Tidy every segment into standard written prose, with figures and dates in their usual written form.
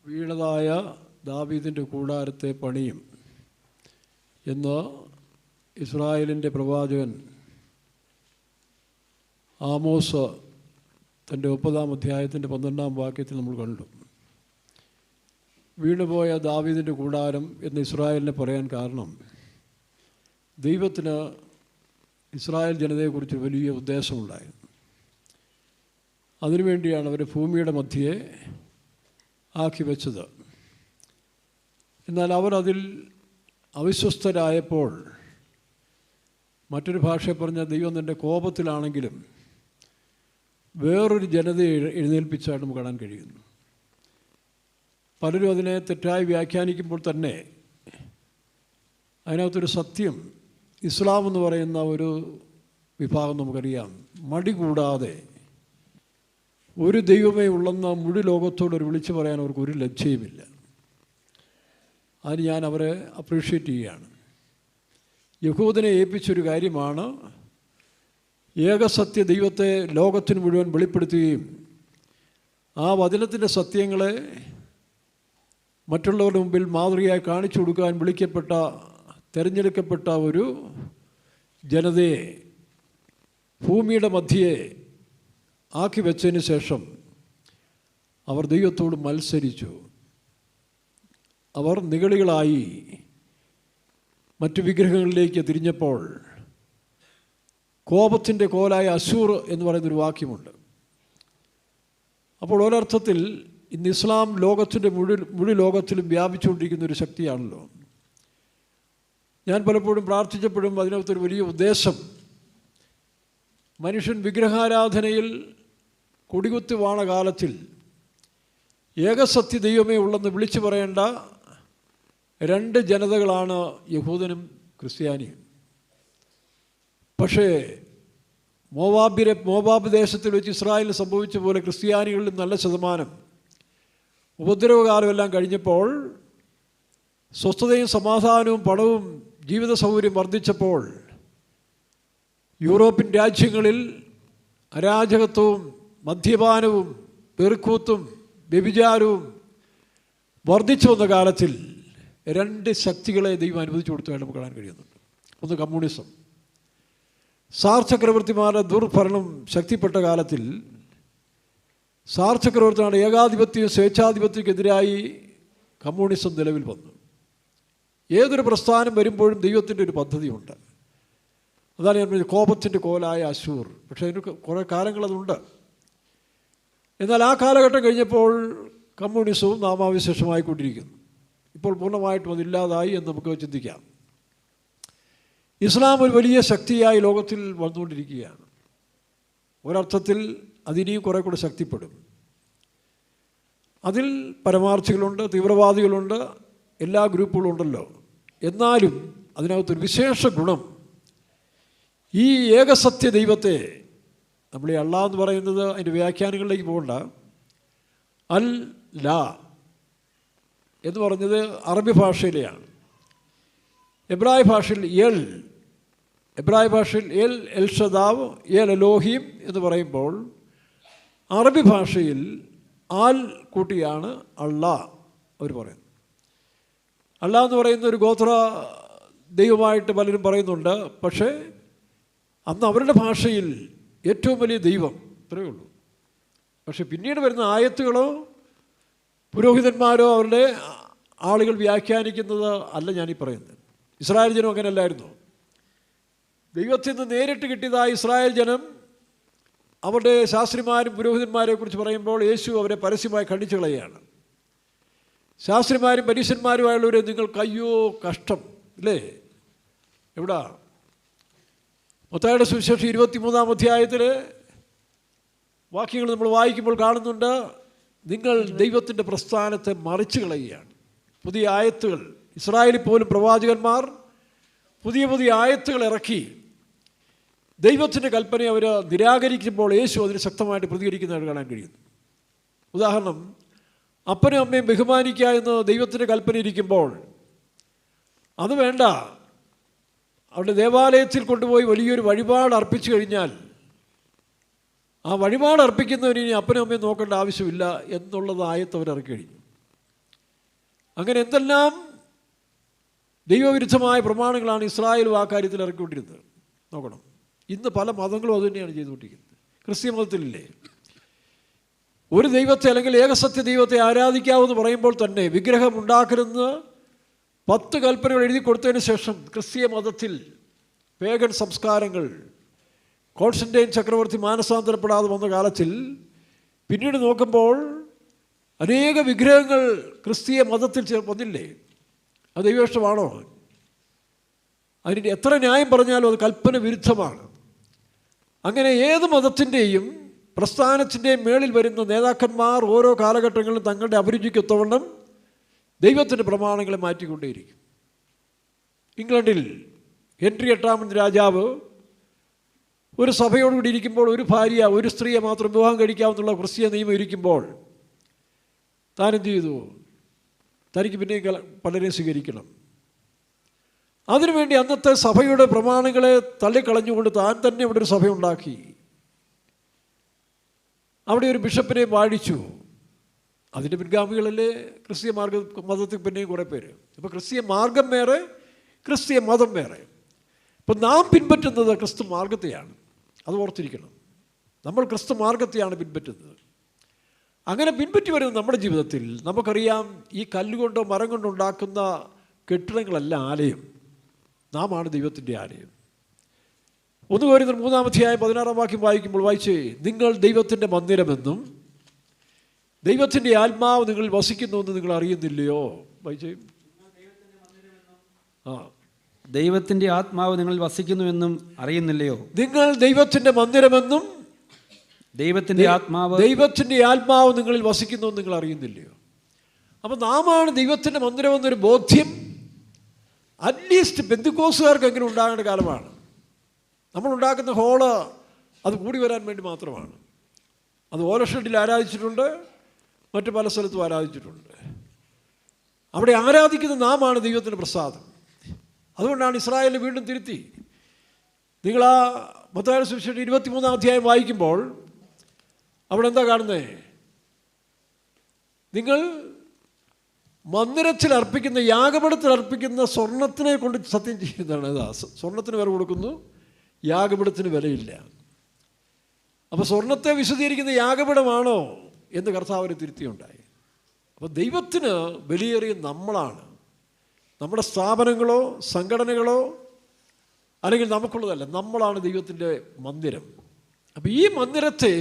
വീണതായ ദാവീദിൻ്റെ കൂടാരത്തെ പണിയും എന്ന് ഇസ്രായേലിൻ്റെ പ്രവാചകൻ ആമോസ് തൻ്റെ 30-ാം അധ്യായത്തിൻ്റെ 12-ാം വാക്യത്തിൽ നമ്മൾ കണ്ടു. വീണുപോയ ദാവീദിൻ്റെ കൂടാരം എന്ന് ഇസ്രായേലിനെ പറയാൻ കാരണം ദൈവത്തിന് ഇസ്രായേൽ ജനതയെക്കുറിച്ച് വലിയ ഉദ്ദേശമുണ്ടായിരുന്നു. അതിനുവേണ്ടിയാണ് അവർ ഭൂമിയുടെ മധ്യയെ ആക്കി വെച്ചത്. എന്നാൽ അവർ അതിൽ അവിശ്വസ്തരായപ്പോൾ, മറ്റൊരു ഭാഷയെ പറഞ്ഞ ദൈവം തൻ്റെ കോപത്തിലാണെങ്കിലും വേറൊരു ജനതയെ എഴുന്നേൽപ്പിച്ചായിട്ട് നമുക്ക് കാണാൻ കഴിയുന്നു. പലരും അതിനെ തെറ്റായി വ്യാഖ്യാനിക്കുമ്പോൾ തന്നെ അതിനകത്തൊരു സത്യം, ഇസ്ലാം എന്ന് പറയുന്ന ഒരു വിഭാഗം നമുക്കറിയാം, മടി കൂടാതെ ഒരു ദൈവമേ ഉള്ളെന്ന് മുഴു ലോകത്തോടൊരു വിളിച്ചു പറയാൻ അവർക്ക് ഒരു ലജ്ജയുമില്ല. അതിന് ഞാൻ അവരെ അപ്രീഷിയേറ്റ് ചെയ്യുകയാണ്. യഹൂദനെ ഏൽപ്പിച്ചൊരു കാര്യമാണ് ഏകസത്യ ദൈവത്തെ ലോകത്തിന് മുഴുവൻ വെളിപ്പെടുത്തുകയും ആ വചനത്തിൻ്റെ സത്യങ്ങളെ മറ്റുള്ളവരുടെ മുമ്പിൽ മാതൃകയായി കാണിച്ചു കൊടുക്കാൻ വിളിക്കപ്പെട്ട, തിരഞ്ഞെടുക്കപ്പെട്ട ഒരു ജനതയെ ഭൂമിയുടെ മധ്യയെ ആക്കി വെച്ചതിന് ശേഷം അവർ ദൈവത്തോട് മത്സരിച്ചു. അവർ നിഗളികളായി മറ്റു വിഗ്രഹങ്ങളിലേക്ക് തിരിഞ്ഞപ്പോൾ കോപത്തിൻ്റെ കോലായ അശൂർ എന്ന് പറയുന്നൊരു വാക്യമുണ്ട്. അപ്പോൾ ഒരർത്ഥത്തിൽ ഇന്ന് ഇസ്ലാം ലോകത്തിൻ്റെ മുഴു ലോകത്തിലും വ്യാപിച്ചുകൊണ്ടിരിക്കുന്ന ഒരു ശക്തിയാണല്ലോ. ഞാൻ പലപ്പോഴും പ്രാർത്ഥിച്ചപ്പോഴും അതിനകത്തൊരു വലിയ ഉദ്ദേശം, മനുഷ്യൻ വിഗ്രഹാരാധനയിൽ കൊടികുത്തി വാണ കാലത്തിൽ ഏകസത്യ ദൈവമേ ഉള്ളെന്ന് വിളിച്ചു പറയേണ്ട രണ്ട് ജനതകളാണ് യഹൂദനും ക്രിസ്ത്യാനിയും. പക്ഷേ മോവാബ് ദേശത്തിൽ വെച്ച് ഇസ്രായേലിന് സംഭവിച്ച പോലെ ക്രിസ്ത്യാനികളിൽ നല്ല ശതമാനം ഉപദ്രവകാലമെല്ലാം കഴിഞ്ഞപ്പോൾ, സ്വസ്ഥതയും സമാധാനവും പണവും ജീവിത സൗകര്യം വർദ്ധിച്ചപ്പോൾ യൂറോപ്യൻ രാജ്യങ്ങളിൽ അരാജകത്വവും മദ്യപാനവും പെറുക്കൂത്തും വ്യഭിചാരവും വർദ്ധിച്ചു വന്ന കാലത്തിൽ രണ്ട് ശക്തികളെ ദൈവം അനുവദിച്ചു കൊടുത്തതായിട്ട് നമുക്ക് കാണാൻ കഴിയുന്നുണ്ട്. ഒന്ന് കമ്മ്യൂണിസം. സാർ ചക്രവർത്തിമാരുടെ ദുർഭരണം ശക്തിപ്പെട്ട കാലത്തിൽ സാർ ചക്രവർത്തിയുടെ ഏകാധിപത്യവും സ്വേച്ഛാധിപത്യക്കെതിരായി കമ്മ്യൂണിസം നിലവിൽ വന്നു. ഏതൊരു പ്രസ്ഥാനം വരുമ്പോഴും ദൈവത്തിൻ്റെ ഒരു പദ്ധതിയുണ്ട്. അതാണ് ഞാൻ പറഞ്ഞത്, കോപത്തിൻ്റെ കോലായ അശൂർ. പക്ഷേ അതിന് കുറേ കാലങ്ങളതുണ്ട്. എന്നാൽ ആ കാലഘട്ടം കഴിഞ്ഞപ്പോൾ കമ്മ്യൂണിസവും നാമാവിശേഷമായിക്കൊണ്ടിരിക്കുന്നു. ഇപ്പോൾ പൂർണ്ണമായിട്ടും അതില്ലാതായി എന്ന് നമുക്ക് ചിന്തിക്കാം. ഇസ്ലാം ഒരു വലിയ ശക്തിയായി ലോകത്തിൽ വന്നുകൊണ്ടിരിക്കുകയാണ്. ഒരർത്ഥത്തിൽ അതിനെയും കുറേ കൂടെ ശക്തിപ്പെടും. അതിൽ പരമാർത്ഥികളുണ്ട്, തീവ്രവാദികളുണ്ട്, എല്ലാ ഗ്രൂപ്പുകളും ഉണ്ടല്ലോ. എന്നാലും അതിനകത്തൊരു വിശേഷ ഗുണം, ഈ ഏകസത്യ ദൈവത്തെ, നമ്മൾ ഈ അള്ളാഹ് എന്ന് പറയുന്നത് അതിൻ്റെ വ്യാഖ്യാനങ്ങളിലേക്ക് പോകണ്ട, അൽ ലാ എന്ന് പറഞ്ഞത് അറബി ഭാഷയിലെയാണ്. എബ്രായ ഭാഷയിൽ എൽ ഷദാവ്, എൽ എലോഹീം എന്ന് പറയുമ്പോൾ അറബി ഭാഷയിൽ ആൽ കൂട്ടിയാണ് അള്ളാഹ് അവർ പറയുന്നത്. അള്ളാഹ് എന്ന് പറയുന്ന ഒരു ഗോത്ര ദൈവമായിട്ട് പലരും പറയുന്നുണ്ട്. പക്ഷേ അന്ന് അവരുടെ ഭാഷയിൽ ഏറ്റവും വലിയ ദൈവം ഇത്രയേ ഉള്ളൂ. പക്ഷെ പിന്നീട് വരുന്ന ആയത്തുകളോ പുരോഹിതന്മാരോ അവരുടെ ആളുകൾ വ്യാഖ്യാനിക്കുന്നത് അല്ല ഞാനീ പറയുന്നത്. ഇസ്രായേൽ ജനം അങ്ങനെയല്ലായിരുന്നു. ദൈവത്തിൽ നിന്ന് നേരിട്ട് കിട്ടിയതായ ഇസ്രായേൽ ജനം അവരുടെ ശാസ്ത്രിമാരും പുരോഹിതന്മാരെ കുറിച്ച് പറയുമ്പോൾ യേശു അവരെ പരസ്യമായി ഖണ്ഡിച്ചു കളയുകയാണ്. ശാസ്ത്രിമാരും പരീശന്മാരുമായുള്ളവരെ നിങ്ങൾക്ക് അയ്യോ കഷ്ടം ഇല്ലേ? എവിടാ? മത്തായിയുടെ സുവിശേഷം 23-ാം അധ്യായത്തിൽ വാക്യങ്ങൾ നമ്മൾ വായിക്കുമ്പോൾ കാണുന്നുണ്ട്, നിങ്ങൾ ദൈവത്തിൻ്റെ പ്രസ്ഥാനത്തെ മറിച്ച് കളയുകയാണ്. പുതിയ ആയത്തുകൾ, ഇസ്രായേലിൽ പോലും പ്രവാചകന്മാർ പുതിയ പുതിയ ആയത്തുകൾ ഇറക്കി ദൈവത്തിൻ്റെ കൽപ്പനയെ അവർ നിരാകരിക്കുമ്പോൾ യേശു അതിന് ശക്തമായിട്ട് പ്രതികരിക്കുന്നതായിട്ട് കാണാൻ കഴിയുന്നു. ഉദാഹരണം, അപ്പനും അമ്മയും ബഹുമാനിക്കുക എന്ന് ദൈവത്തിൻ്റെ കൽപ്പന ഇരിക്കുമ്പോൾ അത് വേണ്ട, അവരുടെ ദേവാലയത്തിൽ കൊണ്ടുപോയി വലിയൊരു വഴിപാട് അർപ്പിച്ചു കഴിഞ്ഞാൽ ആ വഴിപാട് അർപ്പിക്കുന്നവന് ഇനി അപ്പനും അമ്മയും നോക്കേണ്ട ആവശ്യമില്ല എന്നുള്ളത് ആയത്ത് അവർ ഇറക്കി കഴിഞ്ഞു. അങ്ങനെ എന്തെല്ലാം ദൈവവിരുദ്ധമായ പ്രമാണങ്ങളാണ് ഇസ്രായേലും ആ കാര്യത്തിൽ ഇറക്കിക്കൊണ്ടിരുന്നത് നോക്കണം. ഇന്ന് പല മതങ്ങളും അതുതന്നെയാണ് ചെയ്തുകൊണ്ടിരിക്കുന്നത്. ക്രിസ്ത്യ മതത്തിലില്ലേ, ഒരു ദൈവത്തെ അല്ലെങ്കിൽ ഏകസത്യ ദൈവത്തെ ആരാധിക്കാവെന്ന് പറയുമ്പോൾ തന്നെ വിഗ്രഹം ഉണ്ടാക്കരുതെന്ന് 10 കൽപ്പനകൾ എഴുതി കൊടുത്തതിന് ശേഷം ക്രിസ്തീയ മതത്തിൽ പേഗൻ സംസ്കാരങ്ങൾ കോൺസ്റ്റന്റൈൻ ചക്രവർത്തി മാനസാന്തരപ്പെടാതെ വന്ന കാലത്തിൽ പിന്നീട് നോക്കുമ്പോൾ അനേക വിഗ്രഹങ്ങൾ ക്രിസ്തീയ മതത്തിൽ വന്നില്ലേ? അത് ദൈവേഷ്ടമാണോ? അതിന് എത്ര ന്യായം പറഞ്ഞാലും അത് കൽപ്പന വിരുദ്ധമാണ്. അങ്ങനെ ഏത് മതത്തിൻ്റെയും പ്രസ്ഥാനത്തിൻ്റെയും മേളിൽ വരുന്ന നേതാക്കന്മാർ ഓരോ കാലഘട്ടങ്ങളിലും തങ്ങളുടെ അഭിരുചിക്കൊത്തവണ്ണം ദൈവത്തിൻ്റെ പ്രമാണങ്ങളെ മാറ്റിക്കൊണ്ടേയിരിക്കും. ഇംഗ്ലണ്ടിൽ ഹെൻറി 8 രാജാവ് ഒരു സഭയോടുകൂടി ഇരിക്കുമ്പോൾ ഒരു ഭാര്യ ഒരു സ്ത്രീയെ മാത്രം വിവാഹം കഴിക്കാമെന്നുള്ള ക്രിസ്തീയ നിയമം ഇരിക്കുമ്പോൾ താൻ എന്ത് ചെയ്തു? തനിക്ക് പിന്നെ പലരെയും സ്വീകരിക്കണം. അതിനുവേണ്ടി അന്നത്തെ സഭയുടെ പ്രമാണങ്ങളെ തള്ളിക്കളഞ്ഞുകൊണ്ട് താൻ തന്നെ ഇവിടെ ഒരു സഭയുണ്ടാക്കി. അവിടെ ഒരു ബിഷപ്പിനെ വാഴിച്ചു. അതിൻ്റെ പിൻഗാമികളല്ലേ ക്രിസ്തീയ മതത്തിൽ പിന്നെയും കുറേ പേര്. അപ്പോൾ ക്രിസ്തീയ മാർഗം വേറെ, ക്രിസ്തീയ മതം വേറെ. ഇപ്പം നാം പിൻപറ്റുന്നത് ക്രിസ്തു മാർഗത്തെയാണ്, അത് ഓർത്തിരിക്കണം. നമ്മൾ ക്രിസ്തു മാർഗത്തെയാണ് പിൻപറ്റുന്നത്. അങ്ങനെ പിൻപറ്റി വരുന്ന നമ്മുടെ ജീവിതത്തിൽ നമുക്കറിയാം, ഈ കല്ലുകൊണ്ടോ മരം കൊണ്ടോ ഉണ്ടാക്കുന്ന കെട്ടിടങ്ങളല്ല ആലയം, നാം ആണ് ദൈവത്തിൻ്റെ ആലയം. 1 കൊരിന്ത്യർ 3-ാം വാക്യം വായിക്കുമ്പോൾ വായിച്ചേ, നിങ്ങൾ ദൈവത്തിൻ്റെ മന്ദിരമെന്നും ദൈവത്തിൻ്റെ ആത്മാവ് നിങ്ങളിൽ വസിക്കുന്നുവെന്ന് നിങ്ങൾ അറിയുന്നില്ലയോ? വായിച്ചേ. ദൈവത്തിൻ്റെ ആത്മാവ് നിങ്ങളിൽ വസിക്കുന്നുവെന്നും അറിയുന്നില്ലയോ? നിങ്ങൾ ദൈവത്തിൻ്റെ മന്ദിരമെന്നും ദൈവത്തിൻ്റെ ആത്മാവ് നിങ്ങളിൽ വസിക്കുന്നുവെന്ന് നിങ്ങൾ അറിയുന്നില്ലയോ? അപ്പം നാമാണ് ദൈവത്തിൻ്റെ മന്ദിരമെന്നൊരു ബോധ്യം അറ്റ്ലീസ്റ്റ് പെന്തിക്കോസുകാർക്ക് എങ്ങനെ ഉണ്ടാകേണ്ട കാലമാണ്. നമ്മളുണ്ടാക്കുന്ന ഹോള് അത് കൂടി വരാൻ വേണ്ടി മാത്രമാണ്. അത് ഓലഷെഡിൽ ആരാധിച്ചിട്ടുണ്ട്, മറ്റു പല സ്ഥലത്തും ആരാധിച്ചിട്ടുണ്ട്. അവിടെ ആരാധിക്കുന്ന നാമാണ് ദൈവത്തിൻ്റെ പ്രസാദം. അതുകൊണ്ടാണ് ഇസ്രായേലിനെ വീണ്ടും തിരുത്തി. നിങ്ങൾ ആ മത്തായിയുടെ സുവിശേഷം 23-ാം അധ്യായം വായിക്കുമ്പോൾ അവിടെ എന്താ കാണുന്നത്? നിങ്ങൾ മന്ദിരത്തിൽ അർപ്പിക്കുന്ന, യാഗപീഠത്തിൽ അർപ്പിക്കുന്ന സ്വർണത്തിനെ കൊണ്ട് സത്യം ചെയ്യുന്നതാണ്. അതാ, സ്വർണത്തിന് വില കൊടുക്കുന്നു, യാഗപീഠത്തിന് വിലയില്ല. അപ്പോൾ സ്വർണത്തെ വിശദീകരിക്കുന്ന യാഗപീഠമാണോ എന്ന് കർത്താവിനെ തിരുത്തിയുണ്ടായി. അപ്പോൾ ദൈവത്തിന് വിലയേറിയ നമ്മളാണ്. നമ്മുടെ സ്ഥാപനങ്ങളോ സംഘടനകളോ അല്ലെങ്കിൽ നമുക്കുള്ളതല്ല, നമ്മളാണ് ദൈവത്തിൻ്റെ മന്ദിരം. അപ്പോൾ ഈ മന്ദിരത്തെ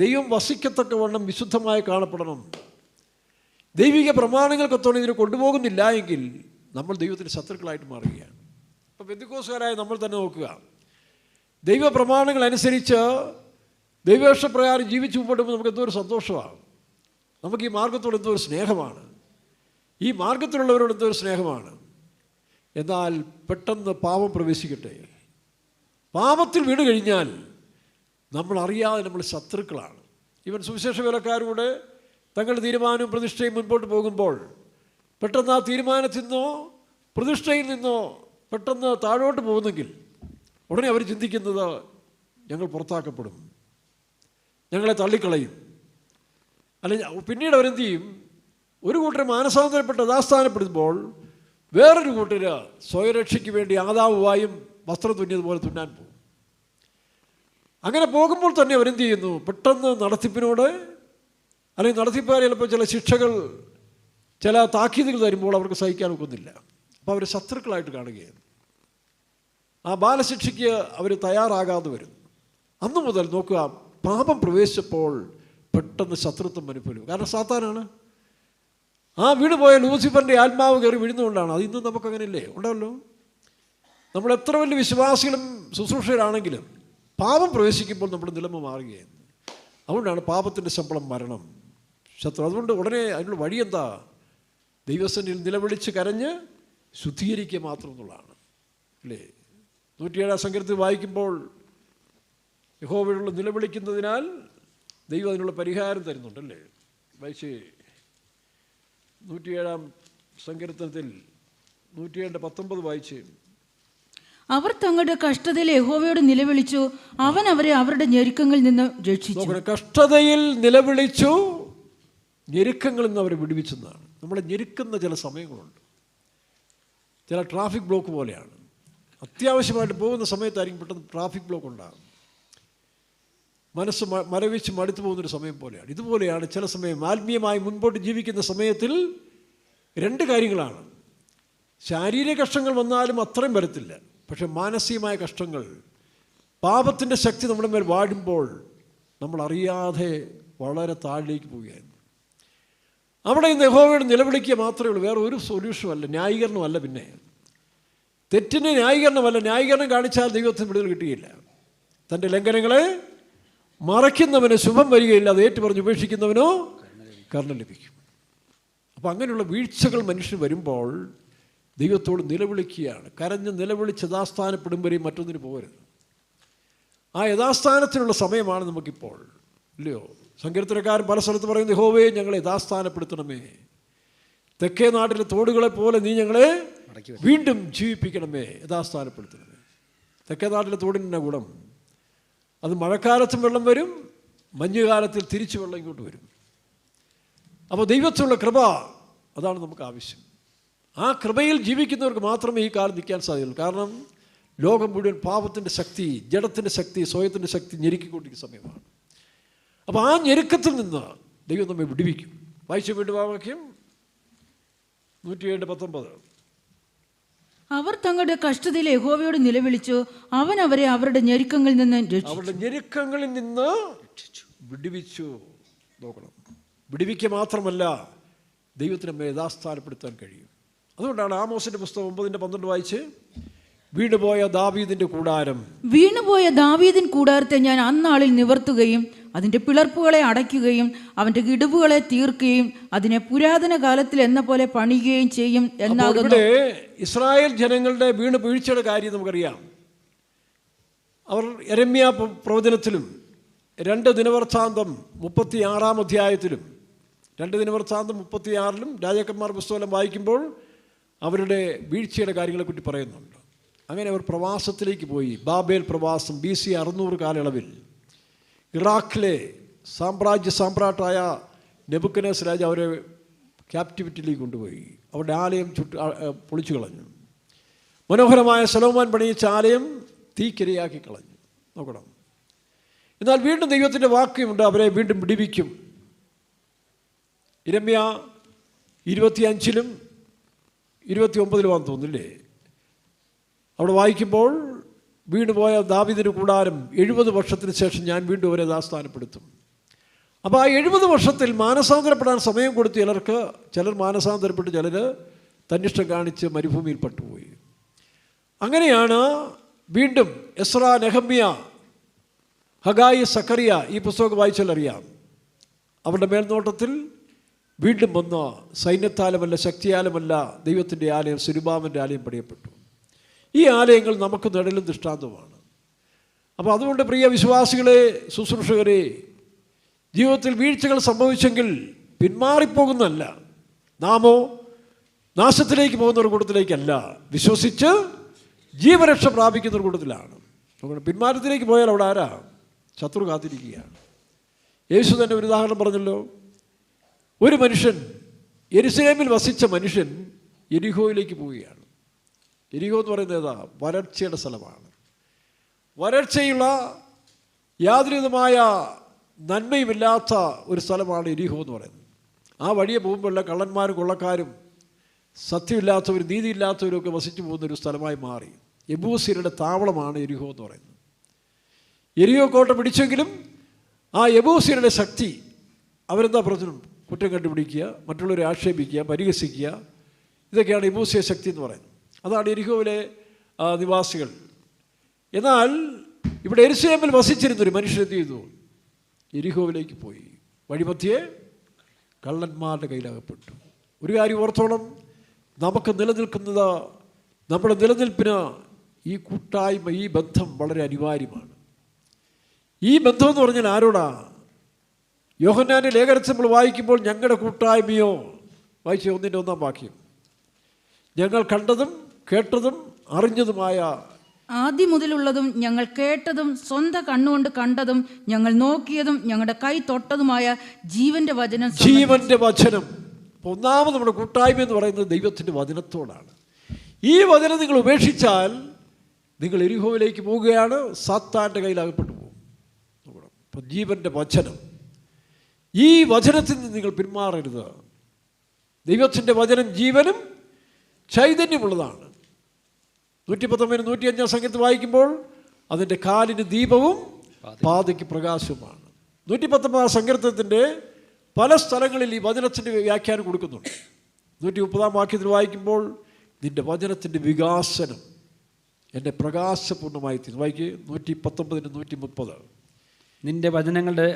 ദൈവം വസിക്കത്തക്കവണ്ണം വിശുദ്ധമായി കാണപ്പെടണം. ദൈവിക പ്രമാണങ്ങൾക്കൊത്തോളം ഇതിനെ കൊണ്ടുപോകുന്നില്ല എങ്കിൽ നമ്മൾ ദൈവത്തിൻ്റെ ശത്രുക്കളായിട്ട് മാറുകയാണ്. അപ്പോൾ പെന്തിക്കോസുകാരായ നമ്മൾ തന്നെ നോക്കുക, ദൈവ പ്രമാണങ്ങൾ അനുസരിച്ച് ദൈവേഷ്ടപ്രകാരം ജീവിച്ചു മുമ്പോട്ടുമ്പോൾ നമുക്ക് എന്തോ ഒരു സന്തോഷമാണ്. നമുക്ക് ഈ മാർഗത്തോട് എന്തോ ഒരു സ്നേഹമാണ്, ഈ മാർഗത്തിലുള്ളവരോട് എന്തോ ഒരു സ്നേഹമാണ്. എന്നാൽ പെട്ടെന്ന് പാപം പ്രവേശിക്കട്ടെ, പാപത്തിൽ വീണ് കഴിഞ്ഞാൽ നമ്മൾ അറിയാതെ നമ്മൾ ശത്രുക്കളാണ്. ഇവൻ സുവിശേഷ വേലക്കാരോട് തങ്ങളുടെ തീരുമാനവും പ്രതിഷ്ഠയും മുൻപോട്ട് പോകുമ്പോൾ പെട്ടെന്ന് ആ തീരുമാനത്തിൽ നിന്നോ പ്രതിഷ്ഠയിൽ നിന്നോ പെട്ടെന്ന് താഴോട്ട് പോകുന്നെങ്കിൽ ഉടനെ അവർ ചിന്തിക്കുന്നത്, ഞങ്ങൾ പുറത്താക്കപ്പെടും, ഞങ്ങളെ തള്ളിക്കളയും. അല്ലെങ്കിൽ പിന്നീട് അവരെന്ത് ചെയ്യും? ഒരു കൂട്ടർ മാനസാന്തരപ്പെട്ട് യഥാസ്ഥാനപ്പെടുമ്പോൾ വേറൊരു കൂട്ടർ സ്വയരക്ഷയ്ക്ക് വേണ്ടി ആദാവുമായും വസ്ത്രം തുന്നിയതുപോലെ തുന്നാൻ പോകും. അങ്ങനെ പോകുമ്പോൾ തന്നെ അവരെന്ത് ചെയ്യുന്നു? പെട്ടെന്ന് നടത്തിപ്പിനോട് അല്ലെങ്കിൽ നടത്തിപ്പുകാർ ചിലപ്പോൾ ചില ശിക്ഷകൾ, ചില താക്കീതുകൾ തരുമ്പോൾ അവർക്ക് സഹിക്കാൻ ഒക്കുന്നില്ല. അപ്പോൾ അവർ ശത്രുക്കളായിട്ട് കാണുകയാണ്. ആ ബാലശിക്ഷയ്ക്ക് അവർ തയ്യാറാകാതെ വരും. അന്നു മുതൽ നോക്കുക, പാപം പ്രവേശിച്ചപ്പോൾ പെട്ടെന്ന് ശത്രുത്വം അനുഭവം. കാരണം സാത്താനാണ്. ആ വീണുപോയ ലൂസിഫറിൻ്റെ ആത്മാവ് കയറി വീഴുന്നതുകൊണ്ടാണ്. അത് ഇന്നും നമുക്കങ്ങനെയല്ലേ ഉണ്ടല്ലോ. നമ്മൾ എത്ര വലിയ വിശ്വാസികളും ശുശ്രൂഷകരാണെങ്കിലും പാപം പ്രവേശിക്കുമ്പോൾ നമ്മുടെ നിലമ മാറുകയാണ്. അതുകൊണ്ടാണ് പാപത്തിൻ്റെ ശമ്പളം മരണം, ശത്രു. അതുകൊണ്ട് ഉടനെ അതിനുള്ള വഴി എന്താ? ദൈവസന്നിധിയിൽ നിലവിളിച്ച് കരഞ്ഞ് ശുദ്ധീകരിക്കുക മാത്രം എന്നുള്ളതാണ്, അല്ലേ? 107-ാം സങ്കീർത്തനം വായിക്കുമ്പോൾ യഹോവയോടുള്ള നിലവിളിക്കുന്നതിനാൽ ദൈവം അതിനുള്ള പരിഹാരം തരുന്നുണ്ടല്ലേ? വായിച്ച് 107-ാം സങ്കീർത്തനത്തിൽ 107-19 വായിച്ച്, അവർ തങ്ങളുടെ കഷ്ടതയിൽ യഹോവയോട് നിലവിളിച്ചു, അവൻ അവരെ അവരുടെ ഞെരുക്കങ്ങളിൽ നിന്ന് രക്ഷിച്ചു. കഷ്ടതയിൽ നിലവിളിച്ചു, ഞെരുക്കങ്ങളിൽ നിന്ന് അവരെ വിടുവിച്ചെന്നാണ്. നമ്മളെ ഞെരുക്കുന്ന ചില സമയങ്ങളുണ്ട്. ചില ട്രാഫിക് ബ്ലോക്ക് പോലെയാണ്. അത്യാവശ്യമായിട്ട് പോകുന്ന സമയത്തായിരിക്കും പെട്ടെന്ന് ട്രാഫിക് ബ്ലോക്ക് ഉണ്ടാകും. മനസ്സ് മരവിച്ച് മടുത്തു പോകുന്നൊരു സമയം പോലെയാണ്. ഇതുപോലെയാണ് ചില സമയം ആത്മീയമായി മുൻപോട്ട് ജീവിക്കുന്ന സമയത്തിൽ രണ്ട് കാര്യങ്ങളാണ്. ശാരീരിക കഷ്ടങ്ങൾ വന്നാലും അത്രയും വരത്തില്ല. പക്ഷെ മാനസികമായ കഷ്ടങ്ങൾ, പാപത്തിൻ്റെ ശക്തി നമ്മുടെ മേൽ വാഴുമ്പോൾ നമ്മൾ അറിയാതെ വളരെ താഴേക്ക് പോവുകയായിരുന്നു. അവിടെ ഇന്ന് യഹോവയോട് നിലവിളിക്കുക മാത്രമേ ഉള്ളൂ. വേറെ ഒരു സൊല്യൂഷനും അല്ല, ന്യായീകരണമല്ല. പിന്നെ തെറ്റിന് ന്യായീകരണമല്ല. ന്യായീകരണം കാണിച്ചാൽ ദൈവത്തിന് വിടുതൽ കിട്ടുകയില്ല. തൻ്റെ ലംഘനങ്ങളെ മറയ്ക്കുന്നവന് ശുഭം വരികയില്ല, അത് ഏറ്റുപറഞ്ഞ് ഉപേക്ഷിക്കുന്നവനോ കരുണ ലഭിക്കും. അപ്പോൾ അങ്ങനെയുള്ള വീഴ്ചകൾ മനുഷ്യന് വരുമ്പോൾ ദൈവത്തോട് നിലവിളിക്കുകയാണ്. കരഞ്ഞ് നിലവിളിച്ച് യഥാസ്ഥാനപ്പെടും വരെയും മറ്റൊന്നിന് പോകരുത്. ആ യഥാസ്ഥാനത്തിനുള്ള സമയമാണ് നമുക്കിപ്പോൾ, ഇല്ലയോ? സങ്കീർത്തനക്കാരൻ പല സ്ഥലത്ത് പറയുന്നത്, യഹോവേ ഞങ്ങളെ യഥാസ്ഥാനപ്പെടുത്തണമേ, തെക്കേ നാട്ടിലെ തോടുകളെ പോലെ നീ ഞങ്ങളെ വീണ്ടും ജീവിപ്പിക്കണമേ, യഥാസ്ഥാനപ്പെടുത്തണമേ. തെക്കേ നാട്ടിലെ തോടിൻ്റെ ഗുണം, അത് മഴക്കാലത്തും വെള്ളം വരും, മഞ്ഞുകാലത്തിൽ തിരിച്ചു വെള്ളം ഇങ്ങോട്ട് വരും. അപ്പോൾ ദൈവത്തിലുള്ള കൃപ, അതാണ് നമുക്ക് ആവശ്യം. ആ കൃപയിൽ ജീവിക്കുന്നവർക്ക് മാത്രമേ ഈ കാലം നിൽക്കാൻ സാധ്യതയുള്ളൂ. കാരണം ലോകം മുഴുവൻ പാപത്തിൻ്റെ ശക്തി, ജഡത്തിൻ്റെ ശക്തി, സ്വയത്തിൻ്റെ ശക്തി ഞെരുക്കിക്കൊണ്ടിരിക്കുന്ന സമയമാണ്. അപ്പോൾ ആ ഞെരുക്കത്തിൽ നിന്ന് ദൈവം നമ്മെ വിടുവിക്കും. വായിച്ച വീണ്ടും വാക്യം 107:19. അവർ തങ്ങളുടെ കഷ്ടതയിൽ യഹോവയോട് നിലവിളിച്ചു, അവൻ അവരെ അവരുടെ ഞെരുക്കങ്ങളിൽ നിന്ന് രക്ഷിച്ചു. അവരുടെ ഞെരുക്കങ്ങളിൽ നിന്ന് വിടുവിച്ചു. നോക്കണം, വിടുവിക്കുക മാത്രമല്ല, ദൈവത്തിന് നമ്മെ യഥാസ്ഥാനപ്പെടുത്താൻ കഴിയും. അതുകൊണ്ടാണ് ആമോസിൻ്റെ പുസ്തകം 9:12 വായിച്ച്, വീണുപോയ ദാവീദിൻ്റെ കൂടാരം, വീണുപോയ ദാവീദിൻ കൂടാരത്തെ ഞാൻ അന്നാളിൽ നിവർത്തുകയും അതിൻ്റെ പിളർപ്പുകളെ അടയ്ക്കുകയും അവൻ്റെ ഇടിവുകളെ തീർക്കുകയും അതിനെ പുരാതന കാലത്തിൽ എന്ന പോലെ പണിയുകയും ചെയ്യും എന്നാകുന്നു. ഇവിടെ ഇസ്രായേൽ ജനങ്ങളുടെ വീഴ്ചയുടെ കാര്യം നമുക്കറിയാം. അവർ യെരമ്യാ പ്രവചനത്തിലും 2 ദിനവൃത്താന്തം 36 അധ്യായത്തിലും 2 ദിനവൃത്താന്തം 36 രാജാക്കന്മാർ പുസ്തകം വായിക്കുമ്പോൾ അവരുടെ വീഴ്ചയുടെ കാര്യങ്ങളെക്കുറിച്ച് പറയുന്നുണ്ട്. അങ്ങനെ അവർ പ്രവാസത്തിലേക്ക് പോയി. ബാബേൽ പ്രവാസം BC 600 കാലയളവിൽ ഇറാഖിലെ സാമ്രാട്ടായ നെബൂഖദ്നേസർ രാജ അവരെ ക്യാപ്റ്റിവിറ്റിയിലേക്ക് കൊണ്ടുപോയി. അവരുടെ ആലയം പൊളിച്ചു കളഞ്ഞു. മനോഹരമായ സൊലൊമോൻ പണിയിച്ച ആലയം തീക്കിരയാക്കി കളഞ്ഞു. നോക്കണം. എന്നാൽ വീണ്ടും ദൈവത്തിൻ്റെ വാക്യമുണ്ട്, അവരെ വീണ്ടും വിടുവിക്കും. യിരെമ്യാ 25 29 തോന്നുന്നില്ലേ? അവിടെ വായിക്കുമ്പോൾ, വീണുപോയ ദാവീദിന്റെ കൂടാരം 70 വർഷത്തിന് ശേഷം ഞാൻ വീണ്ടും അവരെ യഥാസ്ഥാനപ്പെടുത്തും. അപ്പോൾ ആ 70 വർഷത്തിൽ മാനസാന്തരപ്പെടാൻ സമയം കൊടുത്ത് ചിലർ മാനസാന്തരപ്പെട്ട്, ചിലർ തന്നിഷ്ടം കാണിച്ച് മരുഭൂമിയിൽ പെട്ടുപോയി. അങ്ങനെയാണ് വീണ്ടും എസ്രാ, നെഹമ്യ, ഹഗായി, സക്കറിയ, ഈ പുസ്തകം വായിച്ചാലറിയാം, അവരുടെ മേൽനോട്ടത്തിൽ വീണ്ടും വന്ന സൈന്യത്താലുമല്ല ശക്തിയാലുമല്ല ദൈവത്തിൻ്റെ ആലയം, സെരുബാബേലിൻ്റെ ആലയം പണിയപ്പെട്ടു. ഈ ആലയങ്ങൾ നമുക്ക് നിഴലും ദൃഷ്ടാന്തമാണ്. അപ്പോൾ അതുകൊണ്ട് പ്രിയ വിശ്വാസികളെ, ശുശ്രൂഷകരെ, ജീവിതത്തിൽ വീഴ്ചകൾ സംഭവിച്ചെങ്കിൽ പിന്മാറിപ്പോകുന്നതല്ല, നാമോ നാശത്തിലേക്ക് പോകുന്ന ഒരു കൂട്ടത്തിലേക്കല്ല, വിശ്വസിച്ച് ജീവരക്ഷ പ്രാപിക്കുന്ന ഒരു കൂട്ടത്തിലാണ്. അതുകൊണ്ട് പിന്മാറ്റത്തിലേക്ക് പോയാൽ അവിടെ ആരാ? ശത്രു കാത്തിരിക്കുകയാണ്. യേശു തന്നെ ഒരു ഉദാഹരണം പറഞ്ഞല്ലോ. ഒരു മനുഷ്യൻ, യെരുശലേമിൽ വസിച്ച മനുഷ്യൻ യെരിഹോയിലേക്ക് പോവുകയാണ്. യെരിഹോ എന്ന് പറയുന്നത് ഏതാ? വരൾച്ചയുടെ സ്ഥലമാണ്. വരൾച്ചയുള്ള യാതൊരുവിധമായ നന്മയുമില്ലാത്ത ഒരു സ്ഥലമാണ് യെരിഹോ എന്ന് പറയുന്നത്. ആ വഴിയെ പോകുമ്പോഴുള്ള കള്ളന്മാരും കൊള്ളക്കാരും സത്യമില്ലാത്തവരും നീതിയില്ലാത്തവരും ഒക്കെ വസിച്ചു പോകുന്നൊരു സ്ഥലമായി മാറി. യെബൂസ്യരുടെ താവളമാണ് യെരിഹോ എന്ന് പറയുന്നത്. യെരിഹോ കോട്ട പിടിച്ചെങ്കിലും ആ യെബൂസ്യരുടെ ശക്തി, അവരെന്താ പ്രശ്നം? കുറ്റം കണ്ടുപിടിക്കുക, മറ്റുള്ളവരെ ആക്ഷേപിക്കുക, പരിഹസിക്കുക, ഇതൊക്കെയാണ് യെബൂസ്യ ശക്തി എന്ന് പറയുന്നത്. അതാണ് യെരിഹോവിലെ നിവാസികൾ. എന്നാൽ ഇവിടെ യെരുശലേമിൽ വസിച്ചിരുന്നൊരു മനുഷ്യൻ എന്ത് ചെയ്തു? യെരിഹോവിലേക്ക് പോയി. വഴിമധ്യേ കള്ളന്മാരുടെ കയ്യിലകപ്പെട്ടു. ഒരു കാര്യം ഓർത്തോളം, നമുക്ക് നിലനിൽക്കുന്നത്, നമ്മുടെ നിലനിൽപ്പിന് ഈ കൂട്ടായ്മ, ഈ ബന്ധം വളരെ അനിവാര്യമാണ്. ഈ ബന്ധം എന്ന് പറഞ്ഞാൽ ആരോടാ? യോഹന്നാന്റെ ലേഖനത്തിൽ നമ്മൾ വായിക്കുമ്പോൾ, ഞങ്ങളുടെ കൂട്ടായ്മയോ, വായിച്ച 1:1 വാക്യം, ഞങ്ങൾ കണ്ടതും കേട്ടതും അറിഞ്ഞതുമായ ആദ്യം മുതലുള്ളതും ഞങ്ങൾ കേട്ടതും സ്വന്തം കണ്ണുകൊണ്ട് കണ്ടതും ഞങ്ങൾ നോക്കിയതും ഞങ്ങളുടെ കൈ തൊട്ടതുമായ ജീവന്റെ വചനം ജീവന്റെ വചനം. ഒന്നാമത് നമ്മുടെ കൂട്ടായ്മ എന്ന് പറയുന്നത് ദൈവത്തിൻ്റെ വചനത്തോടാണ്. ഈ വചനം നിങ്ങൾ ഉപേക്ഷിച്ചാൽ നിങ്ങൾ എരിഹോവിലേക്ക് പോവുകയാണ്, സാത്താൻ്റെ കയ്യിലകപ്പെട്ടു പോകും. അപ്പം ജീവൻ്റെ വചനം, ഈ വചനത്തിൽ നിന്ന് നിങ്ങൾ പിന്മാറരുത്. ദൈവത്തിൻ്റെ വചനം ജീവനും ചൈതന്യമുള്ളതാണ്. 119 105 സംഖ്യത്തിൽ വായിക്കുമ്പോൾ അതിൻ്റെ കാലിന് ദീപവും പാതയ്ക്ക് പ്രകാശവുമാണ്. 119 സങ്കീർത്തനത്തിൻ്റെ പല സ്ഥലങ്ങളിൽ ഈ വചനത്തിൻ്റെ വ്യാഖ്യാനം കൊടുക്കുന്നുണ്ട്. 130 വാക്യത്തിൽ വായിക്കുമ്പോൾ നിൻ്റെ വചനത്തിൻ്റെ വികാസനം എന്നെ പ്രകാശപൂർണ്ണമായി തീർന്നു. വായിക്ക് 119 130. നിന്റെ വചനങ്ങളുടെ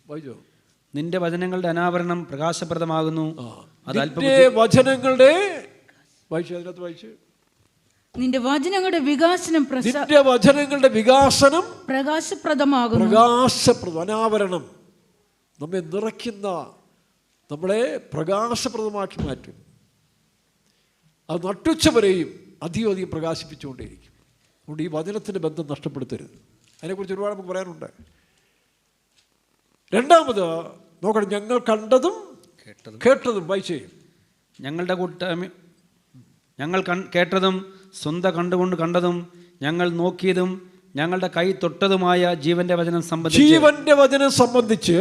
വായിച്ചോ. നിന്റെ വചനങ്ങളുടെ അനാവരണം പ്രകാശപ്രദമാകുന്നു. നിന്റെ വചനങ്ങളുടെ വായിച്ചു, അതിനകത്ത് വായിച്ചു. നിന്റെ വചനങ്ങളുടെ വികാസനം നിന്റെ വചനങ്ങളുടെ വികാസനം പ്രകാശപ്രദമാകുന്നു. പ്രകാശപ്രദം, അനാവരണം, നമ്മെ നിറയ്ക്കുന്ന, നമ്മളെ പ്രകാശപ്രദമാക്കി മാറ്റും. അത് നട്ടുച്ചവരെയും അധികം അധികം പ്രകാശിപ്പിച്ചുകൊണ്ടേയിരിക്കും. അതുകൊണ്ട് ഈ വചനത്തിൻ്റെ ബന്ധം നഷ്ടപ്പെടുത്തരുത്. അതിനെക്കുറിച്ച് ഒരുപാട് നമുക്ക് പറയാനുണ്ട്. രണ്ടാമത് നോക്കണം, ഞങ്ങൾ കണ്ടതും കേട്ടതും വായിച്ചേ. ഞങ്ങളുടെ കൂട്ടായ്മ, ഞങ്ങൾ കേട്ടതും സ്വന്തം കണ്ടുകൊണ്ട് കണ്ടതും ഞങ്ങൾ നോക്കിയതും ഞങ്ങളുടെ കൈ തൊട്ടതുമായ ജീവന്റെ വചനം സംബന്ധിച്ച്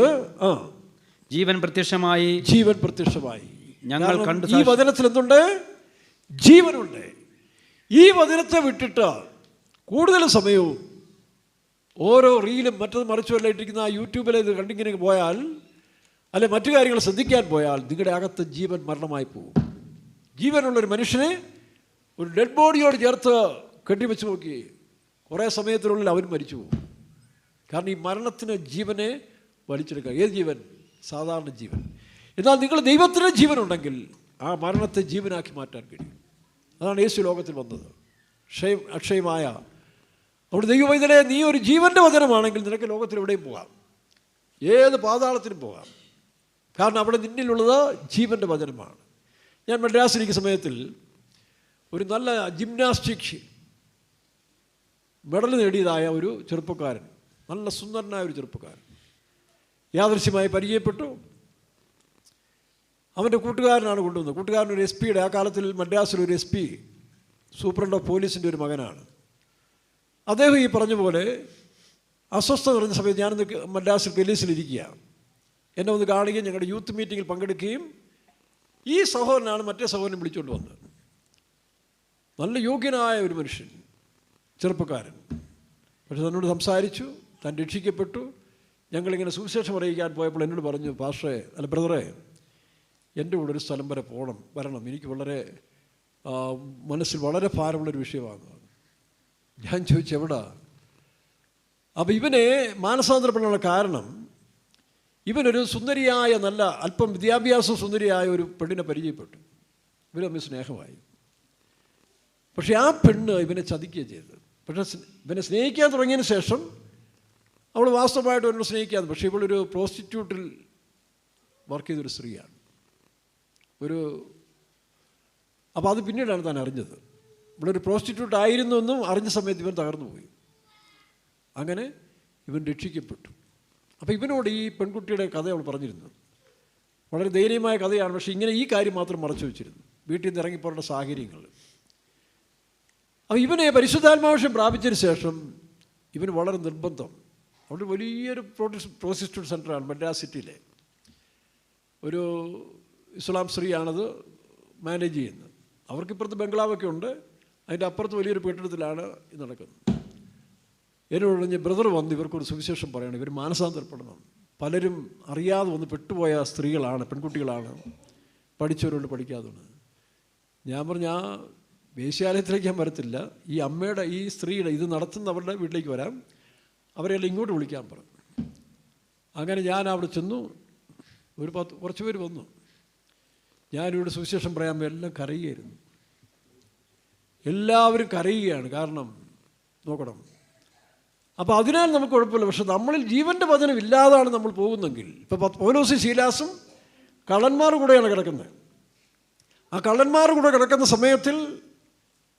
ജീവൻ പ്രത്യക്ഷമായി ഞങ്ങൾ കണ്ടു. ഈ വചനത്തിൽ എന്തുണ്ട്? ജീവനുണ്ട്. ഈ വചനത്തെ വിട്ടിട്ട് കൂടുതൽ സമയവും ഓരോ റീലും മറ്റത് മറിച്ചുമല്ല ഇട്ടിരിക്കുന്ന ആ യൂട്യൂബിൽ ഇത് കണ്ടിങ്ങനെ പോയാൽ, അല്ലെ മറ്റു കാര്യങ്ങൾ ശ്രദ്ധിക്കാൻ പോയാൽ നിങ്ങളുടെ അകത്ത് ജീവൻ മരണമായി പോകും. ജീവനുള്ളൊരു മനുഷ്യനെ ഒരു ഡെഡ് ബോഡിയോട് ചേർത്ത് കെട്ടിവെച്ച് നോക്കി കുറേ സമയത്തിനുള്ളിൽ അവൻ മരിച്ചു പോകും. കാരണം ഈ മരണത്തിന് ജീവനെ വലിച്ചെടുക്കുക. ഏത് ജീവൻ? സാധാരണ ജീവൻ. എന്നാൽ നിങ്ങൾ ദൈവത്തിൻ്റെ ജീവനുണ്ടെങ്കിൽ ആ മരണത്തെ ജീവനാക്കി മാറ്റാൻ കഴിയും. അതാണ് യേശു ലോകത്തിൽ വന്നത്, അക്ഷയമായ. അവിടെ ദൈവവൈദ്യനെ, നീ ഒരു ജീവൻ്റെ വചനമാണെങ്കിൽ നിനക്ക് ലോകത്തിൽ എവിടെയും പോകാം, ഏത് പാതാളത്തിനും പോകാം. കാരണം അവിടെ നിന്നിലുള്ളത് ജീവൻ്റെ വചനമാണ്. ഞാൻ മദ്രാസിലിരിക്കുന്ന സമയത്തിൽ ഒരു നല്ല ജിംനാസ്റ്റിക് മെഡൽ നേടിയതായ ഒരു ചെറുപ്പക്കാരൻ, നല്ല സുന്ദരനായ ഒരു ചെറുപ്പക്കാരൻ യാദൃശ്യമായി പരിചയപ്പെട്ടു. അവൻ്റെ കൂട്ടുകാരനാണ് കൊണ്ടുവന്നത്. കൂട്ടുകാരൻ ഒരു SP യുടെ, ആ കാലത്തിൽ മദ്രാസിലൊരു SP, സൂപ്രണ്ട് ഓഫ് പോലീസിൻ്റെ ഒരു മകനാണ്. അദ്ദേഹം ഈ പറഞ്ഞ പോലെ അസ്വസ്ഥത നിറഞ്ഞ സമയത്ത് ഞാനിന്ന് മദ്രാസിൽ കെല്ലീസിലിരിക്കുക, എന്നെ ഒന്ന് കാണുകയും ഞങ്ങളുടെ യൂത്ത് മീറ്റിങ്ങിൽ പങ്കെടുക്കുകയും ഈ സഹോദരനാണ് മറ്റേ സഹോദരനെ വിളിച്ചുകൊണ്ട് വന്നത്. നല്ല യോഗ്യനായ ഒരു മനുഷ്യൻ, ചെറുപ്പക്കാരൻ. പക്ഷെ തന്നോട് സംസാരിച്ചു, താൻ രക്ഷിക്കപ്പെട്ടു. ഞങ്ങളിങ്ങനെ സുവിശേഷം അറിയിക്കാൻ പോയപ്പോൾ എന്നോട് പറഞ്ഞു, പാസ്റ്ററെ, അല്ല ബ്രദറെ, എൻ്റെ കൂടെ ഒരു സ്ഥലം വരെ വരണം, എനിക്ക് വളരെ മനസ്സിൽ വളരെ ഭാരമുള്ളൊരു വിഷയമാണ്. ഞാൻ ചോദിച്ചു, എവിടാ? അപ്പോൾ ഇവനെ മാനസാന്തരപ്പെടാനുള്ള കാരണം, ഇവനൊരു സുന്ദരിയായ, നല്ല അല്പം വിദ്യാഭ്യാസം സുന്ദരിയായ ഒരു പെണ്ണിനെ പരിചയപ്പെട്ടു. ഇവർ തമ്മിൽ സ്നേഹമായി. പക്ഷേ ആ പെണ്ണ് ഇവനെ ചതിക്കുകയാണ് ചെയ്തത്. പക്ഷേ ഇവനെ സ്നേഹിക്കാൻ തുടങ്ങിയതിന് ശേഷം അവൾ വാസ്തവമായിട്ട് അവനോട് സ്നേഹിക്കാതെ, പക്ഷേ ഇവളൊരു പ്രോസ്റ്റിറ്റ്യൂട്ടിൽ വർക്ക് ചെയ്തൊരു സ്ത്രീയാണ്. അപ്പോൾ അത് പിന്നീടാണ് താൻ അറിഞ്ഞത്. ഇവളൊരു പ്രോസ്റ്റിറ്റ്യൂട്ട് ആയിരുന്നു എന്നും അറിഞ്ഞ സമയത്ത് ഇവൻ തകർന്നു പോയി. അങ്ങനെ ഇവൻ രക്ഷിക്കപ്പെട്ടു. അപ്പോൾ ഇവനോട് ഈ പെൺകുട്ടിയുടെ കഥ അവൾ പറഞ്ഞിരുന്നു. വളരെ ദയനീയമായ കഥയാണ്. പക്ഷേ ഇങ്ങനെ ഈ കാര്യം മാത്രം മറച്ചു വെച്ചിരുന്നു, വീട്ടിൽ നിന്ന് ഇറങ്ങിപ്പോകേണ്ട സാഹചര്യങ്ങൾ. അപ്പോൾ ഇവനെ പരിശുദ്ധാത്മാവിഷം പ്രാപിച്ചതിന് ശേഷം ഇവന് വളരെ നിർബന്ധം. അവിടെ വലിയൊരു പ്രോസ്റ്റിറ്റ്യൂട്ട് സെൻ്ററാണ് മദ്രാസ് സിറ്റിയിലെ. ഒരു ഇസ്ലാം സ്ത്രീയാണത് മാനേജ് ചെയ്യുന്നത്. അവർക്കിപ്പുറത്ത് ബംഗ്ലാവൊക്കെ ഉണ്ട്, അതിൻ്റെ അപ്പുറത്ത് വലിയൊരു കെട്ടിടത്തിലാണ് ഇത് നടക്കുന്നത്. എന്നോട് പറഞ്ഞ്, ബ്രദർ വന്ന് ഇവർക്കൊരു സുവിശേഷം പറയണം, ഇവർ മാനസാന്തരപ്പെടണം. പലരും അറിയാതെ വന്ന് പെട്ടുപോയ സ്ത്രീകളാണ്, പെൺകുട്ടികളാണ്, പഠിച്ചവരുണ്ട്, പഠിക്കാത്തതുണ്ട്. ഞാൻ പറഞ്ഞു, ആ വേശ്യാലയത്തിലേക്ക് ഞാൻ വരത്തില്ല, ഈ അമ്മയുടെ, ഈ സ്ത്രീയുടെ ഇത് നടത്തുന്നവരുടെ വീട്ടിലേക്ക് വരാം, അവരെല്ലാം ഇങ്ങോട്ട് വിളിക്കാൻ പറഞ്ഞു. അങ്ങനെ ഞാൻ അവിടെ ചെന്നു. കുറച്ച് പേര് വന്നു. ഞാനിവിടെ സുവിശേഷം പറയാൻ എല്ലാം കരയുകയായിരുന്നു. എല്ലാവരും കരയുകയാണ്. കാരണം നോക്കണം, അപ്പോൾ അതിനാൽ നമുക്ക് കുഴപ്പമില്ല. പക്ഷെ നമ്മളിൽ ജീവൻ്റെ വചനം ഇല്ലാതാണ് നമ്മൾ പോകുന്നെങ്കിൽ, ഇപ്പോൾ പൗലോസും ശീലാസും കള്ളന്മാർ കൂടെയാണ് കിടക്കുന്നത്. ആ കള്ളന്മാർ കൂടെ കിടക്കുന്ന സമയത്തിൽ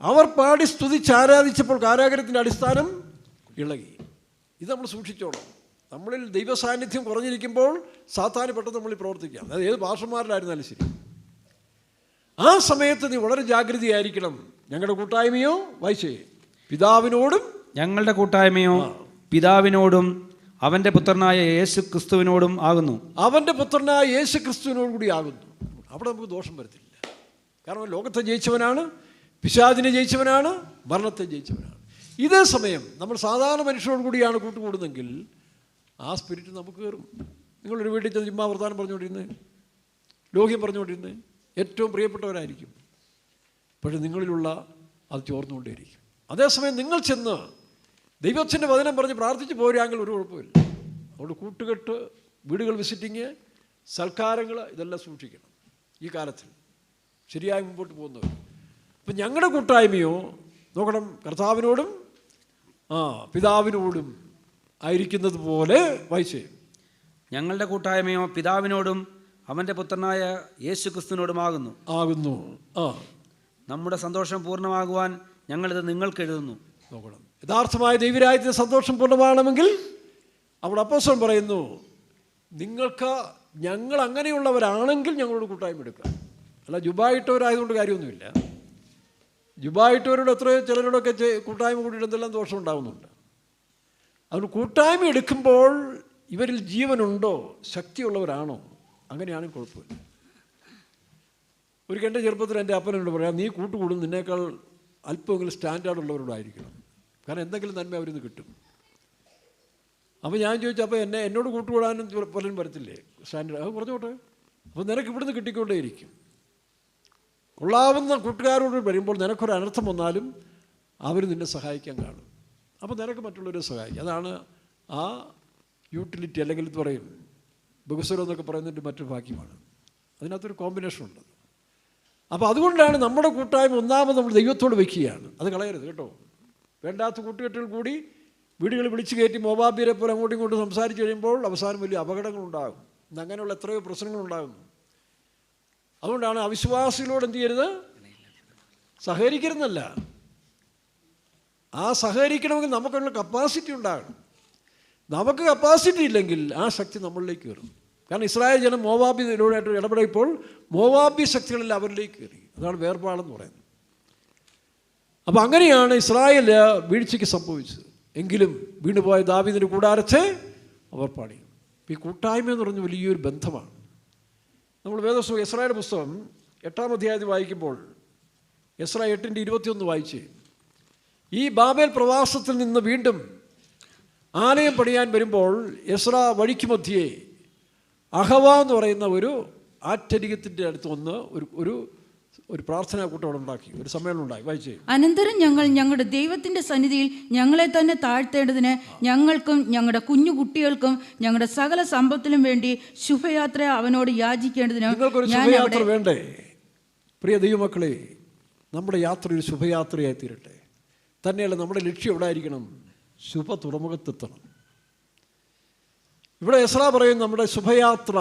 അവർ പാടി സ്തുതിച്ചാരാധിച്ചപ്പോൾ കാരാഗരത്തിൻ്റെ അടിസ്ഥാനം ഇളകി. ഇത് നമ്മൾ സൂക്ഷിച്ചോളാം. നമ്മളിൽ ദൈവസാന്നിധ്യം കുറഞ്ഞിരിക്കുമ്പോൾ സാത്താന് പെട്ടെന്ന് നമ്മളിൽ പ്രവർത്തിക്കാം. അത് ഏത് ഭാഷമാരിലായിരുന്നാലും ശരി. ആ സമയത്ത് നീ വളരെ ജാഗ്രതയായിരിക്കണം. ഞങ്ങളുടെ കൂട്ടായ്മയോ വായിച്ചേ പിതാവിനോടും, ഞങ്ങളുടെ കൂട്ടായ്മയോ പിതാവിനോടും അവൻ്റെ പുത്രനായ യേശു ക്രിസ്തുവിനോടും ആകുന്നു. അവൻ്റെ പുത്രനായ യേശു ക്രിസ്തുവിനോട് കൂടി ആകുന്നു. അവിടെ നമുക്ക് ദോഷം വരത്തില്ല. കാരണം ലോകത്തെ ജയിച്ചവനാണ്, പിശാചിനെ ജയിച്ചവനാണ്, മരണത്തെ ജയിച്ചവനാണ്. ഇതേ സമയം നമ്മൾ സാധാരണ മനുഷ്യരോട് കൂടിയാണ് കൂട്ടുകൂടുന്നെങ്കിൽ ആ സ്പിരിറ്റ് നമുക്ക് കയറും. നിങ്ങളൊരു വീട്ടിൽ ചെന്ന് ചുമ്മാ വർത്താനം പറഞ്ഞുകൊണ്ടിരുന്നത്, ലോഹ്യം പറഞ്ഞുകൊണ്ടിരുന്നത് ഏറ്റവും പ്രിയപ്പെട്ടവരായിരിക്കും. പക്ഷെ നിങ്ങളിലുള്ള അത് ചോർന്നുകൊണ്ടേയിരിക്കും. അതേസമയം നിങ്ങൾ ചെന്ന് ദൈവത്തിൻ്റെ വചനം പറഞ്ഞ് പ്രാർത്ഥിച്ച് പോരാങ്കിൽ ഒരു കുഴപ്പമില്ല. അതുകൊണ്ട് കൂട്ടുകെട്ട്, വീടുകൾ വിസിറ്റിങ്, സൽക്കാരങ്ങൾ ഇതെല്ലാം സൂക്ഷിക്കണം ഈ കാലത്തിൽ ശരിയായി മുമ്പോട്ട് പോകുന്നവർ. അപ്പം ഞങ്ങളുടെ കൂട്ടായ്മയോ നോക്കണം, കർത്താവിനോടും പിതാവിനോടും ആയിരിക്കുന്നത് പോലെ വായിച്ചേ. ഞങ്ങളുടെ കൂട്ടായ്മയോ പിതാവിനോടും അവൻ്റെ പുത്രനായ യേശു ക്രിസ്തുവിനോടും ആകുന്നു. നമ്മുടെ സന്തോഷം പൂർണ്ണമാകുവാൻ ഞങ്ങളിത് നിങ്ങൾക്ക് എഴുതുന്നു. നോക്കണം, യഥാർത്ഥമായ ദൈവരാജ്യത്തിൻ്റെ സന്തോഷം പൂർണ്ണമാകണമെങ്കിൽ അവിടെ അപ്പോസ്തലൻ പറയുന്നു, നിങ്ങൾക്ക് ഞങ്ങൾ അങ്ങനെയുള്ളവരാണെങ്കിൽ ഞങ്ങളോട് കൂട്ടായ്മ എടുക്കുക. അല്ല ജുബായിട്ടവരായതുകൊണ്ട് കാര്യമൊന്നുമില്ല. ജുബായിട്ടവരോട് എത്രയോ ചിലരോടൊക്കെ കൂട്ടായ്മ കൂടിയിട്ട് എന്തെല്ലാം ദോഷം ഉണ്ടാകുന്നുണ്ട്. അതുകൊണ്ട് കൂട്ടായ്മ എടുക്കുമ്പോൾ ഇവരിൽ ജീവനുണ്ടോ, ശക്തിയുള്ളവരാണോ, അങ്ങനെയാണെങ്കിൽ കുഴപ്പമില്ല. ഒരിക്കൽ എൻ്റെ ചെറുപ്പത്തിൽ എൻ്റെ അപ്പനോട് പറയാം, നീ കൂട്ടുകൂടും നിന്നേക്കാൾ അല്പമെങ്കിലും സ്റ്റാൻഡേർഡ് ഉള്ളവരോടായിരിക്കണം. കാരണം എന്തെങ്കിലും നന്മ അവരിൽ നിന്ന് കിട്ടും. അപ്പോൾ ഞാൻ ചോദിച്ചു, അപ്പോൾ എന്നോട് കൂട്ടുകൂടാനും പലരും വരത്തില്ലേ സ്റ്റാൻഡേർഡ്? അത് പറഞ്ഞോട്ടെ. അപ്പോൾ നിനക്ക് ഇവിടുന്ന് കിട്ടിക്കൊണ്ടേയിരിക്കും. കൊള്ളാവുന്ന കൂട്ടുകാരോട് വരുമ്പോൾ നിനക്കൊരു അനർത്ഥം വന്നാലും അവർ നിന്നെ സഹായിക്കാൻ കാണും. അപ്പോൾ നിനക്ക് മറ്റുള്ളവരെ സഹായിക്കും. അതാണ് ആ യൂട്ടിലിറ്റി, അല്ലെങ്കിൽ ഇത് പറയും ബഹുസ്വരം എന്നൊക്കെ പറയുന്നതിൻ്റെ മറ്റൊരു ഭാഗ്യമാണ്. അതിനകത്തൊരു കോമ്പിനേഷൻ ഉണ്ട്. അപ്പോൾ അതുകൊണ്ടാണ് നമ്മുടെ കൂട്ടായ്മ ഒന്നാമത് നമ്മൾ ദൈവത്തോട് വയ്ക്കുകയാണ്. അത് കളയരുത് കേട്ടോ. വേണ്ടാത്ത കൂട്ടുകെട്ടുകൾ കൂടി വീടുകൾ വിളിച്ചു കയറ്റി മോവാബിയരെ പോലെ അങ്ങോട്ടും ഇങ്ങോട്ടും സംസാരിച്ച് കഴിയുമ്പോൾ അവസാനം വലിയ അപകടങ്ങളുണ്ടാകും. അങ്ങനെയുള്ള എത്രയോ പ്രശ്നങ്ങളുണ്ടാകുന്നു. അതുകൊണ്ടാണ് അവിശ്വാസികളോട് എന്ത് ചെയ്യരുത്, സഹകരിക്കരുതെന്നല്ല, ആ സഹകരിക്കണമെങ്കിൽ നമുക്കുള്ള കപ്പാസിറ്റി ഉണ്ടാകണം. നമുക്ക് കപ്പാസിറ്റി ഇല്ലെങ്കിൽ ആ ശക്തി നമ്മളിലേക്ക് കയറും. കാരണം ഇസ്രായേൽ ജനം മോവാബിയിലൂടെയായിട്ട് ഇടപെടുമ്പോൾ മോവാബി ശക്തികളെല്ലാം അവരിലേക്ക് കയറി. അതാണ് വേർപാടെന്ന് പറയുന്നത്. അപ്പോൾ അങ്ങനെയാണ് ഇസ്രായേൽ വീഴ്ചയ്ക്ക് സംഭവിച്ചത്. എങ്കിലും വീണുപോയ ദാവീദിൻ്റെ കൂടാരത്തെ അവർ പാടി. ഈ കൂട്ടായ്മ എന്ന് പറഞ്ഞ വലിയൊരു ബന്ധമാണ്. നമ്മൾ വേദപുസ്തകം എസ്രായുടെ പുസ്തകം 8-ാം അധ്യായത്തിൽ വായിക്കുമ്പോൾ എസ്രാ 8:21 വായിച്ച്, ഈ ബാബേൽ പ്രവാസത്തിൽ നിന്ന് വീണ്ടും ആലയം പണിയാൻ വരുമ്പോൾ എസ്രാ വഴിക്ക് മധ്യേ അഹവ എന്ന് പറയുന്ന ഒരു ആറ്റരികത്തിൻ്റെ അടുത്ത് വന്ന് ഒരു പ്രാർത്ഥനാ കൂട്ടം അവിടെ ഉണ്ടാക്കി, ഒരു സമ്മേളനം ഉണ്ടാക്കി. വായിച്ചേ. അനന്തരം ഞങ്ങൾ ഞങ്ങളുടെ ദൈവത്തിന്റെ സന്നിധിയിൽ ഞങ്ങളെ തന്നെ താഴ്ത്തേണ്ടതിന് ഞങ്ങൾക്കും ഞങ്ങളുടെ കുഞ്ഞു കുട്ടികൾക്കും ഞങ്ങളുടെ സകല സമ്പത്തിനും വേണ്ടി ശുഭയാത്ര അവനോട് യാചിക്കേണ്ടതിന് നിങ്ങൾക്കൊരു ശുഭയാത്ര വേണ്ടേ? പ്രിയ ദൈവമക്കളെ, നമ്മുടെ യാത്ര ഒരു ശുഭയാത്രയായി തീരട്ടെ. തന്നെയല്ല നമ്മുടെ ലക്ഷ്യം എവിടെ ആയിരിക്കണം? ശുഭ തുറമുഖത്തെത്തണം. ഇവിടെ എസ്രാ പറയും നമ്മുടെ ശുഭയാത്ര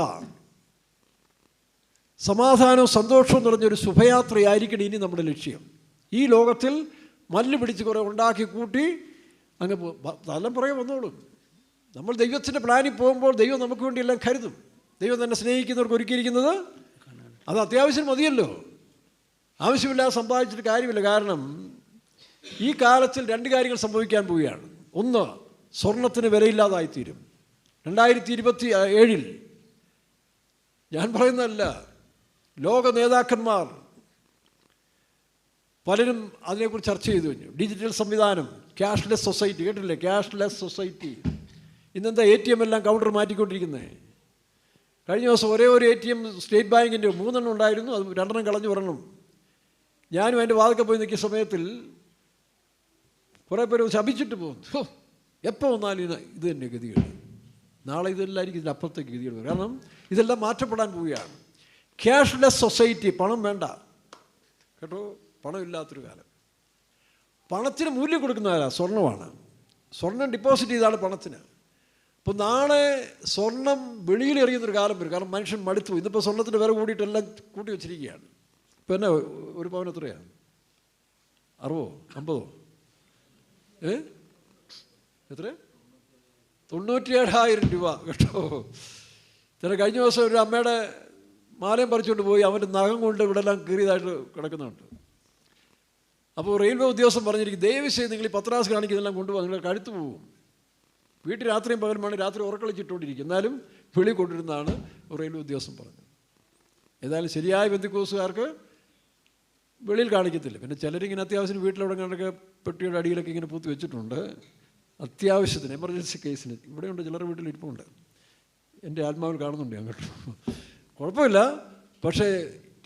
സമാധാനവും സന്തോഷവും നിറഞ്ഞൊരു ശുഭയാത്രയായിരിക്കണം ഇനി നമ്മുടെ ലക്ഷ്യം. ഈ ലോകത്തിൽ മല്ല് പിടിച്ച് കുറേ ഉണ്ടാക്കി കൂട്ടി അങ്ങ് തലം പുറകെ വന്നോളും. നമ്മൾ ദൈവത്തിൻ്റെ പ്ലാനിൽ പോകുമ്പോൾ ദൈവം നമുക്ക് വേണ്ടി എല്ലാം കരുതും. ദൈവം തന്നെ സ്നേഹിക്കുന്നവർക്ക് ഒരുക്കിയിരിക്കുന്നത് അത് അത്യാവശ്യം മതിയല്ലോ. ആവശ്യമില്ലാതെ സമ്പാദിച്ചിട്ട് കാര്യമില്ല. കാരണം ഈ കാലത്തിൽ 2 കാര്യങ്ങൾ സംഭവിക്കാൻ പോവുകയാണ്. ഒന്ന്, സ്വർണത്തിന് വിലയില്ലാതായിത്തീരും. 2027 ഞാൻ പറയുന്നതല്ല, ലോക നേതാക്കന്മാർ പലരും അതിനെക്കുറിച്ച് ചർച്ച ചെയ്തു കഴിഞ്ഞു. ഡിജിറ്റൽ സംവിധാനം, ക്യാഷ്ലെസ് സൊസൈറ്റി, കേട്ടില്ലേ? Cashless society. ഇന്നെന്താ ATM എല്ലാം കൗണ്ടർ മാറ്റിക്കൊണ്ടിരിക്കുന്നത്. കഴിഞ്ഞ ദിവസം ഒരേ ഒരു ATM സ്റ്റേറ്റ് ബാങ്കിൻ്റെ 3 എണ്ണം ഉണ്ടായിരുന്നു, അത് 2 എണ്ണം കളഞ്ഞു വരണം. ഞാനും അതിൻ്റെ വാതിൽക്കൽ പോയി നിൽക്കുന്ന സമയത്തിൽ കുറേ പേര് ശപിച്ചിട്ട് പോകുന്നു. എപ്പോൾ വന്നാലും ഇത് തന്നെ ഗതികൾ, നാളെ ഇതെല്ലാമായിരിക്കും ഇതിൻ്റെ അപ്പുറത്തേക്ക് ഗതികൾ. കാരണം ഇതെല്ലാം മാറ്റപ്പെടാൻ പോവുകയാണ്. ക്യാഷ്ലെസ് സൊസൈറ്റി, പണം വേണ്ട കേട്ടോ, പണമില്ലാത്തൊരു കാലം. പണത്തിന് മൂല്യം കൊടുക്കുന്നവരാ സ്വർണ്ണമാണ്. സ്വർണം ഡെപ്പോസിറ്റ് ചെയ്താണ് പണത്തിന്. അപ്പോൾ നാളെ സ്വർണം വെളിയിൽ എറിയുന്നൊരു കാലം വരും. കാരണം മനുഷ്യൻ മടുത്തു. ഇന്നിപ്പോൾ സ്വർണ്ണത്തിൻ്റെ വില കൂടിയിട്ടെല്ലാം കൂട്ടി വെച്ചിരിക്കുകയാണ്. ഇപ്പോൾ തന്നെ ഒരു പവൻ എത്രയാണ്? 60, 50? എത്ര? 97,000 രൂപ കേട്ടോ. ചില കഴിഞ്ഞ ദിവസം ഒരു അമ്മയുടെ മാലയും പറിച്ചുകൊണ്ട് പോയി അവൻ്റെ നഖം കൊണ്ട് ഇവിടെ എല്ലാം കീറിയതായിട്ട് കിടക്കുന്നുണ്ട്. അപ്പോൾ റെയിൽവേ ഉദ്യോഗസ്ഥൻ പറഞ്ഞിരിക്കും, ദയവ് ചെയ്ത് നിങ്ങൾ ഈ പത്രാസ് കാണിക്കുന്നതെല്ലാം കൊണ്ടുപോകാൻ നിങ്ങളുടെ കഴുത്ത് പോകും. വീട്ടിൽ രാത്രിയും പകലുമാണ്, രാത്രി ഉറക്കളിച്ചിട്ടുകൊണ്ടിരിക്കും, എന്നാലും വെളി കൊണ്ടിരുന്നാണ് റെയിൽവേ ഉദ്യോഗസ്ഥൻ പറഞ്ഞത്. ഏതായാലും ശരിയായ ബന്ധുക്കോസുകാർക്ക് വെളിയിൽ കാണിക്കത്തില്ല. പിന്നെ ചിലരിങ്ങനെ അത്യാവശ്യം വീട്ടിലവിടെ കണ്ടൊക്കെ പെട്ടിയുടെ അടിയിലൊക്കെ ഇങ്ങനെ പൂത്തി വെച്ചിട്ടുണ്ട്, അത്യാവശ്യത്തിന് എമർജൻസി കേസിന്. ഇവിടെയുണ്ട്, ചിലരുടെ വീട്ടിൽ ഇരിപ്പുണ്ട്, എൻ്റെ ആത്മാവിൽ കാണുന്നുണ്ട് അങ്ങോട്ട്. കുഴപ്പമില്ല. പക്ഷേ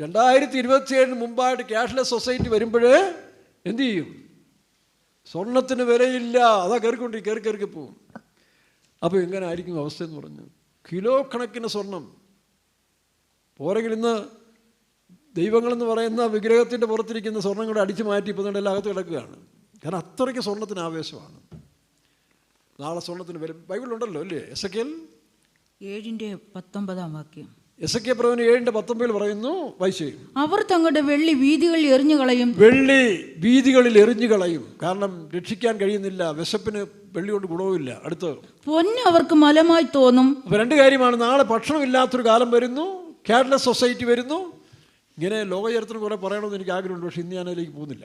2027 മുമ്പായിട്ട് ക്യാഷ്ലെസ് സൊസൈറ്റി വരുമ്പോഴേ എന്തു ചെയ്യും? സ്വർണത്തിന് വിലയില്ല, അതാ കയറി പോവും. അപ്പോൾ എങ്ങനെ ആയിരിക്കും അവസ്ഥ എന്ന് പറഞ്ഞു. കിലോ കണക്കിന് സ്വർണം പോരെങ്കിൽ ഇന്ന് ദൈവങ്ങളെന്ന് പറയുന്ന വിഗ്രഹത്തിൻ്റെ പുറത്തിരിക്കുന്ന സ്വർണം കൂടെ അടിച്ചു മാറ്റി ഇപ്പോൾ എല്ലാം അകത്ത് കിടക്കുകയാണ്. കാരണം അത്രയ്ക്ക് സ്വർണത്തിന് ആവേശമാണ്. നാളെ സ്വർണത്തിന് വില ബൈബിളുണ്ടല്ലോ അല്ലേ? എസെക്കിയേൽ 7:19 എസെക്കിയേൽ പ്രവചനം 7:19 പറയുന്നു, വായിച്ചു. അവർ തങ്ങളുടെ വെള്ളി വീതികളിൽ എറിഞ്ഞു കളയും. വെള്ളി വീതികളിൽ എറിഞ്ഞു കളയും. കാരണം രക്ഷിക്കാൻ കഴിയുന്നില്ല, വിശപ്പിന് വെള്ളി കൊണ്ട് ഗുണവുമില്ല. അടുത്ത് പൊന്ന് അവർക്ക് മലമായി തോന്നും. അപ്പോൾ രണ്ട് കാര്യമാണ്. നാളെ ഭക്ഷണമില്ലാത്തൊരു കാലം വരുന്നു, ക്യാഷ്ലെസ് സൊസൈറ്റി വരുന്നു. ഇങ്ങനെ ലോകചരിത്രം കുറേ പറയണമെന്ന് എനിക്ക് ആഗ്രഹമുണ്ട്, പക്ഷേ ഇന്ന് ഞാനതിലേക്ക് പോകുന്നില്ല.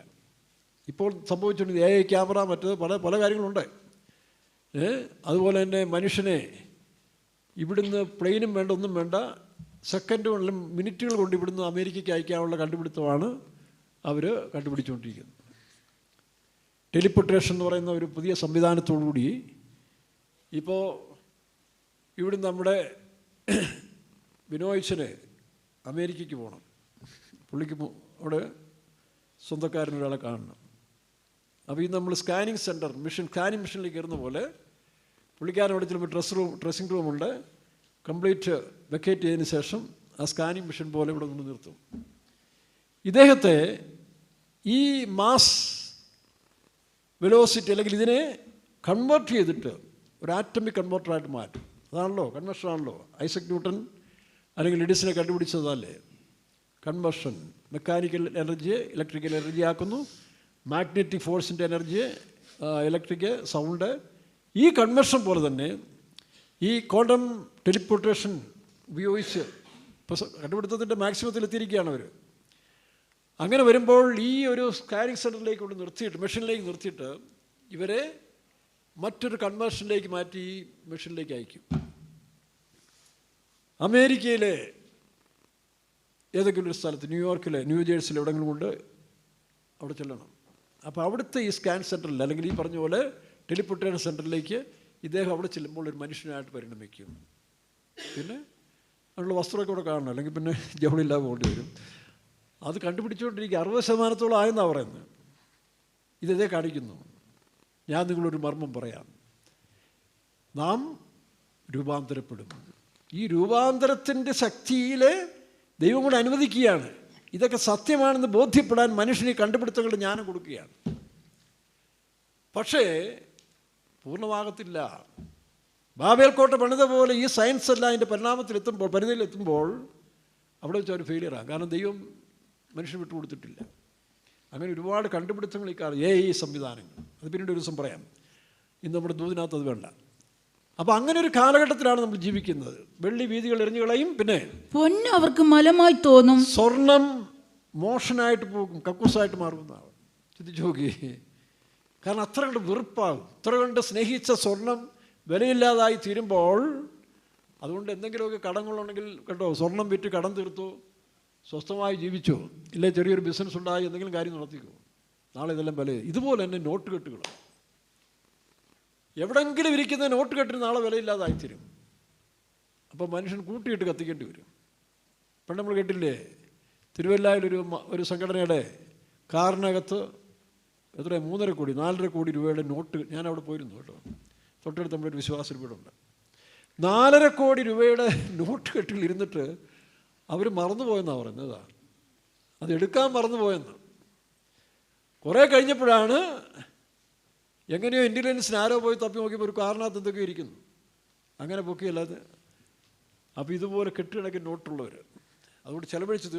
ഇപ്പോൾ സംഭവിച്ചിട്ടുണ്ട് AI ക്യാമറ, മറ്റത് പല കാര്യങ്ങളുണ്ട്. അതുപോലെ തന്നെ മനുഷ്യനെ ഇവിടുന്ന് പ്ലെയിനും വേണ്ട, ഒന്നും വേണ്ട, സെക്കൻഡുകളിലും മിനിറ്റുകൾ കൊണ്ട് ഇവിടുന്ന് അമേരിക്കയ്ക്ക് അയക്കാനുള്ള കണ്ടുപിടുത്തമാണ് അവർ കണ്ടുപിടിച്ചുകൊണ്ടിരിക്കുന്നത്. ടെലിപ്പോർട്ടേഷൻ എന്ന് പറയുന്ന ഒരു പുതിയ സംവിധാനത്തോടുകൂടി ഇപ്പോൾ ഇവിടുന്ന് നമ്മുടെ ബിനോയിച്ചന് അമേരിക്കയ്ക്ക് പോകണം. പുള്ളിക്ക് അവിടെ സ്വന്തക്കാരനൊരാളെ കാണണം. അപ്പോൾ ഈ നമ്മൾ സ്കാനിങ് സെൻറ്റർ സ്കാനിങ് മെഷീനിലേക്ക് കയറുന്ന പോലെ പുള്ളിക്കാരൻ അവിടെ ചിലപ്പോൾ ഡ്രസ്സിംഗ് റൂമുണ്ട്, കംപ്ലീറ്റ് വെക്കേറ്റ് ചെയ്തതിന് ശേഷം ആ സ്കാനിങ് മെഷീൻ പോലെ ഇവിടെ കൊണ്ട് നിർത്തും. ഇദ്ദേഹത്തെ ഈ മാസ് വെലോസിറ്റി അല്ലെങ്കിൽ ഇതിനെ കൺവേർട്ട് ചെയ്തിട്ട് ഒരു ആറ്റമിക് കൺവേർട്ടറായിട്ട് മാറ്റും. അതാണല്ലോ കൺവെർഷനാണല്ലോ ഐസക് ന്യൂട്ടൺ അല്ലെങ്കിൽ എഡിസനെ കണ്ടുപിടിച്ചതല്ലേ. കൺവെർഷൻ, മെക്കാനിക്കൽ എനർജിയെ ഇലക്ട്രിക്കൽ എനർജി ആക്കുന്നു, മാഗ്നറ്റിക് ഫോഴ്സിൻ്റെ എനർജിയെ ഇലക്ട്രിക് സൗണ്ട്. ഈ കൺവെർഷൻ പോലെ തന്നെ ഈ ക്വാണ്ടം ടെലിപ്പോർട്ടേഷൻ ഉപയോഗിച്ച് ഇപ്പോൾ കണ്ടുപിടുത്തത്തിൻ്റെ മാക്സിമത്തിൽ എത്തിയിരിക്കുകയാണ് അവർ. അങ്ങനെ വരുമ്പോൾ ഈ ഒരു സ്കാനിങ് സെൻറ്ററിലേക്ക് കൊണ്ട് നിർത്തിയിട്ട്, മെഷീനിലേക്ക് നിർത്തിയിട്ട് ഇവരെ മറ്റൊരു കൺവേർഷനിലേക്ക് മാറ്റി മെഷീനിലേക്ക് അയക്കും. അമേരിക്കയിലെ ഏതെങ്കിലും ഒരു സ്ഥലത്ത്, ന്യൂയോർക്കിലെ, ന്യൂജേഴ്സിയിൽ എവിടെയെങ്കിലും കൊണ്ട് അവിടെ ചെല്ലണം. അപ്പോൾ അവിടുത്തെ ഈ സ്കാൻ സെൻറ്ററിൽ അല്ലെങ്കിൽ ഈ പറഞ്ഞ പോലെ ടെലിപ്പോർട്ടേഷൻ സെൻറ്ററിലേക്ക് ഇദ്ദേഹം അവിടെ ചെല്ലുമ്പോൾ ഒരു മനുഷ്യനായിട്ട് പരിണമിക്കും. പിന്നെ അതിനുള്ള വസ്ത്രമൊക്കെ ഇവിടെ കാണണം, അല്ലെങ്കിൽ പിന്നെ ജവളില്ലാതെ പോകേണ്ടി വരും. അത് കണ്ടുപിടിച്ചുകൊണ്ടിരിക്കുക 60% ആയെന്നാണ് പറയുന്നത്. ഇതേ കാണിക്കുന്നു. ഞാൻ നിങ്ങളൊരു മർമ്മം പറയാം, നാം രൂപാന്തരപ്പെടും. ഈ രൂപാന്തരത്തിൻ്റെ ശക്തിയിൽ ദൈവം കൂടെ അനുവദിക്കുകയാണ്. ഇതൊക്കെ സത്യമാണെന്ന് ബോധ്യപ്പെടാൻ മനുഷ്യന് കണ്ടുപിടുത്തങ്ങളുടെ ജ്ഞാനം കൊടുക്കുകയാണ്. പക്ഷേ പൂർണ്ണമാകത്തില്ല. ബാബേൽ കോട്ട പണിത പോലെ ഈ സയൻസ് എല്ലാം അതിൻ്റെ പരിണാമത്തിലെത്തുമ്പോൾ, പരിധിയിലെത്തുമ്പോൾ അവിടെ വെച്ച് അവർ ഫെയിലിയറാണ്. കാരണം ദൈവം മനുഷ്യന് വിട്ടുകൊടുത്തിട്ടില്ല. അങ്ങനെ ഒരുപാട് കണ്ടുപിടുത്തങ്ങൾ ഈ കാലം AI സംവിധാനങ്ങൾ, അത് പിന്നീട് ഒരു ദിവസം പറയാം. ഇന്ന് നമ്മുടെ ദൂതിനകത്ത് അത് വേണ്ട. അപ്പോൾ അങ്ങനെ ഒരു കാലഘട്ടത്തിലാണ് നമ്മൾ ജീവിക്കുന്നത്. വെള്ളി വീതികൾ എറിഞ്ഞു കളയും, പിന്നെ പൊന്ന് അവർക്ക് മലമായി തോന്നും. സ്വർണം മോഷനായിട്ട് പോകും, കക്കൂസായിട്ട് മാറുന്നതാണ്. ചിന്തിച്ചു നോക്കി. കാരണം അത്ര കണ്ട് വെറുപ്പാകും. അത്ര കണ്ട് സ്നേഹിച്ച സ്വർണം വിലയില്ലാതായി തീരുമ്പോൾ, അതുകൊണ്ട് എന്തെങ്കിലുമൊക്കെ കടങ്ങളുണ്ടെങ്കിൽ കേട്ടോ, സ്വർണം വിറ്റ് കടം തീർത്തു, സ്വസ്ഥമായി ജീവിച്ചു, ഇല്ലേ ചെറിയൊരു ബിസിനസ് ഉണ്ടായി, എന്തെങ്കിലും കാര്യം നടത്തിക്കോ, നാളെ ഇതെല്ലാം വില. ഇതുപോലെ തന്നെ നോട്ട് കെട്ടുകൾ, എവിടെങ്കിലും ഇരിക്കുന്ന നോട്ട് കെട്ടിന് നാളെ വിലയില്ലാതായിത്തീരും. അപ്പോൾ മനുഷ്യൻ കൂട്ടിയിട്ട് കത്തിക്കേണ്ടി വരും. പണ്ട് നമ്മൾ കേട്ടില്ലേ, തിരുവല്ലായിലൊരു സംഘടനയുടെ കാറിനകത്ത് എത്ര 3.5 കോടി 4.5 കോടി രൂപയുടെ നോട്ട്, ഞാൻ അവിടെ പോയിരുന്നു കേട്ടോ, തൊട്ടടുത്ത് നമ്മുടെ ഒരു വിശ്വാസ വീടുണ്ട്. 4.5 കോടി രൂപയുടെ നോട്ട് കെട്ടിൽ ഇരുന്നിട്ട് അവർ മറന്നുപോയെന്നാണ് പറയുന്നത്. അത് എടുക്കാൻ മറന്നുപോയെന്ന്. കുറേ കഴിഞ്ഞപ്പോഴാണ് എങ്ങനെയോ ഇൻ്റലിജൻസിന് ആരോ പോയി തപ്പി നോക്കിയപ്പോൾ ഒരു കാറിനകത്ത് എന്തൊക്കെയോ ഇരിക്കുന്നു. അങ്ങനെ പൊക്കിയല്ലാതെ. അപ്പോൾ ഇതുപോലെ കെട്ടിടക്കുന്ന നോട്ടുള്ളവർ അതുകൊണ്ട് ചിലവഴിച്ച്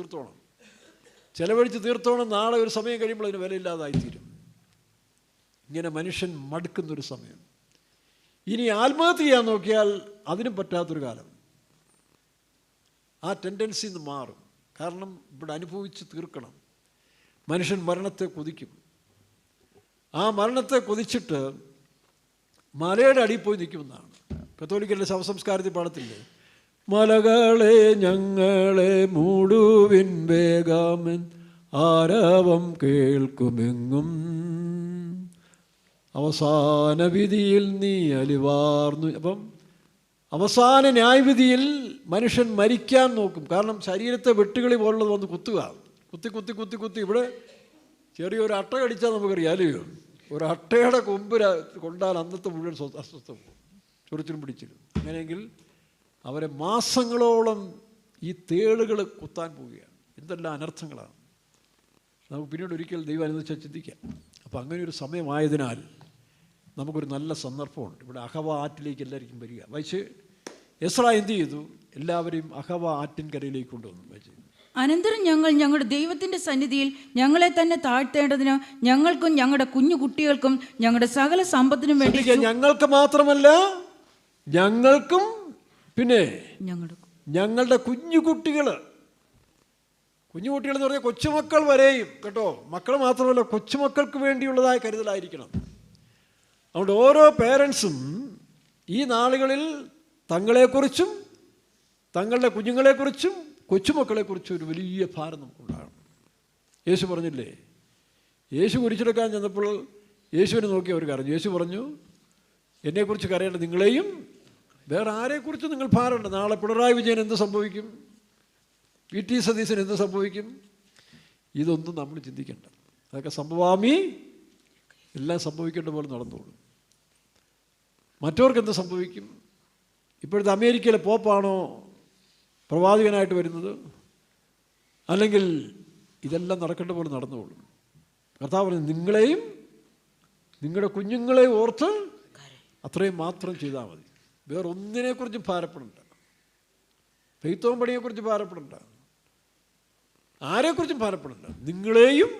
തീർത്തോണം. നാളെ ഒരു സമയം കഴിയുമ്പോൾ അതിന് വിലയില്ലാതായിത്തീരും. ഇങ്ങനെ മനുഷ്യൻ മടുക്കുന്നൊരു സമയം. ഇനി ആത്മഹത്യ ചെയ്യാൻ നോക്കിയാൽ അതിനും പറ്റാത്തൊരു കാലം. ആ ടെൻഡൻസി നിന്ന് മാറും. കാരണം ഇവിടെ അനുഭവിച്ച് തീർക്കണം. മനുഷ്യൻ മരണത്തെ കൊതിക്കും. ആ മരണത്തെ കൊതിച്ചിട്ട് മലയുടെ അടിയിൽ പോയി നിൽക്കുമെന്നാണ് കത്തോലിക്കരുടെ ശവസംസ്കാരത്തിൽ പാടത്തില്ലേ, മലകളെ ഞങ്ങളെ മൂടുവിൻ വേഗമൻ ആരവം കേൾക്കുമെങ്ങും അവസാന വിധിയിൽ നീ അലിവാർന്നു. അപ്പം അവസാന ന്യായവിധിയിൽ മനുഷ്യൻ മരിക്കാൻ നോക്കും. കാരണം ശരീരത്തെ വെട്ടുകളി പോലുള്ളത് വന്ന് കുത്തുക, കുത്തി കുത്തി കുത്തി കുത്തി. ഇവിടെ ചെറിയൊരു അട്ട കടിച്ചാൽ നമുക്കറിയാം അല്ലയോ, ഒരു അട്ടയുടെ കൊമ്പ് കൊണ്ടാൽ അന്നത്തെ മുഴുവൻ അസ്വസ്ഥം ചൊറിച്ചിലും പിടിച്ചിരും. അങ്ങനെയെങ്കിൽ അവരെ മാസങ്ങളോളം ഈ തേളുകൾ കുത്താൻ പോവുകയാണ്. എന്തെല്ലാം അനർത്ഥങ്ങളാണ്. നമുക്ക് പിന്നീട് ഒരിക്കൽ ദൈവം അനുവദിച്ചാൽ ചിന്തിക്കാം. അപ്പോൾ അങ്ങനെ ഒരു സമയമായതിനാൽ നമുക്കൊരു നല്ല സന്ദർഭമുണ്ട്. ഇവിടെ അഹവ ആറ്റിലേക്ക് എല്ലാവർക്കും വരിക. വൈസ് എസ്രാ എന്ത് ചെയ്തു? എല്ലാവരെയും അഹവ ആറ്റിൻകരയിലേക്ക് കൊണ്ടുവന്നു. വൈസ് അനന്തരം ഞങ്ങൾ ഞങ്ങളുടെ ദൈവത്തിൻ്റെ സന്നിധിയിൽ ഞങ്ങളെ തന്നെ താഴ്ത്തേണ്ടതിന് ഞങ്ങൾക്കും ഞങ്ങളുടെ കുഞ്ഞു കുട്ടികൾക്കും ഞങ്ങളുടെ സകല സമ്പത്തിനും വേണ്ടി, ഞങ്ങൾക്ക് മാത്രമല്ല ഞങ്ങൾക്കും പിന്നെ ഞങ്ങളുടെ കുഞ്ഞു കുട്ടികൾ എന്ന് പറഞ്ഞാൽ കൊച്ചുമക്കൾ വരെയും കേട്ടോ. മക്കൾ മാത്രമല്ല, കൊച്ചുമക്കൾക്ക് വേണ്ടിയുള്ളതായ കരുതലായിരിക്കണം. അതുകൊണ്ട് ഓരോ പേരൻസും ഈ നാളുകളിൽ തങ്ങളെക്കുറിച്ചും തങ്ങളുടെ കുഞ്ഞുങ്ങളെക്കുറിച്ചും കൊച്ചുമക്കളെക്കുറിച്ചും ഒരു വലിയ ഭാരം നമുക്കുണ്ടാകണം. യേശു പറഞ്ഞില്ലേ, യേശു കുരിശെടുക്കാൻ ചെന്നപ്പോൾ യേശുവിനെ നോക്കി അവർ കരഞ്ഞു. യേശു പറഞ്ഞു, എന്നെക്കുറിച്ച് കരയേണ്ട നിങ്ങളെയും വേറെ ആരെക്കുറിച്ചും നിങ്ങൾ ഭാരമുണ്ട്. നാളെ പിണറായി വിജയൻ എന്ത് സംഭവിക്കും, PT സതീശൻ എന്ത് സംഭവിക്കും, ഇതൊന്നും നമ്മൾ ചിന്തിക്കേണ്ട. അതൊക്കെ സംഭവാമി എല്ലാം സംഭവിക്കേണ്ട പോലെ നടന്നോളും. മറ്റവർക്ക് എന്ത് സംഭവിക്കും? ഇപ്പോഴത്തെ അമേരിക്കയിലെ പോപ്പാണോ പ്രവാചകനായിട്ട് വരുന്നത്? അല്ലെങ്കിൽ ഇതെല്ലാം നടക്കേണ്ട പോലെ നടന്നുകൊള്ളും. കർത്താവ് പറഞ്ഞു, നിങ്ങളെയും നിങ്ങളുടെ കുഞ്ഞുങ്ങളെയും ഓർത്ത് അത്രയും മാത്രം ചെയ്താൽ മതി. വേറെ ഒന്നിനെക്കുറിച്ചും ഭാരപ്പെടണ്ട. പെയ്ത്തോം പണിയെക്കുറിച്ച് ഭാരപ്പെടണ്ട, ആരെക്കുറിച്ചും ഭാരപ്പെടണ്ട. നിങ്ങളെയും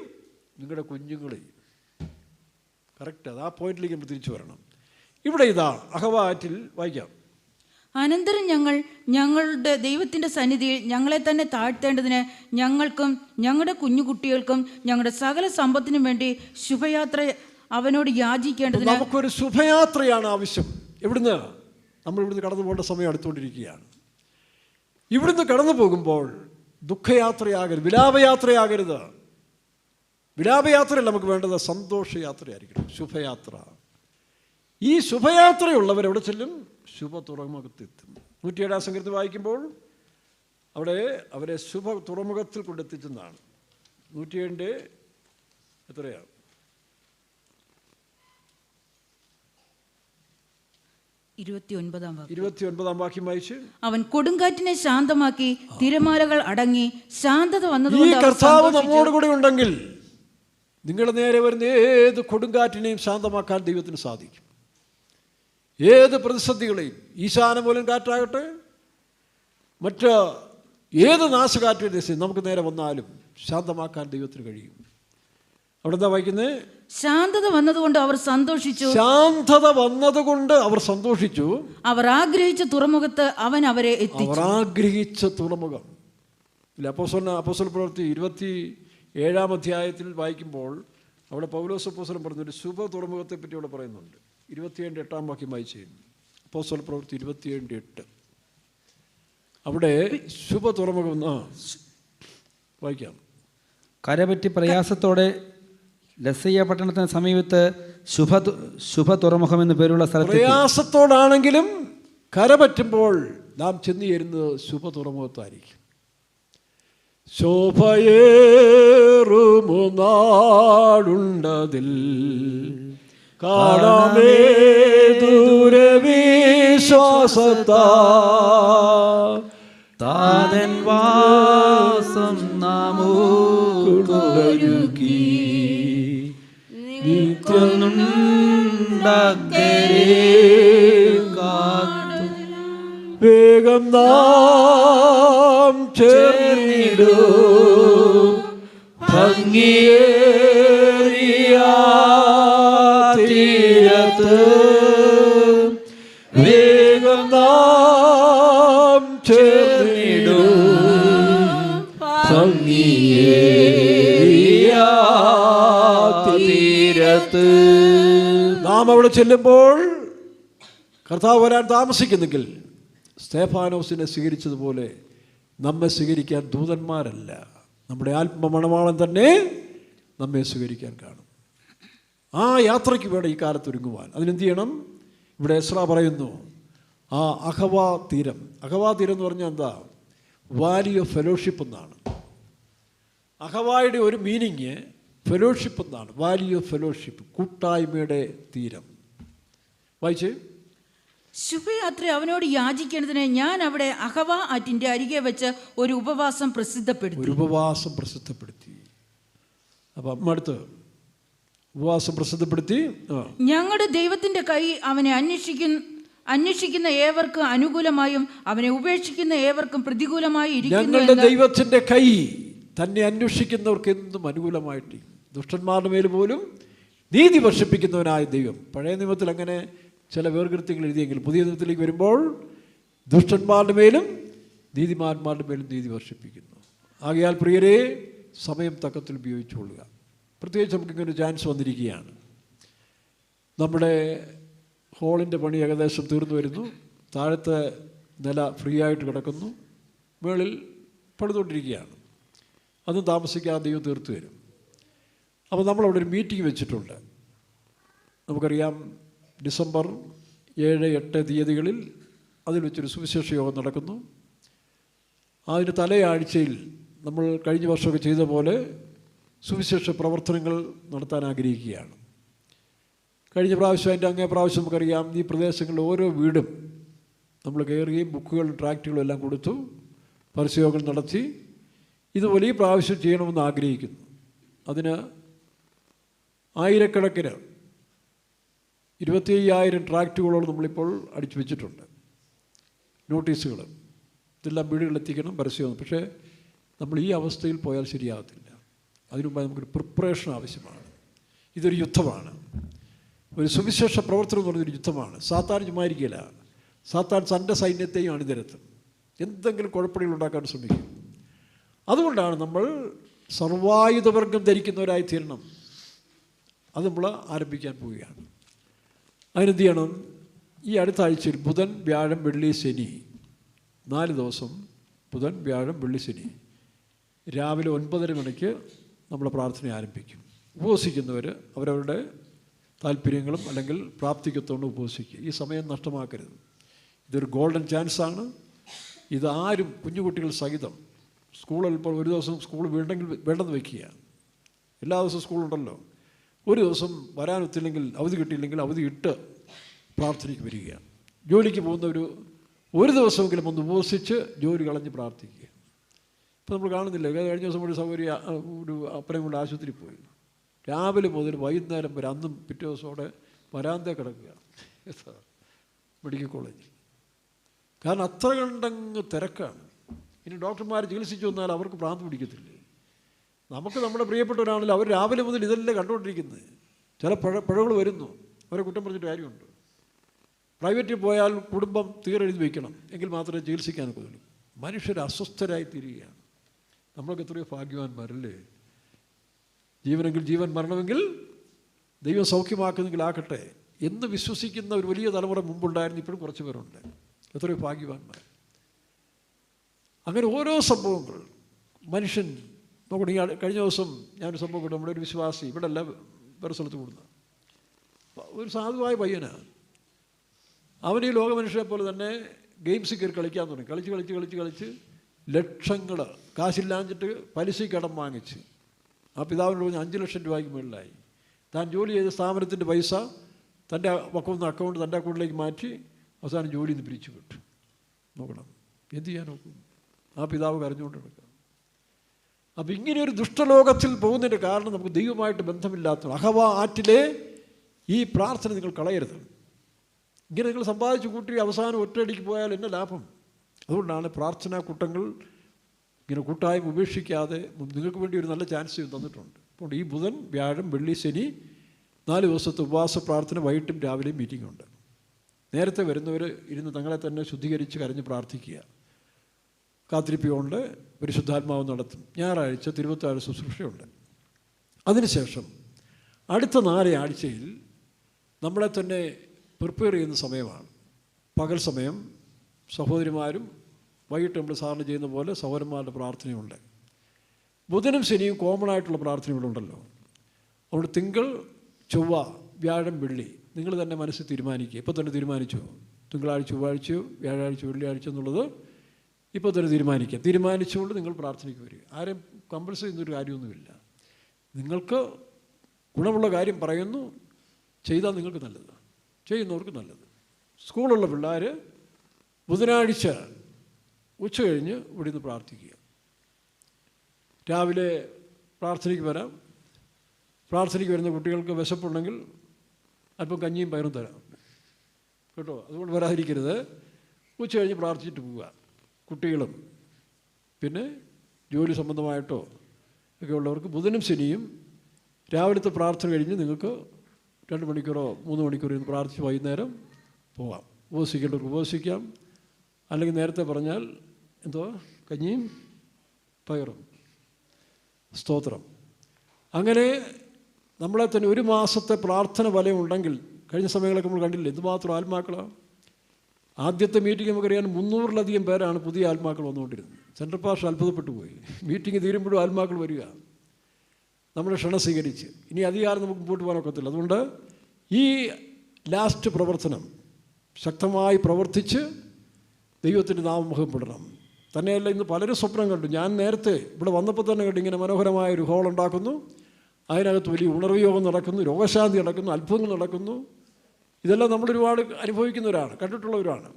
നിങ്ങളുടെ കുഞ്ഞുങ്ങളെയും. കറക്റ്റ്, അത് ആ പോയിന്റിലേക്ക് നമ്മൾ തിരിച്ചു വരണം. ഇവിടെ ഇതാ അഹവ ആറ്റിൽ വായിക്കാം. അനന്തരം ഞങ്ങൾ ഞങ്ങളുടെ ദൈവത്തിൻ്റെ സന്നിധിയിൽ ഞങ്ങളെ തന്നെ താഴ്ത്തേണ്ടതിന് ഞങ്ങൾക്കും ഞങ്ങളുടെ കുഞ്ഞുകുട്ടികൾക്കും ഞങ്ങളുടെ സകല സമ്പത്തിനും വേണ്ടി ശുഭയാത്ര അവനോട് യാചിക്കേണ്ടതിന്. നമുക്കൊരു ശുഭയാത്രയാണ് ആവശ്യം. എവിടുന്ന്? നമ്മൾ ഇവിടുന്ന് കടന്നു പോകേണ്ട സമയം അടുത്തുകൊണ്ടിരിക്കുകയാണ്. ഇവിടുന്ന് കടന്നു പോകുമ്പോൾ ദുഃഖയാത്രയാകരുത്, വിലാപയാത്രയാകരുത്. വിലാപയാത്രയല്ല നമുക്ക് വേണ്ടത്, സന്തോഷയാത്രയായിരിക്കണം, ശുഭയാത്ര. ഈ ശുഭയാത്രയുള്ളവർ എവിടെ ചെല്ലും? ശുഭ തുറമുഖത്തെത്തും. 107 സങ്കീർത്തനം വായിക്കുമ്പോൾ അവിടെ അവരെ ശുഭ തുറമുഖത്തിൽ കൊണ്ടെത്തിച്ചെന്നാണ്. 107 എത്രയാണ്? 29 വാക്യം വായിച്ച്, അവൻ കൊടുങ്കാറ്റിനെ ശാന്തമാക്കി തിരമാലകൾ അടങ്ങി ശാന്തത വന്നതുകൊണ്ട്. ഈ കർത്താവ് നമ്മോട് കൂടെ ഉണ്ടെങ്കിൽ നിങ്ങളുടെ നേരെ വരുന്ന ഏത് കൊടുങ്കാറ്റിനെയും ശാന്തമാക്കാൻ ദൈവത്തിന് സാധിക്കും. ഏത് പ്രതിസന്ധികളെയും, ഈശാനമൂലം കാറ്റാകട്ടെ, മറ്റ് ഏത് നാശകാറ്റ് നമുക്ക് നേരെ വന്നാലും ശാന്തമാക്കാൻ ദൈവത്തിന് കഴിയും. അവിടെ എന്താ വായിക്കുന്നത്? ശാന്തത വന്നതുകൊണ്ട് അവർ സന്തോഷിച്ചു. ശാന്തത വന്നതുകൊണ്ട് അവർ സന്തോഷിച്ചു. അവർ ആഗ്രഹിച്ച തുറമുഖത്ത് അവൻ അവരെ എത്തിച്ചു. അവർ ആഗ്രഹിച്ച തുറമുഖം. അപ്പോസ്തല പ്രവൃത്തി 27 അധ്യായത്തിൽ വായിക്കുമ്പോൾ അവിടെ പൗലോസ് അപ്പോസ്തലൻ പറഞ്ഞൊരു ശുഭ തുറമുഖത്തെ പറ്റി അവിടെ പറയുന്നുണ്ട്. 27:8 വാക്യം വായിച്ചു. അപ്പോസ്തല പ്രവൃത്തി 27:8. അവിടെ ശുഭ തുറമുഖം വായിക്കാം. കരപറ്റി പ്രയാസത്തോടെ ലസയ്യ പട്ടണത്തിന് സമീപത്ത് ശുഭ തുറമുഖം എന്ന് പേരുള്ള സ്ഥലത്ത്, പ്രയാസത്തോടാണെങ്കിലും കര പറ്റുമ്പോൾ നാം ചെന്ന് ചേരുന്നത് ശുഭ തുറമുഖത്തായിരിക്കും. ശോഭയേറുമു നാടുണ്ടതിൽ കാണാമേ ദൂരവിശ്വാസത്താ താതൻ വാസം നാമോരുക്കി വേഗം നാം ചേർന്നിടൂ ഭംഗിയേറിയ തീരത്ത്. നാം അവിടെ ചെല്ലുമ്പോൾ കർത്താവ് വരാൻ താമസിക്കുന്നെങ്കിൽ സ്തേഫാനോസിനെ സ്വീകരിച്ചതുപോലെ നമ്മെ സ്വീകരിക്കാൻ ദൂതന്മാരല്ല, നമ്മുടെ ആത്മമണവാളൻ തന്നെ നമ്മെ സ്വീകരിക്കാൻ കാണും. ആ യാത്രയ്ക്ക് വേണം ഈ കാലത്ത് ഒരുങ്ങുവാൻ. അതിനെന്ത് ചെയ്യണം? ഇവിടെ എസ്രാ പറയുന്നു, ആ അഹവാ തീരം. അഹവാ തീരം എന്ന് പറഞ്ഞാൽ എന്താ? വാലി ഓഫ് ഫെലോഷിപ്പ് എന്നാണ്. അഹവായുടെ ഒരു മീനിങ് ഫെലോഷിപ്പ് എന്നാണ്. വാലി ഓഫ് ഫെലോഷിപ്പ്, കൂട്ടായ്മയുടെ തീരം. വായിച്ചേ. ശുഭയാത്ര അവനോട് യാചിക്കേണ്ടതിന് ഞാൻ അവിടെ അഹവാ ആറ്റിന്റെ അരികെ വെച്ച് ഒരു ഉപവാസം പ്രസിദ്ധപ്പെടുത്തി. അപ്പം അടുത്ത് ഉപവാസം പ്രസിദ്ധപ്പെടുത്തി. ഞങ്ങളുടെ ദൈവത്തിന്റെ കൈ അവനെ അന്വേഷിക്കുന്ന ഏവർക്കും അനുകൂലമായും അവനെ ഉപേക്ഷിക്കുന്ന ഏവർക്കും പ്രതികൂലമായി ഇരിക്കുന്നു. ഞങ്ങളുടെ ദൈവത്തിന്റെ കൈ തന്നെ അന്വേഷിക്കുന്നവർക്ക് എന്നും അനുകൂലമായിട്ട്, ദുഷ്ടന്മാരുടെ മേൽ പോലും നീതി വർഷിപ്പിക്കുന്നവനായ ദൈവം. പഴയ നിയമത്തിൽ അങ്ങനെ ചില വേർകൃത്യങ്ങൾ എഴുതിയെങ്കിൽ പുതിയ നിയമത്തിലേക്ക് വരുമ്പോൾ ദുഷ്ടന്മാരുടെ മേലും നീതിമാന്മാരുടെ മേലും നീതി വർഷിപ്പിക്കുന്നു. ആകയാൽ പ്രിയരെ, സമയം തക്കത്തിൽ ഉപയോഗിച്ചുകൊള്ളുക. പ്രത്യേകിച്ച് നമുക്കിങ്ങനെ ഒരു ചാൻസ് വന്നിരിക്കുകയാണ്. നമ്മുടെ ഹോളിൻ്റെ പണി ഏകദേശം തീർന്നു വരുന്നു. താഴത്തെ നില ഫ്രീ ആയിട്ട് കിടക്കുന്നു, മുകളിൽ പണിതുകൊണ്ടിരിക്കുകയാണ്. അതും താമസിക്കാതെ ദൈവം തീർത്തു വരും. അപ്പോൾ നമ്മളവിടെ ഒരു മീറ്റിംഗ് വെച്ചിട്ടുണ്ട്. നമുക്കറിയാം, ഡിസംബർ 7, 8 തീയതികളിൽ അതിൽ വെച്ചൊരു സുവിശേഷ യോഗം നടക്കുന്നു. അതിന് തലയാഴ്ചയിൽ നമ്മൾ കഴിഞ്ഞ വർഷമൊക്കെ ചെയ്ത പോലെ സുവിശേഷ പ്രവർത്തനങ്ങൾ നടത്താൻ ആഗ്രഹിക്കുകയാണ്. കഴിഞ്ഞ പ്രാവശ്യം, അതിൻ്റെ അങ്ങേ പ്രാവശ്യം നമുക്കറിയാം, ഈ പ്രദേശങ്ങളിലെ ഓരോ വീടും നമ്മൾ കയറുകയും ബുക്കുകളും ട്രാക്റ്റുകളും എല്ലാം കൊടുത്തു പരസ്യയോഗങ്ങൾ നടത്തി. ഇതുപോലെ ഈ പ്രാവശ്യം ചെയ്യണമെന്ന് ആഗ്രഹിക്കുന്നു. അതിന് ആയിരക്കണക്കിന് 25,000 ട്രാക്റ്റുകളോട് നമ്മളിപ്പോൾ അടിച്ചു വെച്ചിട്ടുണ്ട്, നോട്ടീസുകൾ. ഇതെല്ലാം വീടുകളിലെത്തിക്കണം, പരസ്യമാണ്. പക്ഷേ നമ്മൾ ഈ അവസ്ഥയിൽ പോയാൽ ശരിയാകത്തില്ല. അതിനുമുമ്പ് നമുക്കൊരു പ്രിപ്പറേഷൻ ആവശ്യമാണ്. ഇതൊരു യുദ്ധമാണ്. ഒരു സുവിശേഷ പ്രവർത്തനം എന്ന് പറഞ്ഞൊരു യുദ്ധമാണ്. സാത്താൻ ചുമ്മാരിക്കില്ല. സാത്താൻ തൻ്റെ സൈന്യത്തെയും അണിനിരത്തും, എന്തെങ്കിലും കുഴപ്പടികൾ ഉണ്ടാക്കാൻ ശ്രമിക്കും. അതുകൊണ്ടാണ് നമ്മൾ സർവായുധവർഗം ധരിക്കുന്നവരായി തീരണം. അത് നമ്മൾ ആരംഭിക്കാൻ പോവുകയാണ്. അതിനെന്ത് ചെയ്യണം? ഈ അടുത്ത ആഴ്ചയിൽ ബുധൻ, വ്യാഴം, വെള്ളി, ശനി 4 ദിവസം, ബുധൻ, വ്യാഴം, വെള്ളി, ശനി രാവിലെ 9:30 മണിക്ക് നമ്മൾ പ്രാർത്ഥന ആരംഭിക്കും. ഉപവസിക്കുന്നവർ അവരവരുടെ താല്പര്യങ്ങളും അല്ലെങ്കിൽ പ്രാപ്തിക്കത്തോണ്ട് ഉപവസിക്കുക. ഈ സമയം നഷ്ടമാക്കരുത്. ഇതൊരു ഗോൾഡൻ ചാൻസാണ്. ഇതാരും, കുഞ്ഞുകുട്ടികൾ സഹിതം, സ്കൂളിൽ ഇപ്പോൾ ഒരു ദിവസം സ്കൂൾ വേണ്ടെന്ന് വയ്ക്കുക. എല്ലാ ദിവസവും സ്കൂളുണ്ടല്ലോ. ഒരു ദിവസം വരാനൊത്തില്ലെങ്കിൽ, അവധി കിട്ടിയില്ലെങ്കിൽ അവധി ഇട്ട് പ്രാർത്ഥനയ്ക്ക് വരിക. ജോലിക്ക് പോകുന്നവർ ഒരു ദിവസമെങ്കിലും ഒന്ന് ഉപവസിച്ച് ജോലി കളഞ്ഞ് പ്രാർത്ഥിക്കുക. ഇപ്പോൾ നമ്മൾ കാണുന്നില്ല, കഴിഞ്ഞ ദിവസം ഒരു അപ്പനെ കൊണ്ട് ആശുപത്രിയിൽ പോയി. രാവിലെ മുതൽ വൈകുന്നേരം വരെ, അന്നും പിറ്റേ ദിവസത്തോടെ വരാന്തേ കിടക്കുക മെഡിക്കൽ കോളേജിൽ. കാരണം അത്ര കണ്ടങ്ങ് തിരക്കാണ്. ഇനി ഡോക്ടർമാർ ചികിത്സിച്ചു വന്നാൽ അവർക്ക് ഭ്രാന്ത് പിടിക്കത്തില്ലേ? നമുക്ക് നമ്മുടെ പ്രിയപ്പെട്ടവരാണെങ്കിൽ അവർ രാവിലെ മുതൽ ഇതല്ലേ കണ്ടുകൊണ്ടിരിക്കുന്നത്. ചില പിഴകൾ വരുന്നു, അവരെ കുറ്റം പറഞ്ഞിട്ട് കാര്യമുണ്ട്. പ്രൈവറ്റിൽ പോയാൽ കുടുംബം തീരെഴുതി വയ്ക്കണം, എങ്കിൽ മാത്രമേ ചികിത്സിക്കാനൊക്കെ ഉള്ളൂ. മനുഷ്യർ അസ്വസ്ഥരായി തീരുകയാണ്. നമ്മളൊക്കെ എത്രയോ ഭാഗ്യവാന്മാരല്ലേ? ജീവനെങ്കിൽ ജീവൻ, മരണമെങ്കിൽ ദൈവം സൗഖ്യമാക്കുന്നെങ്കിൽ ആക്കട്ടെ എന്ന് വിശ്വസിക്കുന്ന ഒരു വലിയ തലമുറ മുമ്പുണ്ടായിരുന്നു. ഇപ്പോഴും കുറച്ച് പേരുണ്ട്. എത്രയോ ഭാഗ്യവാന്മാർ. അങ്ങനെ ഓരോ സംഭവങ്ങൾ മനുഷ്യൻ നോക്കണം. ഈ കഴിഞ്ഞ ദിവസം ഞാനൊരു സംഭവം കേട്ടു. നമ്മുടെ ഒരു വിശ്വാസി, ഇവിടെ അല്ല വേറെ സ്ഥലത്ത് കൂടുന്ന ഒരു സാധുവായ പയ്യനാണ്. അവൻ ഈ ലോക മനുഷ്യരെ പോലെ തന്നെ ഗെയിംസിൽ കയറി കളിക്കാൻ തുടങ്ങി. കളിച്ച് ലക്ഷങ്ങൾ കാശില്ലാഞ്ഞിട്ട് പലിശ കടം വാങ്ങിച്ച് ആ പിതാവിനോട് പറഞ്ഞ് 5 ലക്ഷം രൂപയ്ക്ക് മുകളിലായി. താൻ ജോലി ചെയ്ത സ്ഥാപനത്തിൻ്റെ പൈസ തൻ്റെ പക്കം അക്കൗണ്ട് തൻ്റെ അക്കൗണ്ടിലേക്ക് മാറ്റി അവസാനം ജോലിയിൽ നിന്ന് പിരിച്ചു വിട്ടു. നോക്കണം, എന്ത് ചെയ്യാൻ നോക്കും? ആ പിതാവ് കരഞ്ഞുകൊണ്ട് കിടക്കുക. അപ്പം ഇങ്ങനെയൊരു ദുഷ്ടലോകത്തിൽ പോകുന്നതിൻ്റെ കാരണം നമുക്ക് ദൈവമായിട്ട് ബന്ധമില്ലാത്ത അഹവാ ആറ്റിലെ ഈ പ്രാർത്ഥന നിങ്ങൾ കളയരുത്. ഇങ്ങനെ നിങ്ങൾ സമ്പാദിച്ചു കൂട്ടി അവസാനം ഒറ്റയടിക്ക് പോയാൽ എന്നെ ലാഭം? അതുകൊണ്ടാണ് പ്രാർത്ഥനാ കൂട്ടങ്ങൾ ഇങ്ങനെ കൂട്ടായ്മ ഉപേക്ഷിക്കാതെ നിങ്ങൾക്ക് വേണ്ടി ഒരു നല്ല ചാൻസ് തന്നിട്ടുണ്ട്. അപ്പോൾ ഈ ബുധൻ, വ്യാഴം, വെള്ളി, ശനി 4 ദിവസത്തെ ഉപവാസ പ്രാർത്ഥന വൈകിട്ടും രാവിലെയും മീറ്റിംഗ് ഉണ്ട്. നേരത്തെ വരുന്നവർ ഇരുന്ന് തങ്ങളെ തന്നെ ശുദ്ധീകരിച്ച് കരഞ്ഞ് പ്രാർത്ഥിക്കുക. കാത്തിരിപ്പുകൊണ്ട് പരിശുദ്ധാത്മാവ് നടത്തും. ഞായറാഴ്ച തിരുവത്താഴ ശുശ്രൂഷയുണ്ട്. അതിനുശേഷം അടുത്ത 4 ആഴ്ചയിൽ നമ്മളെ തന്നെ പ്രിപ്പയർ ചെയ്യുന്ന സമയമാണ്. പകൽ സമയം സഹോദരിമാരും വൈകിട്ട് നമ്മൾ സാറിന് ചെയ്യുന്ന പോലെ സഹോദരന്മാരുടെ പ്രാർത്ഥനയുണ്ട്. ബുധനും ശനിയും കോമൺ ആയിട്ടുള്ള പ്രാർത്ഥനകളുണ്ടല്ലോ. അതുകൊണ്ട് തിങ്കൾ, ചൊവ്വ, വ്യാഴം, വെള്ളി നിങ്ങൾ തന്നെ മനസ്സിൽ തീരുമാനിക്കുക. ഇപ്പോൾ തന്നെ തീരുമാനിച്ചു. തിങ്കളാഴ്ച, ചൊവ്വാഴ്ച, വ്യാഴാഴ്ച, വെള്ളിയാഴ്ച എന്നുള്ളത് ഇപ്പോൾ തന്നെ തീരുമാനിക്കുക. തീരുമാനിച്ചുകൊണ്ട് നിങ്ങൾ പ്രാർത്ഥനയ്ക്ക് വരിക. ആരെയും കമ്പൽസ് ചെയ്യുന്നൊരു കാര്യമൊന്നുമില്ല. നിങ്ങൾക്ക് ഗുണമുള്ള കാര്യം പറയുന്നു, ചെയ്താൽ നിങ്ങൾക്ക് നല്ലത്, ചെയ്യുന്നവർക്ക് നല്ലത്. സ്കൂളുള്ള പിള്ളേർ ബുധനാഴ്ച ഉച്ച കഴിഞ്ഞ് ഇവിടെ നിന്ന് പ്രാർത്ഥിക്കുക. രാവിലെ പ്രാർത്ഥനയ്ക്ക് വരാം. പ്രാർത്ഥനയ്ക്ക് വരുന്ന കുട്ടികൾക്ക് വിശപ്പുണ്ടെങ്കിൽ അല്പം കഞ്ഞിയും പയറും തരാം കേട്ടോ. അതുകൊണ്ട് വരാതിരിക്കരുത്. ഉച്ച കഴിഞ്ഞ് പ്രാർത്ഥിച്ചിട്ട് പോവുക. കുട്ടികളും പിന്നെ ജോലി സംബന്ധമായിട്ടോ ഒക്കെ ഉള്ളവർക്ക് ബുധനും ശനിയും രാവിലത്തെ പ്രാർത്ഥന കഴിഞ്ഞ് നിങ്ങൾക്ക് 2 മണിക്കൂറോ 3 മണിക്കൂറോ ഇരുന്ന് പ്രാർത്ഥിച്ച് വൈകുന്നേരം പോകാം. ഉപവസിക്കേണ്ടവർക്ക് ഉപവസിക്കാം. അല്ലെങ്കിൽ നേരത്തെ പറഞ്ഞാൽ കഞ്ഞിയും പയറും. സ്തോത്രം. അങ്ങനെ നമ്മളെ തന്നെ 1 മാസത്തെ പ്രാർത്ഥന ഫലമുണ്ടെങ്കിൽ, കഴിഞ്ഞ സമയങ്ങളൊക്കെ നമ്മൾ കണ്ടില്ലേ എന്തുമാത്രം ആത്മാക്കളാണ്. ആദ്യത്തെ മീറ്റിംഗ് നമുക്കറിയാൻ 300-ലധികം പേരാണ് പുതിയ ആത്മാക്കൾ വന്നുകൊണ്ടിരുന്നത്. സെൻട്രൽ പാസ്റ്റർ അത്ഭുതപ്പെട്ടു പോയി. മീറ്റിംഗ് തീരുമ്പോഴും ആത്മാക്കൾ വരിക, നമ്മുടെ ക്ഷണം സ്വീകരിച്ച്. ഇനി അധികാരം നമുക്ക് മുമ്പോട്ട് പോകാനൊക്കത്തില്ല. അതുകൊണ്ട് ഈ ലാസ്റ്റ് പ്രവർത്തനം ശക്തമായി പ്രവർത്തിച്ച് ദൈവത്തിൻ്റെ നാമം മുഖപ്പെടണം. തന്നെയല്ല, ഇന്ന് പലരും സ്വപ്നം കണ്ടു. ഞാൻ നേരത്തെ ഇവിടെ വന്നപ്പോൾ തന്നെ കണ്ടു, ഇങ്ങനെ മനോഹരമായൊരു ഹോൾ ഉണ്ടാക്കുന്നു, അതിനകത്ത് വലിയ ഉണർവ് യോഗം നടക്കുന്നു, രോഗശാന്തി നടക്കുന്നു, അത്ഭുതങ്ങൾ നടക്കുന്നു. ഇതെല്ലാം നമ്മളൊരുപാട് അനുഭവിക്കുന്നവരാണ്, കണ്ടിട്ടുള്ളവരാണ്.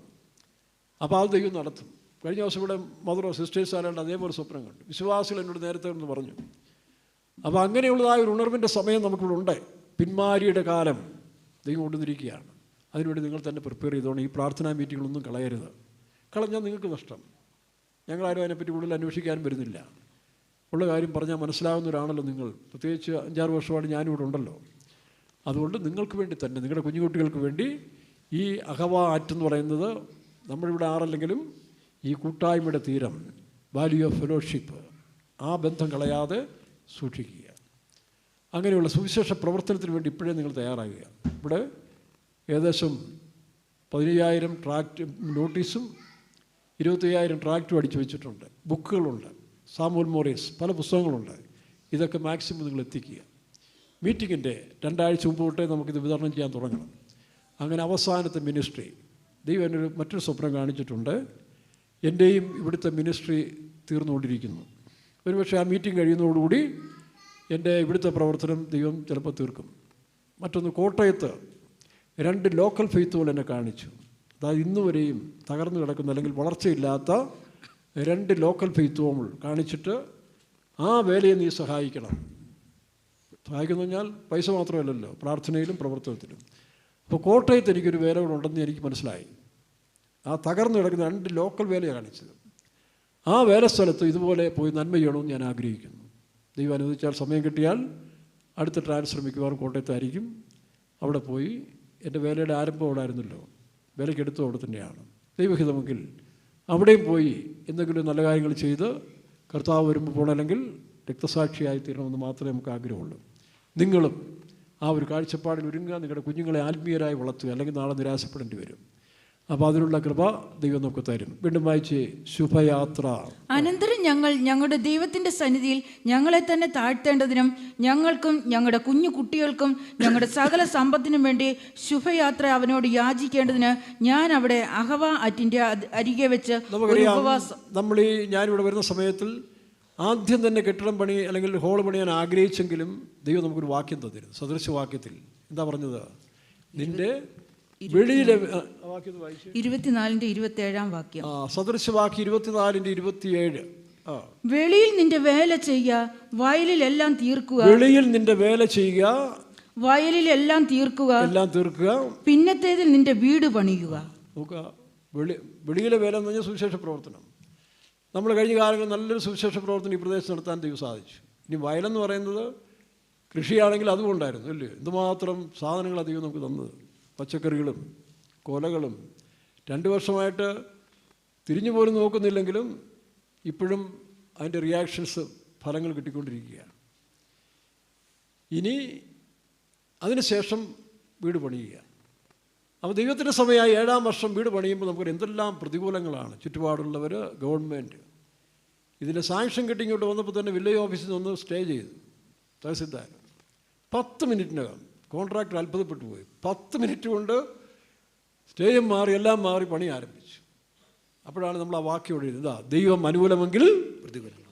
അപ്പോൾ അത് ദൈവം നടത്തും. കഴിഞ്ഞ ദിവസം ഇവിടെ മദറോ സിസ്റ്റേഴ്സ് ആരാണ്ട് അതേപോലെ സ്വപ്നം കണ്ടു. വിശ്വാസികൾ എന്നോട് നേരത്തെ ഒന്ന് പറഞ്ഞു. അപ്പോൾ അങ്ങനെയുള്ളതായ ഒരു ഉണർവിൻ്റെ സമയം നമുക്കിവിടെ ഉണ്ട്. പിന്മാരിയുടെ കാലം ദൈവം കൊണ്ടുവന്നിരിക്കുകയാണ്. അതിനുവേണ്ടി നിങ്ങൾ തന്നെ പ്രിപ്പയർ ചെയ്തോണം. ഈ പ്രാർത്ഥനാ മീറ്റിങ്ങുകളൊന്നും കളയരുത്. കളഞ്ഞാൽ നിങ്ങൾക്ക് നഷ്ടം. ഞങ്ങളാരും അതിനെപ്പറ്റി കൂടുതൽ അന്വേഷിക്കാനും വരുന്നില്ല. ഉള്ള കാര്യം പറഞ്ഞാൽ മനസ്സിലാവുന്നവരാണല്ലോ നിങ്ങൾ. പ്രത്യേകിച്ച് 5-6 വർഷമാണ് ഞാനിവിടെ ഉണ്ടല്ലോ. അതുകൊണ്ട് നിങ്ങൾക്ക് വേണ്ടി തന്നെ, നിങ്ങളുടെ കുഞ്ഞുകുട്ടികൾക്ക് വേണ്ടി ഈ അഹവാ ആറ്റെന്ന് പറയുന്നത് നമ്മളിവിടെ ആറല്ലെങ്കിലും ഈ കൂട്ടായ്മയുടെ തീരം, വാല്യൂ ഓഫ് ഫെലോഷിപ്പ്, ആ ബന്ധം കളയാതെ സൂക്ഷിക്കുക. അങ്ങനെയുള്ള സുവിശേഷ പ്രവർത്തനത്തിന് വേണ്ടി ഇപ്പോഴേ നിങ്ങൾ തയ്യാറാകുക. ഇവിടെ ഏകദേശം 15,000 ട്രാക്റ്റ് നോട്ടീസും 25,000 ട്രാക്റ്റും അടിച്ചു വെച്ചിട്ടുണ്ട്. ബുക്കുകളുണ്ട്, സാമുവൽ മോറിസ് പല പുസ്തകങ്ങളുണ്ട്. ഇതൊക്കെ മാക്സിമം നിങ്ങൾ എത്തിക്കുക. മീറ്റിങ്ങിൻ്റെ 2 ആഴ്ച മുമ്പ് തൊട്ടേ നമുക്കിത് വിതരണം ചെയ്യാൻ തുടങ്ങണം. അങ്ങനെ അവസാനത്തെ മിനിസ്ട്രി ദൈവം എന്നൊരു മറ്റൊരു സ്വപ്നം കാണിച്ചിട്ടുണ്ട്. എൻ്റെയും ഇവിടുത്തെ മിനിസ്ട്രി തീർന്നുകൊണ്ടിരിക്കുന്നു. ഒരുപക്ഷെ ആ മീറ്റിംഗ് കഴിയുന്നതോടുകൂടി എൻ്റെ ഇവിടുത്തെ പ്രവർത്തനം ദൈവം ചിലപ്പോൾ തീർക്കും. മറ്റൊന്ന്, കോട്ടയത്ത് 2 ലോക്കൽ ഫെയ്ത്തുകൾ എന്നെ കാണിച്ചു. അതായത് ഇന്നുവരെയും തകർന്നു കിടക്കുന്ന അല്ലെങ്കിൽ വളർച്ചയില്ലാത്ത 2 ലോക്കൽ ഫെയ്ത്തുകൾ കാണിച്ചിട്ട് ആ വേലയെ നീ സഹായിക്കണം. സഹായിക്കുന്നു പറഞ്ഞാൽ പൈസ മാത്രമല്ലല്ലോ, പ്രാർത്ഥനയിലും പ്രവർത്തനത്തിലും. അപ്പോൾ കോട്ടയത്ത് എനിക്കൊരു വേലകളുണ്ടെന്ന് എനിക്ക് മനസ്സിലായി. ആ തകർന്നു കിടക്കുന്ന 2 ലോക്കൽ വേലയാണ് കാണിച്ചത്. ആ വേലസ്ഥലത്ത് ഇതുപോലെ പോയി നന്മ ചെയ്യണമെന്ന് ഞാൻ ആഗ്രഹിക്കുന്നു. ദൈവം അനുവദിച്ചാൽ, സമയം കിട്ടിയാൽ അടുത്ത ട്രാൻസ്ഫർ മിക്കവാറും കോട്ടയത്തായിരിക്കും. അവിടെ പോയി എൻ്റെ വേലയുടെ ആരംഭം അവിടെ ആയിരുന്നല്ലോ, വിലക്കെടുത്തും അവിടെ തന്നെയാണ്. ദൈവഹിതമെങ്കിൽ അവിടെയും പോയി എന്തെങ്കിലും നല്ല കാര്യങ്ങൾ ചെയ്ത് കർത്താവ് വരുമ്പോൾ പോകണമെങ്കിൽ രക്തസാക്ഷിയായി തീരണമെന്ന് മാത്രമേ നമുക്ക് ആഗ്രഹമുള്ളൂ. നിങ്ങളും ആ ഒരു കാഴ്ചപ്പാടിൽ ഒരുങ്ങുക. നിങ്ങളുടെ കുഞ്ഞുങ്ങളെ ആത്മീയരായി വളർത്തുക, അല്ലെങ്കിൽ നാളെ നിരാശപ്പെടേണ്ടി വരും. അപ്പോൾ അതിനുള്ള കൃപ ദൈവം നമുക്ക് തരും. വീണ്ടും വായിച്ച്, ശുഭയാത്ര. അനന്തരം ഞങ്ങൾ ഞങ്ങളുടെ ദൈവത്തിന്റെ സന്നിധിയിൽ ഞങ്ങളെ തന്നെ താഴ്ത്തേണ്ടതിനും ഞങ്ങൾക്കും ഞങ്ങളുടെ കുഞ്ഞു കുട്ടികൾക്കും ഞങ്ങളുടെ സകല സമ്പത്തിനും വേണ്ടി ശുഭയാത്ര അവനോട് യാചിക്കേണ്ടതിന് ഞാൻ അവിടെ അഹവാ ആറ്റിന്റെ അരികെ വെച്ച് ഉപവാസം. നമ്മൾ ഈ ഞാനിവിടെ വരുന്ന സമയത്തിൽ ആദ്യം തന്നെ കെട്ടിടം പണി അല്ലെങ്കിൽ ഹോൾ പണിയാൻ ആഗ്രഹിച്ചെങ്കിലും ദൈവം നമുക്കൊരു വാക്യം തന്നിരുന്നു. സദൃശവാക്യത്തിൽ എന്താ പറഞ്ഞത്? നിന്റെ വെളിയിലെ 24-27 വാക്യം. സദൃശവാക്യം 24-27. വെളിയിൽ നിന്റെ വേല ചെയ്യുക, വയലിലെല്ലാം തീർക്കുക. വെളിയിൽ നിന്റെ വേല ചെയ്യുക, വയലിലെല്ലാം തീർക്കുക, എല്ലാം തീർക്കുക. പിന്നത്തേതിൽ നിന്റെ വീട് പണിയുക. നോക്കുക, വെളിയിലെ വേല എന്ന് പറഞ്ഞാൽ സുവിശേഷ പ്രവർത്തനം. നമ്മൾ കഴിഞ്ഞ കാലങ്ങളിൽ നല്ലൊരു സുവിശേഷ പ്രവർത്തനം ഈ പ്രദേശത്ത് നടത്താൻ ദൈവം സാധിച്ചു. ഇനി വയലെന്ന് പറയുന്നത് കൃഷിയാണെങ്കിൽ അതുകൊണ്ടായിരുന്നു അല്ലേ. എന്തുമാത്രം സാധനങ്ങൾ അധികം നമുക്ക് തന്നത്, പച്ചക്കറികളും കൊലകളും. 2 വർഷമായിട്ട് തിരിഞ്ഞു പോലും നോക്കുന്നില്ലെങ്കിലും ഇപ്പോഴും അതിൻ്റെ റിയാക്ഷൻസ്, ഫലങ്ങൾ കിട്ടിക്കൊണ്ടിരിക്കുകയാണ്. ഇനി അതിനുശേഷം വീട് പണിയുക. അപ്പോൾ ദൈവത്തിൻ്റെ സമയമായി 7-ാം വർഷം വീട് പണിയുമ്പോൾ നമുക്ക് എന്തെല്ലാം പ്രതികൂലങ്ങളാണ്. ചുറ്റുപാടുള്ളവർ, ഗവൺമെൻറ്. ഇതിൻ്റെ സാങ്ഷൻ കിട്ടി ഇങ്ങോട്ട് വന്നപ്പോൾ തന്നെ വില്ലേജ് ഓഫീസിൽ നിന്ന് സ്റ്റേ ചെയ്തു. തഹസിൽദാർ 10 മിനിറ്റിനകം കോൺട്രാക്ടർ അത്ഭുതപ്പെട്ടു പോയി. 10 മിനിറ്റ് കൊണ്ട് സ്റ്റേയും മാറി, എല്ലാം മാറി, പണി ആരംഭിച്ചു. അപ്പോഴാണ് നമ്മൾ ആ വാക്യോട് ഇതാ, ദൈവം അനുകൂലമെങ്കിൽ പ്രതികൂലം.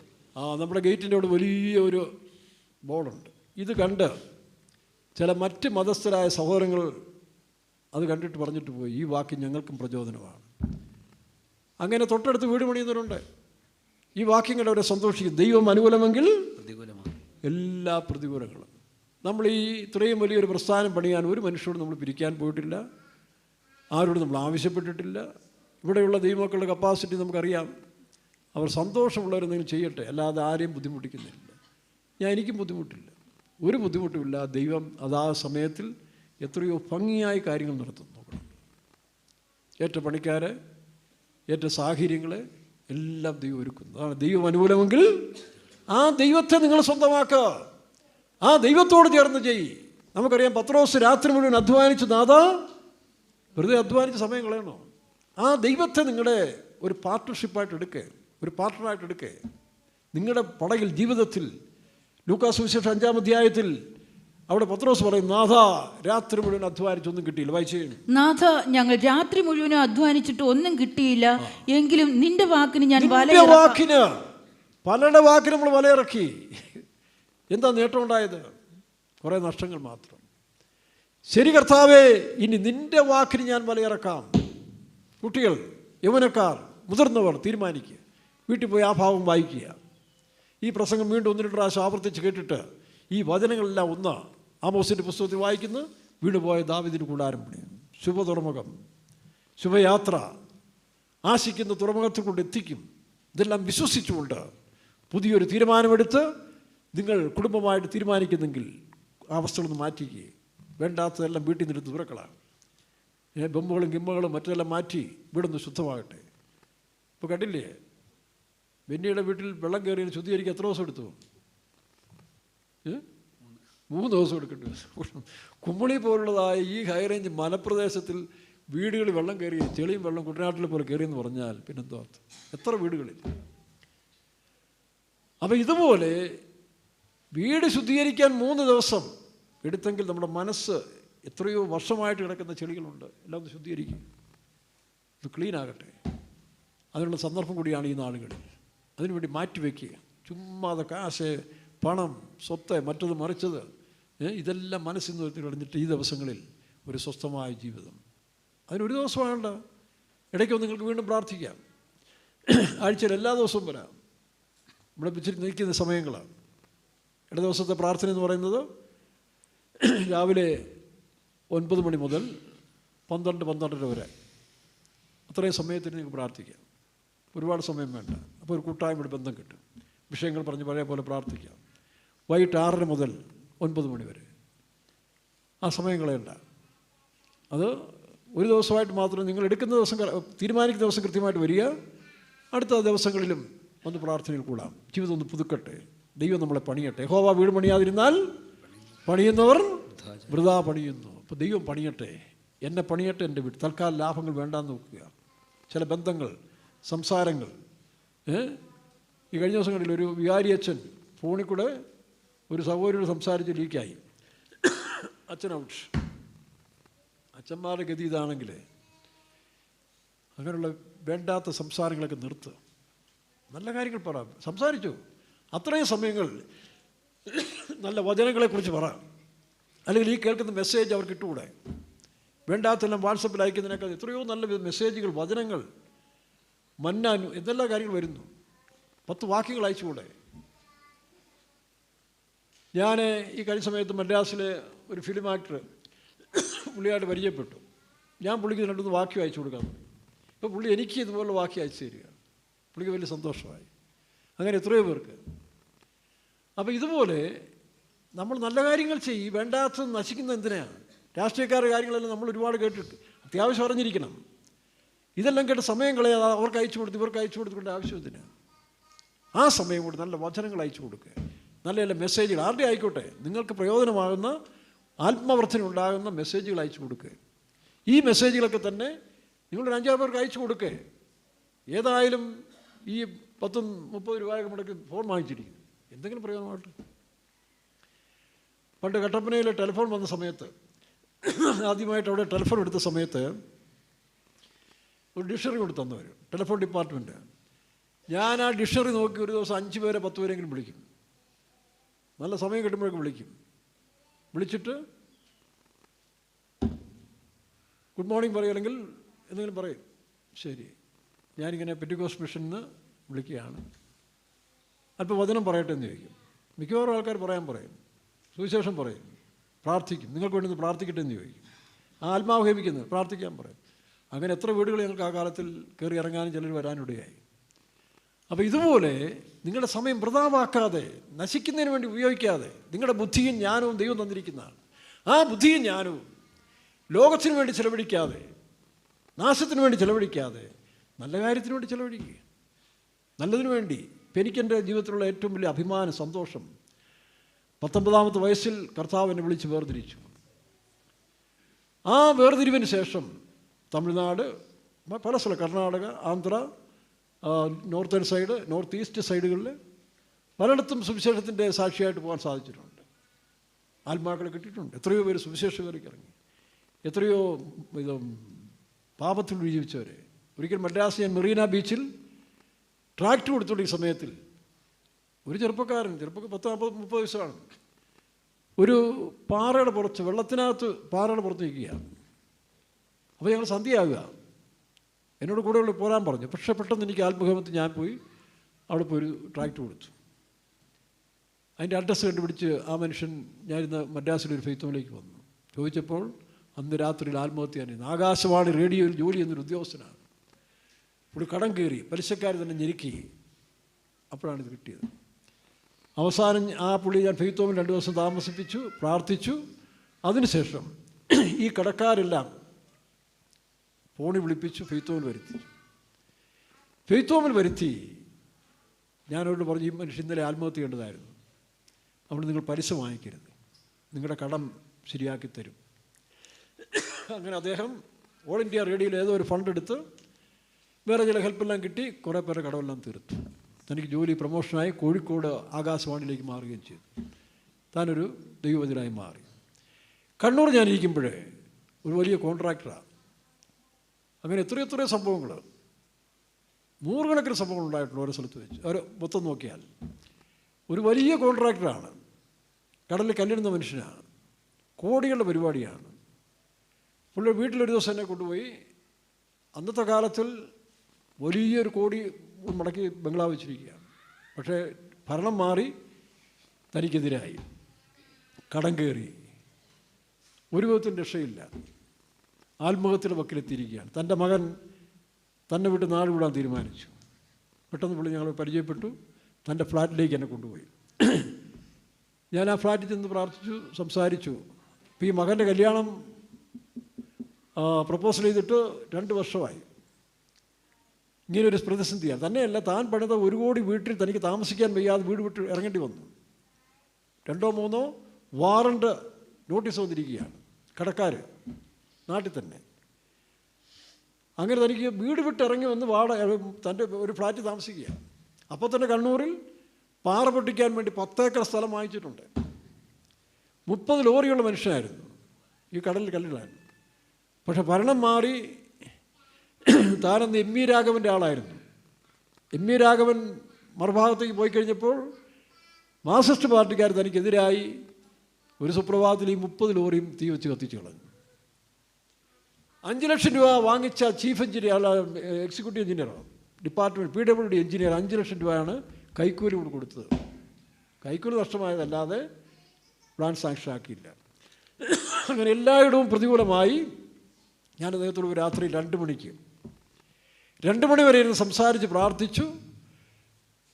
നമ്മുടെ ഗേറ്റിൻ്റെ അവിടെ വലിയ ഒരു ബോർഡുണ്ട്. ഇത് കണ്ട് ചില മറ്റ് മതസ്ഥരായ സഹോദരങ്ങൾ അത് കണ്ടിട്ട് പറഞ്ഞിട്ട് പോയി, ഈ വാക്യം ഞങ്ങൾക്കും പ്രചോദനമാണ്. അങ്ങനെ തൊട്ടടുത്ത് വീട് പണിയുന്നവരുണ്ട്. ഈ വാക്യം കണ്ട് അവരെ സന്തോഷിക്കും. ദൈവം അനുകൂലമെങ്കിൽ പ്രതികൂലമാണ്. എല്ലാ പ്രതികൂലങ്ങളും. നമ്മൾ ഈ ഇത്രയും വലിയൊരു പ്രസ്ഥാനം പണിയാൻ ഒരു മനുഷ്യരോട് നമ്മൾ പിരിക്കാൻ പോയിട്ടില്ല, ആരോടും നമ്മൾ ആവശ്യപ്പെട്ടിട്ടില്ല. ഇവിടെയുള്ള ദൈവമക്കളുടെ കപ്പാസിറ്റി നമുക്കറിയാം. അവർ സന്തോഷമുള്ളവരെന്തെങ്കിലും ചെയ്യട്ടെ, അല്ലാതെ ആരെയും ബുദ്ധിമുട്ടിക്കുന്നില്ല. എനിക്കും ബുദ്ധിമുട്ടില്ല, ഒരു ബുദ്ധിമുട്ടുമില്ല. ദൈവം അതാ സമയത്തിൽ എത്രയോ ഭംഗിയായി കാര്യങ്ങൾ നടത്തുന്നു. നോക്കണം, ഏറ്റ പണിക്കാരെ, ഏറ്റ സാഹചര്യങ്ങളെ എല്ലാം ദൈവം ഒരുക്കുന്നു. അതാണ് ദൈവം അനുകൂലമെങ്കിൽ ആ ദൈവത്തെ നിങ്ങൾ സ്വന്തമാക്കുക, ആ ദൈവത്തോട് ചേർന്ന് ചെയ്യ്. നമുക്കറിയാം, പത്രോസ് രാത്രി മുഴുവൻ അധ്വാനിച്ച്, നാഥാ വെറുതെ അധ്വാനിച്ച് സമയം കളയണോ? ആ ദൈവത്തെ നിങ്ങളുടെ ഒരു പാർട്ട്ണർഷിപ്പായിട്ട് എടുക്കുക, ഒരു പാർട്ട്ണറായിട്ട് എടുക്കുക. നിങ്ങളുടെ പടയിൽ, ജീവിതത്തിൽ. ലൂക്കാസ് സുവിശേഷം 5-ാം അധ്യായത്തിൽ അവിടെ പത്രോസ് പറയും, നാഥ രാത്രി മുഴുവൻ അധ്വാനിച്ചൊന്നും കിട്ടിയില്ല. വായിച്ചു, നാഥ ഞങ്ങൾ രാത്രി മുഴുവനും അധ്വാനിച്ചിട്ട് ഒന്നും കിട്ടിയില്ല, എങ്കിലും നിന്റെ വാക്കിന് ഞാൻ വാക്കിന്, പലരുടെ വാക്കിന് നമ്മൾ വലയിറക്കി. എന്താ നേട്ടം ഉണ്ടായത്? കുറേ നഷ്ടങ്ങൾ മാത്രം. ശരി കർത്താവേ, ഇനി നിന്റെ വാക്കിന് ഞാൻ വലയിറക്കാം. കുട്ടികൾ, യൗവനക്കാർ, മുതിർന്നവർ തീരുമാനിക്കുക. വീട്ടിൽ പോയി ആ ഭാഗം വായിക്കുക. ഈ പ്രസംഗം വീണ്ടും 1-2 പ്രാവശ്യം ആവർത്തിച്ച് കേട്ടിട്ട് ഈ വചനങ്ങളെല്ലാം ഒന്ന് ആമോസിൻ്റെ പുസ്തകത്തിൽ വായിക്കുന്നു. വീണുപോയ ദാവീദിന് കൂടാരം പണിയും. ശുഭ തുറമുഖം, ശുഭയാത്ര, ആശിക്കുന്ന തുറമുഖത്തിൽ കൊണ്ട് എത്തിക്കും. ഇതെല്ലാം വിശ്വസിച്ചുകൊണ്ട് പുതിയൊരു തീരുമാനമെടുത്ത് നിങ്ങൾ കുടുംബമായിട്ട് തീരുമാനിക്കുന്നെങ്കിൽ ആ അവസ്ഥകളൊന്ന് മാറ്റിക്കുക. വേണ്ടാത്തതെല്ലാം വീട്ടിൽ നിന്നെടുത്ത് തുറക്കളാണ്. ബൊമ്പകളും ഗിമ്മകളും മറ്റെല്ലാം മാറ്റി വീടൊന്ന് ശുദ്ധമാകട്ടെ. ഇപ്പോൾ കണ്ടില്ലേ, ബെന്നിയുടെ വീട്ടിൽ വെള്ളം കയറിയ ശുദ്ധീകരിക്കാൻ എത്ര ദിവസം എടുത്തു? 3 ദിവസം എടുക്കേണ്ടി വരും. കുമ്മളി പോലുള്ളതായ ഈ ഹൈറേഞ്ച് മലപ്രദേശത്തിൽ വീടുകളിൽ വെള്ളം കയറി, ചെളിയും വെള്ളം കുട്ടനാട്ടിലെ പോലെ കയറിയെന്ന് പറഞ്ഞാൽ പിന്നെന്തോ എത്ര വീടുകളിൽ. അപ്പം ഇതുപോലെ വീട് ശുദ്ധീകരിക്കാൻ 3 ദിവസം എടുത്തെങ്കിൽ നമ്മുടെ മനസ്സ്, എത്രയോ വർഷമായിട്ട് കിടക്കുന്ന ചെളികളുണ്ട്, എല്ലാം ഒന്ന് ശുദ്ധീകരിക്കും, ഇത് ക്ലീൻ ആകട്ടെ. അതിനുള്ള സന്ദർഭം കൂടിയാണ് ഈ നാളുകളിൽ. അതിനുവേണ്ടി മാറ്റിവെക്കുക. ചുമ്മാതെ കാശ്, പണം, സ്വത്ത്, മറ്റത് മറിച്ചത്, ഇതെല്ലാം മനസ്സിൽ നിന്ന് കളഞ്ഞിട്ട് ഈ ദിവസങ്ങളിൽ ഒരു സ്വസ്ഥമായ ജീവിതം. അതിനൊരു ദിവസമാകണ്ട, ഇടയ്ക്കൊന്ന് നിങ്ങൾക്ക് വീണ്ടും പ്രാർത്ഥിക്കാം. ആഴ്ചയിൽ എല്ലാ ദിവസവും വരാം. ഇവിടെ വെച്ചിട്ട് നിൽക്കുന്ന സമയങ്ങളാണ്. ഇട ദിവസത്തെ പ്രാർത്ഥന എന്ന് പറയുന്നത് രാവിലെ 9 മണി മുതൽ 12-12:30 വരെ. അത്രയും സമയത്തിന് നിങ്ങൾക്ക് പ്രാർത്ഥിക്കാം. ഒരുപാട് സമയം വേണ്ട. അപ്പോൾ ഒരു കൂട്ടായ്മയുടെ ബന്ധം കിട്ടും. വിഷയങ്ങൾ പറഞ്ഞ് പഴയ പോലെ പ്രാർത്ഥിക്കാം. വൈകിട്ട് 6 മുതൽ 9 മണി വരെ ആ സമയങ്ങളേണ്ട. അത് ഒരു ദിവസമായിട്ട് മാത്രം നിങ്ങൾ എടുക്കുന്ന ദിവസം, തീരുമാനിക്കുന്ന ദിവസം കൃത്യമായിട്ട് വരിക. അടുത്ത ദിവസങ്ങളിലും ഒന്ന് പ്രാർത്ഥനയിൽ കൂടാം. ജീവിതം ഒന്ന് പുതുക്കട്ടെ. ദൈവം നമ്മളെ പണിയട്ടെ. യഹോവ വീട് പണിയാതിരുന്നാൽ പണിയുന്നവർ വൃഥാ പണിയുന്നു. അപ്പോൾ ദൈവം പണിയട്ടെ, എന്നെ പണിയട്ടെ. എൻ്റെ വീട് തൽക്കാല ലാഭങ്ങൾ വേണ്ടാന്ന് നോക്കുക. ചില ബന്ധങ്ങൾ, സംസാരങ്ങൾ. ഈ കഴിഞ്ഞ ദിവസങ്ങളിൽ ഒരു വികാരി അച്ഛൻ ഫോണിൽ കൂടെ ഒരു സഹോദരിയോട് സംസാരിച്ച് ലീക്കായി. അച്ഛൻ ഔട്ട്. അച്ഛന്മാരുടെ ഗതി ഇതാണെങ്കിൽ അങ്ങനെയുള്ള വേണ്ടാത്ത സംസാരങ്ങളൊക്കെ നിർത്തുക. നല്ല കാര്യങ്ങൾ പറ, സംസാരിച്ചു. അത്രയും സമയങ്ങൾ നല്ല വചനങ്ങളെക്കുറിച്ച് പറ. അല്ലെങ്കിൽ ഈ കേൾക്കുന്ന മെസ്സേജ് അവർക്ക് ഇട്ടുകൂടെ? വേണ്ടാത്തെല്ലാം വാട്സപ്പിൽ അയക്കുന്നതിനേക്കാൾ എത്രയോ നല്ല മെസ്സേജുകൾ, വചനങ്ങൾ, മന്നാനു എന്തെല്ലാം കാര്യങ്ങൾ വരുന്നു. 10 വാക്യങ്ങൾ അയച്ചുകൂടെ? ഞാൻ ഈ കഴിഞ്ഞ സമയത്ത് മദ്രാസിലെ ഒരു ഫിലിം ആക്ടർ പുള്ളിയായിട്ട് പരിചയപ്പെട്ടു. ഞാൻ പുള്ളിക്ക് 2-3 വാക്യം അയച്ചു കൊടുക്കാൻ തുടങ്ങി. ഇപ്പോൾ പുള്ളി എനിക്ക് ഇതുപോലുള്ള വാക്യം അയച്ചു തരിക. പുള്ളിക്ക് വലിയ സന്തോഷമായി. അങ്ങനെ എത്രയോ പേർക്ക്. അപ്പോൾ ഇതുപോലെ നമ്മൾ നല്ല കാര്യങ്ങൾ ചെയ്യും. വേണ്ടാത്തത് നശിക്കുന്ന എന്തിനാണ്? രാഷ്ട്രീയക്കാരുടെ കാര്യങ്ങളെല്ലാം നമ്മൾ ഒരുപാട് കേട്ടിട്ട് അത്യാവശ്യം അറിഞ്ഞിരിക്കണം. ഇതെല്ലാം കേട്ട് സമയം കളയാതെ അവർക്ക് അയച്ചു കൊടുത്ത് ഇവർക്ക് അയച്ചു കൊടുത്തുകൊണ്ട് ആവശ്യം എന്തിനാണ്? ആ സമയം കൊണ്ട് നല്ല വചനങ്ങൾ അയച്ചു കൊടുക്കുക, നല്ല നല്ല മെസ്സേജുകൾ ആരുടെ ആയിക്കോട്ടെ, നിങ്ങൾക്ക് പ്രയോജനമാകുന്ന ആത്മവർദ്ധന ഉണ്ടാകുന്ന മെസ്സേജുകൾ അയച്ചു കൊടുക്കുക. ഈ മെസ്സേജുകളൊക്കെ തന്നെ നിങ്ങളൊരു 5-6 പേർക്ക് അയച്ചു കൊടുക്കുക. ഏതായാലും ഈ 10-30 രൂപയൊക്കെ മുടക്കി ഫോൺ വാങ്ങിച്ചിരിക്കും, എന്തെങ്കിലും പ്രയോജനമായിട്ട്. പണ്ട് കട്ടപ്പനയിൽ ടെലിഫോൺ വന്ന സമയത്ത്, ആദ്യമായിട്ട് അവിടെ ടെലിഫോൺ എടുത്ത സമയത്ത് ഒരു ഡിക്ഷണറി കൊണ്ട് തന്നവർ, ടെലിഫോൺ ഡിപ്പാർട്ട്മെൻറ്റ്. ഞാൻ ആ ഡിക്ഷണറി നോക്കി ഒരു ദിവസം 5 പേരെ 10 പേരെങ്കിലും വിളിക്കും. നല്ല സമയം കിട്ടുമ്പോഴൊക്കെ വിളിക്കും. വിളിച്ചിട്ട് ഗുഡ് മോർണിംഗ് പറയും, അല്ലെങ്കിൽ എന്തെങ്കിലും പറയും. ശരി, ഞാനിങ്ങനെ പെറ്റിക്കോസ്റ്റ് മിഷനിൽ നിന്ന് വിളിക്കുകയാണ്, അല്പം വചനം പറയട്ടെ എന്ന് ചോദിക്കും. മിക്കവാറും ആൾക്കാർ പറയും, സുവിശേഷം പറയും, പ്രാർത്ഥിക്കും, നിങ്ങൾക്ക് വേണ്ടി പ്രാർത്ഥിക്കട്ടെ എന്ന് ചോദിക്കും. ആത്മാവഹേമിക്കുന്നത് പ്രാർത്ഥിക്കാൻ പറയും. അങ്ങനെ എത്ര വീടുകൾ ഞങ്ങൾക്ക് ആ കാലത്തിൽ കയറി ഇറങ്ങാനും ചിലർ വരാനിടയായി. അപ്പോൾ ഇതുപോലെ നിങ്ങളുടെ സമയം വൃഥാവാക്കാതെ, നശിക്കുന്നതിന് വേണ്ടി ഉപയോഗിക്കാതെ, നിങ്ങളുടെ ബുദ്ധിയും ജ്ഞാനവും ദൈവം തന്നിരിക്കുന്നതാണ്. ആ ബുദ്ധിയും ജ്ഞാനവും ലോകത്തിന് വേണ്ടി ചിലവഴിക്കാതെ, നാശത്തിന് വേണ്ടി ചിലവഴിക്കാതെ, നല്ല കാര്യത്തിന് വേണ്ടി ചിലവഴിക്കുക, നല്ലതിനു വേണ്ടി. ഇപ്പം എനിക്കെൻ്റെ ജീവിതത്തിലുള്ള ഏറ്റവും വലിയ അഭിമാന സന്തോഷം, 19-ാമത്തെ വയസ്സിൽ കർത്താവ് എന്നെ വിളിച്ച് വേർതിരിച്ചു. ആ വേർതിരിവിന് ശേഷം തമിഴ്നാട്, പല സ്ഥലം, Karnataka, Andhra, northern side, north east സൈഡുകളിൽ പലയിടത്തും സുവിശേഷത്തിൻ്റെ സാക്ഷിയായിട്ട് പോകാൻ സാധിച്ചിട്ടുണ്ട്. ആത്മാക്കളെ കിട്ടിയിട്ടുണ്ട്. എത്രയോ പേര് സുവിശേഷകർക്ക് ഇറങ്ങി, എത്രയോ പാപത്തിൽ ജീവിച്ചവർ. ഒരിക്കൽ മദ്രാസ് ഞാൻ മെറീന ബീച്ചിൽ ട്രാക്ട് കൊടുത്തുകൊണ്ടിരിക്കുന്ന സമയത്തിൽ ഒരു ചെറുപ്പക്കാരൻ, 10-30 വയസ്സാണ്, ഒരു പാറയുടെ പുറത്ത്, വെള്ളത്തിനകത്ത് പാറയുടെ പുറത്ത് നിൽക്കുകയാണ്. അപ്പോൾ ഞങ്ങൾ സന്ധ്യയാകുക, എന്നോട് കൂടെ പോരാൻ പറഞ്ഞു. പക്ഷേ പെട്ടെന്ന് എനിക്ക് ആത്മഹേമത്തിൽ ഞാൻ പോയി അവിടെ പോയി ഒരു ട്രാക്ട് കൊടുത്തു. അതിൻ്റെ അഡ്രസ്സ് കണ്ടുപിടിച്ച് ആ മനുഷ്യൻ, ഞാനിന്ന് മദ്രാസിലൊരു ഫെയ്ത്തോമിലേക്ക് വന്നു. ചോദിച്ചപ്പോൾ അന്ന് രാത്രിയിൽ ആത്മഹത്യ ചെയ്യുന്നത്. ആകാശവാണി റേഡിയോയിൽ ജോലി ചെയ്യുന്നൊരു ഉദ്യോഗസ്ഥനാണ്. ഒരു കടം കയറി, പലിശക്കാർ തന്നെ ഞെരുക്കി. അപ്പോഴാണ് ഇത് കിട്ടിയത്. അവസാനം ആ പുള്ളി ഞാൻ ഫെയ്ത്തോമിൽ 2 ദിവസം താമസിപ്പിച്ചു, പ്രാർത്ഥിച്ചു. അതിനുശേഷം ഈ കടക്കാരെല്ലാം ഫോണിൽ വിളിപ്പിച്ചു ഫെയ്ത്തോമിൽ വരുത്തി. ഫെയ്ത്തോമിൽ വരുത്തി ഞാനവരോട് പറഞ്ഞു, ഈ മനുഷ്യൻ ഇന്നലെ ആത്മഹത്യ ചെയ്യേണ്ടതായിരുന്നു, അവിടെ നിങ്ങൾ പലിശ വാങ്ങിക്കരുത്, നിങ്ങളുടെ കടം ശരിയാക്കി തരും. അങ്ങനെ അദ്ദേഹം ഓൾ ഇന്ത്യ റേഡിയോയിൽ ഏതോ ഒരു ഫണ്ട് എടുത്ത് വേറെ ചില ഹെൽപ്പെല്ലാം കിട്ടി, കുറേ പേരുടെ കടമെല്ലാം തീർത്തു. തനിക്ക് ജോലി പ്രൊമോഷനായി കോഴിക്കോട് ആകാശവാണിയിലേക്ക് മാറുകയും ചെയ്തു. താനൊരു ദൈവവചനായി മാറി. കണ്ണൂർ ഞാനിരിക്കുമ്പോഴേ ഒരു വലിയ കോൺട്രാക്ടറാണ്. അങ്ങനെ എത്രയോ സംഭവങ്ങൾ, 100 കണക്കിന് സംഭവങ്ങൾ ഉണ്ടായിട്ടുണ്ട് ഓരോ സ്ഥലത്ത് വെച്ച്. അവർ മൊത്തം നോക്കിയാൽ ഒരു വലിയ കോൺട്രാക്ടറാണ്, കടലിൽ കല്ലിടുന്ന മനുഷ്യനാണ്, കോടികളുടെ പരിപാടിയാണ്. പുള്ളി വീട്ടിലൊരു ദിവസം എന്നെ കൊണ്ടുപോയി, അന്നത്തെ കാലത്തിൽ വലിയൊരു കോടി മുടക്കി ബംഗ്ലാവ് വെച്ചിരിക്കുകയാണ്. പക്ഷേ ഭരണം മാറി, തനിക്കെതിരായി, കടം കയറി, ഒരു വിധത്തിൻ്റെ രക്ഷയില്ല, ആത്മഹത്യയുടെ വക്കിലെത്തിയിരിക്കുകയാണ്. തൻ്റെ മകൻ തന്നെ വിട്ട് നാട് വിടാൻ തീരുമാനിച്ചു. പെട്ടെന്ന് പുള്ളി ഞങ്ങൾ പരിചയപ്പെട്ടു, തൻ്റെ ഫ്ലാറ്റിലേക്ക് എന്നെ കൊണ്ടുപോയി. ഞാൻ ആ ഫ്ലാറ്റിൽ ചെന്ന് പ്രാർത്ഥിച്ചു, സംസാരിച്ചു. ഇപ്പോൾ ഈ മകൻ്റെ കല്യാണം പ്രപ്പോസൽ ചെയ്തിട്ട് 2 വർഷമായി. ഇങ്ങനൊരു പ്രതിസന്ധിയാണ്. തന്നെയല്ല, താൻ പണിത 1 കോടി വീട്ടിൽ തനിക്ക് താമസിക്കാൻ വയ്യാതെ വീട് വിട്ട് ഇറങ്ങേണ്ടി വന്നു. 2-3 വാറണ്ട് നോട്ടീസ് വന്നിരിക്കുകയാണ് കടക്കാർ നാട്ടിൽ തന്നെ. അങ്ങനെ തനിക്ക് വീട് വിട്ട് ഇറങ്ങി വന്ന് തൻ്റെ ഒരു ഫ്ലാറ്റ് താമസിക്കുകയാണ്. അപ്പോൾ തന്നെ കണ്ണൂരിൽ പാറ പൊട്ടിക്കാൻ വേണ്ടി 10 ഏക്കർ സ്ഥലം വാങ്ങിച്ചിട്ടുണ്ട്. 30 ലോറിയുള്ള മനുഷ്യനായിരുന്നു, ഈ കടലിൽ കല്ലിലായിരുന്നു. പക്ഷെ ഭരണം മാറി, താനെന്ന് എം ഇ രാഘവൻ്റെ ആളായിരുന്നു. എം ഇ രാഘവൻ മറുഭാഗത്തേക്ക് പോയി കഴിഞ്ഞപ്പോൾ മാർക്സിസ്റ്റ് പാർട്ടിക്കാർ തനിക്കെതിരായി ഒരു സുപ്രഭാതത്തിൽ ഈ 30 ലോറിയും തീ വെച്ച് കത്തിച്ചു കളഞ്ഞു. 5 ലക്ഷം രൂപ വാങ്ങിച്ച ചീഫ് എഞ്ചിനീയർ, എക്സിക്യൂട്ടീവ് എഞ്ചിനീയറോ ഡിപ്പാർട്ട്മെൻറ്റ് PWD എഞ്ചിനീയർ 5 ലക്ഷം രൂപയാണ് കൈക്കൂലി കൊടുത്തത്. കൈക്കൂലി നഷ്ടമായതല്ലാതെ പ്ലാൻ സാങ്ഷൻ ആക്കിയില്ല. അങ്ങനെ എല്ലായിടവും പ്രതികൂലമായി. ഞാൻ അദ്ദേഹത്തോട് രാത്രി 2 മണിക്ക് 2 മണി വരെ ഇരുന്ന് സംസാരിച്ച് പ്രാർത്ഥിച്ചു.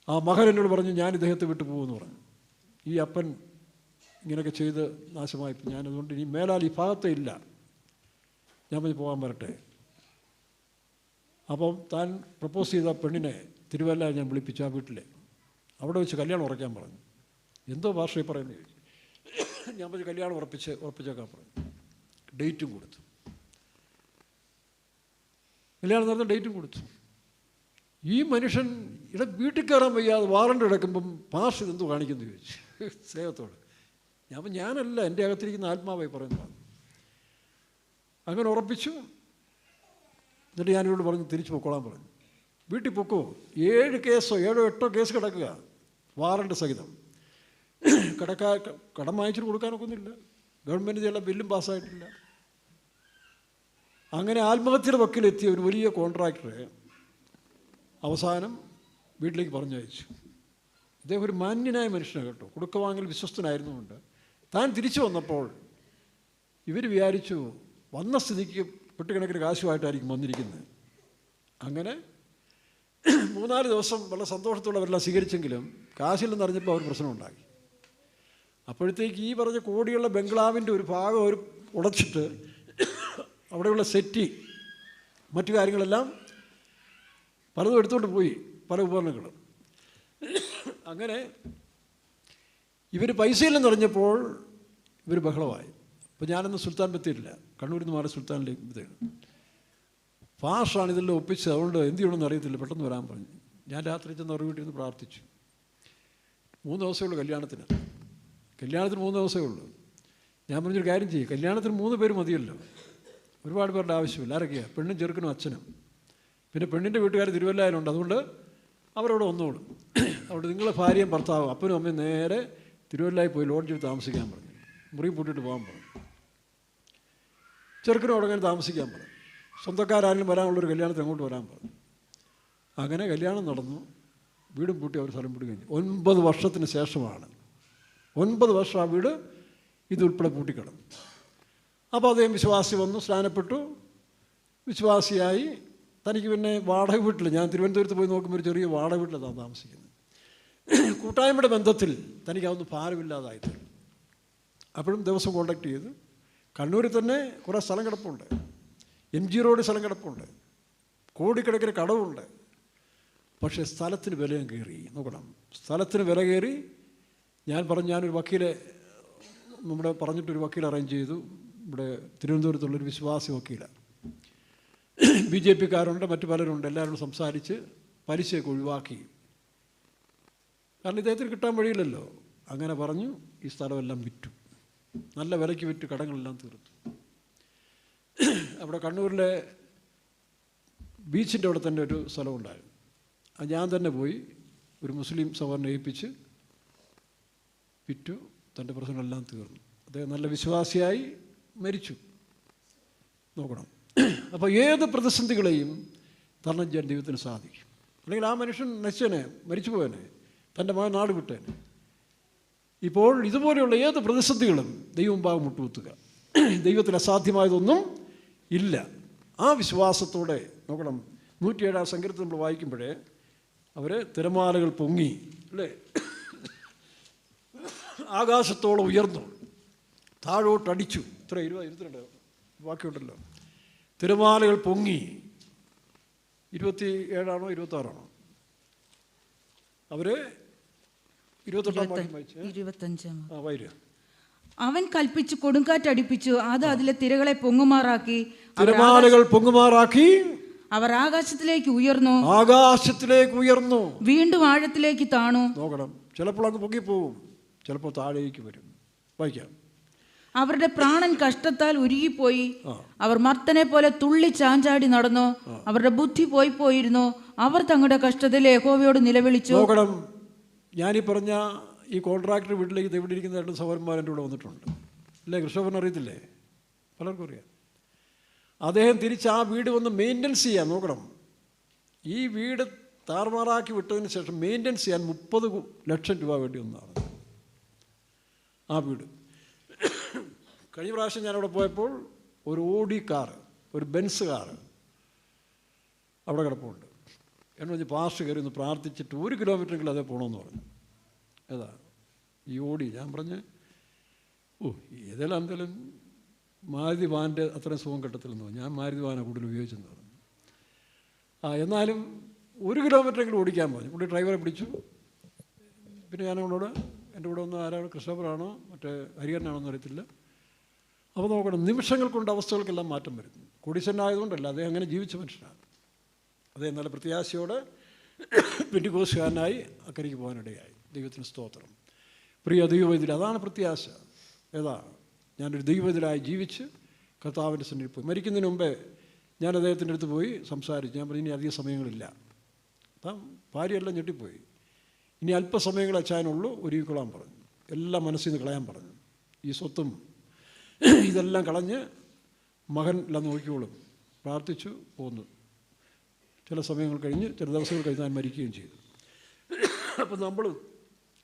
ആ മകൻ എന്നോട് പറഞ്ഞു, ഞാൻ ഇദ്ദേഹത്തെ വിട്ടു പോകുമെന്ന് പറഞ്ഞു. ഈ അപ്പൻ ഇങ്ങനെയൊക്കെ ചെയ്ത് നാശമായി, ഞാനതുകൊണ്ട് ഇനി മേലാൽ ഈ ഭാഗത്തേ ഇല്ല, ഞാൻ പോകാൻ വരട്ടെ. അപ്പം താൻ പ്രപ്പോസ് ചെയ്ത പെണ്ണിനെ തിരുവല്ല ഞാൻ വിളിപ്പിച്ചു ആ വീട്ടിലെ. അവിടെ വെച്ച് കല്യാണം ഉറയ്ക്കാൻ പറഞ്ഞു. എന്തോ ഭാഷയിൽ പറയുന്നത് ചോദിച്ചു. ഞാൻ പറഞ്ഞു കല്യാണം ഉറപ്പിച്ചേക്കാൻ പറഞ്ഞു. ഡേറ്റും കൊടുത്തു. കല്യാണം നടന്ന ഡേറ്റും കൊടുത്തു. ഈ മനുഷ്യൻ വീട്ടിൽ കയറാൻ വയ്യാതെ വാറണ്ട് കിടക്കുമ്പം പാസ് ഇതെന്തോ കാണിക്കുന്നു ചോദിച്ചു സ്നേഹത്തോട്. ഞാനല്ല, എൻ്റെ അകത്തിരിക്കുന്ന ആത്മാവായി പറയുന്നതാണ്. അങ്ങനെ ഉറപ്പിച്ചു. എന്നിട്ട് ഞാനിവിടെ പറഞ്ഞു തിരിച്ചു പൊക്കോളാൻ പറഞ്ഞു. വീട്ടിൽ പൊക്കോ. 7 കേസോ 7 8 കേസ് കിടക്കുക വാറണ്ട് സഹിതം. കടം വാങ്ങിച്ചിട്ട് കൊടുക്കാനൊക്കെ ഒന്നുമില്ല. ഗവൺമെൻറ് ചെയ്യുന്ന ബില്ലും പാസ്സായിട്ടില്ല. അങ്ങനെ ആത്മഹത്യയുടെ വക്കിലെത്തിയ ഒരു വലിയ കോൺട്രാക്ടറെ അവസാനം വീട്ടിലേക്ക് പറഞ്ഞയച്ചു. ഇദ്ദേഹം ഒരു മാന്യനായ മനുഷ്യനെ കേട്ടോ, കൊടുക്ക വാങ്ങൽ വിശ്വസ്തനായിരുന്നുകൊണ്ട് താൻ തിരിച്ചു വന്നപ്പോൾ ഇവർ വിചാരിച്ചു വന്ന സ്ഥിതിക്ക് പെട്ടുകണക്കിന് കാശുമായിട്ടായിരിക്കും വന്നിരിക്കുന്നത്. അങ്ങനെ 3-4 ദിവസം വളരെ സന്തോഷത്തോടെ അവരെല്ലാം സ്വീകരിച്ചെങ്കിലും കാശില്ലെന്ന് അറിഞ്ഞപ്പോൾ അവർ പ്രശ്നമുണ്ടാക്കി. അപ്പോഴത്തേക്ക് ഈ പറഞ്ഞ കോടിയുള്ള ബംഗ്ലാവിൻ്റെ ഒരു ഭാഗം അവർ ഉടച്ചിട്ട് അവിടെയുള്ള സെറ്റി മറ്റു കാര്യങ്ങളെല്ലാം പലതും എടുത്തുകൊണ്ട് പോയി, പല ഉപകരണങ്ങളും. അങ്ങനെ ഇവർ പൈസയില്ലെന്ന് അറിഞ്ഞപ്പോൾ ഇവർ ബഹളമായി. അപ്പോൾ ഞാനന്ന് സുൽത്താൻ ബത്തേരില്ല, കണ്ണൂരിൽ നിന്ന് മാറി സുൽത്താനിലേക്ക് ബത്തേരി. ഫാഷാണ് ഇതെല്ലാം ഒപ്പിച്ച്, അതുകൊണ്ട് എന്ത് ചെയ്യണമെന്ന് അറിയത്തില്ല, പെട്ടെന്ന് വരാൻ പറഞ്ഞു. ഞാൻ രാത്രി ചെന്ന് അവർ വീട്ടിൽ നിന്ന് പ്രാർത്ഥിച്ചു. 3 ദിവസമേ ഉള്ളൂ കല്യാണത്തിന് 3 ദിവസമേ ഉള്ളൂ. ഞാൻ പറഞ്ഞൊരു കാര്യം ചെയ്യും, കല്യാണത്തിന് 3 പേര് മതിയല്ലോ, ഒരുപാട് പേരുടെ ആവശ്യമില്ല. ആരൊക്കെയാണ്? പെണ്ണും ചെറുക്കനും അച്ഛനും. പിന്നെ പെണ്ണിൻ്റെ വീട്ടുകാർ തിരുവല്ലായിലുണ്ട്, അതുകൊണ്ട് അവരവിടെ വന്നോളും. അവിടെ നിങ്ങളെ ഭാര്യയും ഭർത്താവും അപ്പനും അമ്മയും നേരെ തിരുവല്ലായി പോയി ലോഡ്ജിൽ താമസിക്കാൻ പറഞ്ഞു. മുറി പൂട്ടിയിട്ട് പോകാൻ പറഞ്ഞു. ചെറുക്കനും അവിടെ അങ്ങനെ താമസിക്കാൻ പറഞ്ഞു. സ്വന്തക്കാരാരെങ്കിലും വരാനുള്ളൊരു കല്യാണത്തിന് അങ്ങോട്ട് വരാൻ പറഞ്ഞു. അങ്ങനെ കല്യാണം നടന്നു. വീടും പൂട്ടി അവർ സ്ഥലം പൂട്ടി കഴിഞ്ഞു. 9 വർഷത്തിന് ശേഷമാണ്, 9 വർഷം ആ വീട് ഇതുൾപ്പെടെ പൂട്ടിക്കിടന്നു. അപ്പോൾ അദ്ദേഹം വിശ്വാസി വന്നു, സ്നാനപ്പെട്ടു, വിശ്വാസിയായി. തനിക്ക് പിന്നെ വാടക വീട്ടിൽ, ഞാൻ തിരുവനന്തപുരത്ത് പോയി നോക്കുമ്പോൾ ഒരു ചെറിയ വാടക വീട്ടിലാണ് താമസിക്കുന്നത്. കൂട്ടായ്മയുടെ ബന്ധത്തിൽ തനിക്ക് അതൊന്നും ഭാരമില്ലാതായി. അപ്പോഴും ദിവസം കോണ്ടാക്ട് ചെയ്ത്. കണ്ണൂരിൽ തന്നെ കുറേ സ്ഥലം കിടപ്പുണ്ട്, MG റോഡ് സ്ഥലം കിടപ്പുണ്ട്, കോടിക്കണക്കിന് കടവുണ്ട്. പക്ഷേ സ്ഥലത്തിന് വിലയും കയറി. നോക്കണം, സ്ഥലത്തിന് വില കയറി. ഞാനൊരു വക്കീലെ പറഞ്ഞിട്ടൊരു വക്കീൽ അറേഞ്ച് ചെയ്തു. ഇവിടെ തിരുവനന്തപുരത്തുള്ളൊരു വിശ്വാസി വക്കീലാണ്. BJP-കാരുണ്ട്, മറ്റു പലരുണ്ട്. എല്ലാവരും സംസാരിച്ച് പലിശയൊക്കെ ഒഴിവാക്കി. കാരണം ഇദ്ദേഹത്തിന് കിട്ടാൻ വഴിയില്ലല്ലോ. അങ്ങനെ പറഞ്ഞു ഈ സ്ഥലമെല്ലാം വിറ്റു, നല്ല വിലയ്ക്ക് വിറ്റ് കടങ്ങളെല്ലാം തീർത്തു. അവിടെ കണ്ണൂരിലെ ബീച്ചിൻ്റെ അവിടെ തന്നെ ഒരു സ്ഥലമുണ്ടായിരുന്നു. അത് ഞാൻ തന്നെ പോയി ഒരു മുസ്ലിം സഹോദരനെ ഏൽപ്പിച്ച് വിറ്റു. തൻ്റെ പ്രശ്നങ്ങളെല്ലാം തീർന്നു. അദ്ദേഹം നല്ല വിശ്വാസിയായി മരിച്ചു. നോക്കണം, അപ്പോൾ ഏത് പ്രതിസന്ധികളെയും തരണം ചെയ്യാൻ ദൈവത്തിന് സാധിക്കും. അല്ലെങ്കിൽ ആ മനുഷ്യൻ നശിച്ചനെ, മരിച്ചു പോയനെ, തൻ്റെ മകൻ നാട് വിട്ടേനെ. ഇപ്പോൾ ഇതുപോലെയുള്ള ഏത് പ്രതിസന്ധികളും ദൈവം മുമ്പാകെ മുട്ടുകുത്തുക. ദൈവത്തിന് അസാധ്യമായതൊന്നും ഇല്ല. ആ വിശ്വാസത്തോടെ നോക്കണം. 107-ാം സങ്കീർത്തനം നമ്മൾ വായിക്കുമ്പോഴേ അവർ തിരമാലകൾ പൊങ്ങി, അല്ലേ, ആകാശത്തോളം ഉയർന്നു, താഴോട്ടടിച്ചു. ഇത്ര 22 വാക്യമുണ്ടല്ലോ. തിരമാലകൾ പൊങ്ങി. 27-ആണോ 26-ആണോ? അവർ 28-ാം വാക്യം വായിച്ചു. 25 വൈര. അവൻ കൽപ്പിച്ചു കൊടുങ്കാറ്റടിപ്പിച്ചു, അത് അതിലെ തിരകളെ പൊങ്ങുമാറാക്കി, തിരമാലകൾ പൊങ്ങുമാറാക്കി. അവർ ആകാശത്തിലേക്ക് ഉയർന്നു, വീണ്ടും ആഴത്തിലേക്ക് താണു. നോക്കണം, ചിലപ്പോൾ അങ്ങ് പൊങ്ങിപ്പോവും, ചിലപ്പോൾ താഴേക്ക് വരും. വായിക്കാം. അവരുടെ പ്രാണൻ കഷ്ടത്താൽ ഉരുകിപ്പോയി, അവർ മർത്തനെ പോലെ തുള്ളി ചാഞ്ചാടി നടന്നു, അവരുടെ ബുദ്ധി പോയിരുന്നു, അവർ തങ്ങളുടെ കഷ്ടത്തിൽ യഹോവയോട് നിലവിളിച്ചു. നോക്കണം, ഞാനീ പറഞ്ഞ ഈ കോൺട്രാക്ടർ വീട്ടിലേക്ക് ഇവിടെ ഇരിക്കുന്ന 2 സഹോദരന്മാരെൻ്റെ കൂടെ വന്നിട്ടുണ്ട്, അല്ലേ? കൃഷ്ണഭവൻ അറിയത്തില്ലേ? പലർക്കും അറിയാം. അദ്ദേഹം തിരിച്ച് ആ വീട് വന്ന് മെയിൻ്റനൻസ് ചെയ്യാൻ നോക്കണം. ഈ വീട് താറുമാറാക്കി വിട്ടതിന് ശേഷം മെയിൻ്റനൻസ് ചെയ്യാൻ 30 ലക്ഷം രൂപ വേണ്ടി വന്നതാണ് ആ വീട്. കഴിഞ്ഞ പ്രാവശ്യം ഞാനവിടെ പോയപ്പോൾ ഒരു ഓഡി കാറ്, ഒരു ബെൻസ് കാറ് അവിടെ കിടപ്പുണ്ട്. എന്നു പറഞ്ഞ് പാസ്റ്റ് കയറി ഒന്ന് പ്രാർത്ഥിച്ചിട്ട് 1 കിലോമീറ്ററെങ്കിലും അതേ പോകണമെന്ന് പറഞ്ഞു. ഏതാ ഈ ഓടി? ഞാൻ പറഞ്ഞ് ഏതെല്ലാം മാരുതി വാൻ്റെ അത്രയും സുഖം കിട്ടത്തില്ലെന്ന് പറഞ്ഞു. ഞാൻ മാരുതി വാനാണ് കൂടുതൽ ഉപയോഗിച്ചെന്ന് പറഞ്ഞു. എന്നാലും 1 കിലോമീറ്ററെങ്കിലും ഓടിക്കാൻ പറഞ്ഞു. പുള്ളി ഡ്രൈവറെ പിടിച്ചു. പിന്നെ ഞാൻ അവളോട് എൻ്റെ കൂടെ ഒന്ന് ആരാണ് ക്രിസ്റ്റഫറാണോ മറ്റേ ഹരിഹരനാണോ എന്ന് അറിയത്തില്ല. അപ്പോൾ നോക്കണം, നിമിഷങ്ങൾ കൊണ്ട് അവസ്ഥകൾക്കെല്ലാം മാറ്റം വരുന്നു. കോടീശ്വരനായതുകൊണ്ടല്ല, അദ്ദേഹം അങ്ങനെ ജീവിച്ച മനുഷ്യനാണ്. അദ്ദേഹം നല്ല പ്രത്യാശയോടെ പെന്തിക്കോസ്തുകാരനായി അക്കരയ്ക്ക് പോകാനിടയായി. ദൈവത്തിന് സ്തോത്രം. പ്രിയ ദൈവവേദിയിൽ അതാണ് പ്രത്യാശ. ഏതാ, ഞാനൊരു ദൈവവേദിലായി ജീവിച്ച് കർത്താവിൻ്റെ സന്നിധിയിൽ പോയി. മരിക്കുന്നതിന് മുമ്പേ ഞാൻ അദ്ദേഹത്തിൻ്റെ അടുത്ത് പോയി സംസാരിച്ചു. ഞാൻ പറഞ്ഞു, ഇനി അധിക സമയങ്ങളില്ല. അപ്പം ഭാര്യയെല്ലാം ഞെട്ടിപ്പോയി. ഇനി അല്പസമയങ്ങൾ അച്ചായനുള്ളൂ, ഒരുക്കിക്കൊള്ളാൻ പറഞ്ഞു. എല്ലാം മനസ്സിൽ നിന്ന് കളയാൻ പറഞ്ഞു. ഈ സ്വത്തും ഇതെല്ലാം കളഞ്ഞ് മകൻ എല്ലാം നോക്കിക്കോളും. പ്രാർത്ഥിച്ചു പോന്നു. ചില സമയങ്ങൾ കഴിഞ്ഞ്, ചില ദിവസങ്ങൾ കഴിഞ്ഞ് ഞാൻ മരിക്കുകയും ചെയ്തു. അപ്പം നമ്മൾ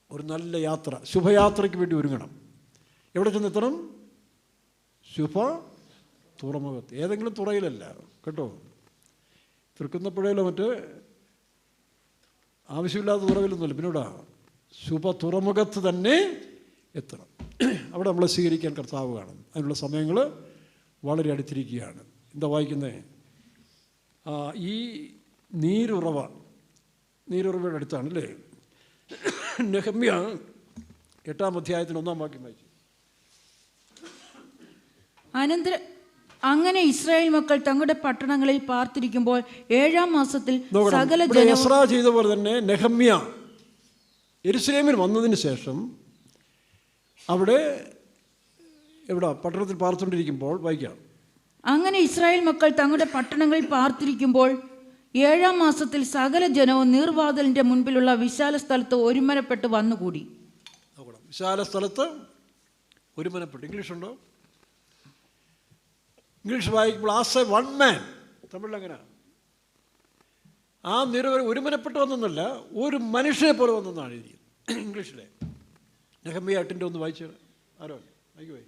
ഒരു നല്ല യാത്ര, ശുഭയാത്രയ്ക്ക് വേണ്ടി ഒരുങ്ങണം. എവിടെ ചെന്നെത്തണം? ശുഭ തുറമുഖത്ത്. ഏതെങ്കിലും തുറയിലല്ല കേട്ടോ, തൃക്കുന്നപ്പുഴയിലോ മറ്റ് ആവശ്യമില്ലാത്ത തുറവിലൊന്നുമില്ല. പിന്നീടാ ശുഭ തുറമുഖത്ത് തന്നെ എത്തണം. അവിടെ നമ്മളെ സ്വീകരിക്കാൻ കർത്താവ് കാണും. അതിനുള്ള സമയങ്ങൾ വളരെ അടുത്തിരിക്കുകയാണ്. എന്താ വായിക്കുന്നത്? ഈ നീരുറവയുടെ അടുത്താണ് അല്ലേ? നെഹമ്യ 8-ാം അധ്യായത്തിന് 1-ാം വാക്യം വായിച്ചു. അങ്ങനെ ഇസ്രായേൽ മക്കൾ തങ്ങളുടെ പട്ടണങ്ങളിൽ പാർത്തിരിക്കുമ്പോൾ 7-ാം മാസത്തിൽ സകല എസ്രാ ചെയ്ത പോലെ തന്നെ നെഹമ്യ യെരൂശലേമിൽ വന്നതിന് ശേഷം അവിടെ എവിടെ പട്ടണത്തിൽ പാർത്തുകൊണ്ടിരിക്കുമ്പോൾ വായിക്കാം. അങ്ങനെ ഇസ്രായേൽ മക്കൾ തങ്ങളുടെ പട്ടണങ്ങളിൽ പാർത്തിരിക്കുമ്പോൾ 7-ാം മാസത്തിൽ സകല ജനവും നീർവാതിലിന്റെ മുൻപിലുള്ള വിശാല സ്ഥലത്ത് ഒരുമനപ്പെട്ട് വന്നുകൂടി. വിശാല സ്ഥലത്ത് ഒരുമനപ്പെട്ട്. ഇംഗ്ലീഷ് ഉണ്ടോ? ഇംഗ്ലീഷ് വായിക്കുമ്പോൾ ആസ് എ വൺ മാൻ. തമിഴിൽ അങ്ങനെ ആ ഒരുമനപ്പെട്ട് വന്നെന്നല്ല, ഒരു മനുഷ്യനെ പോലെ വന്നെന്നാണ് എഴുതിയത് ഇംഗ്ലീഷിലെ. നെഹമ്യ 8-ന്റെ 1 വായിച്ചു. ആരോ വായിക്കു വായി.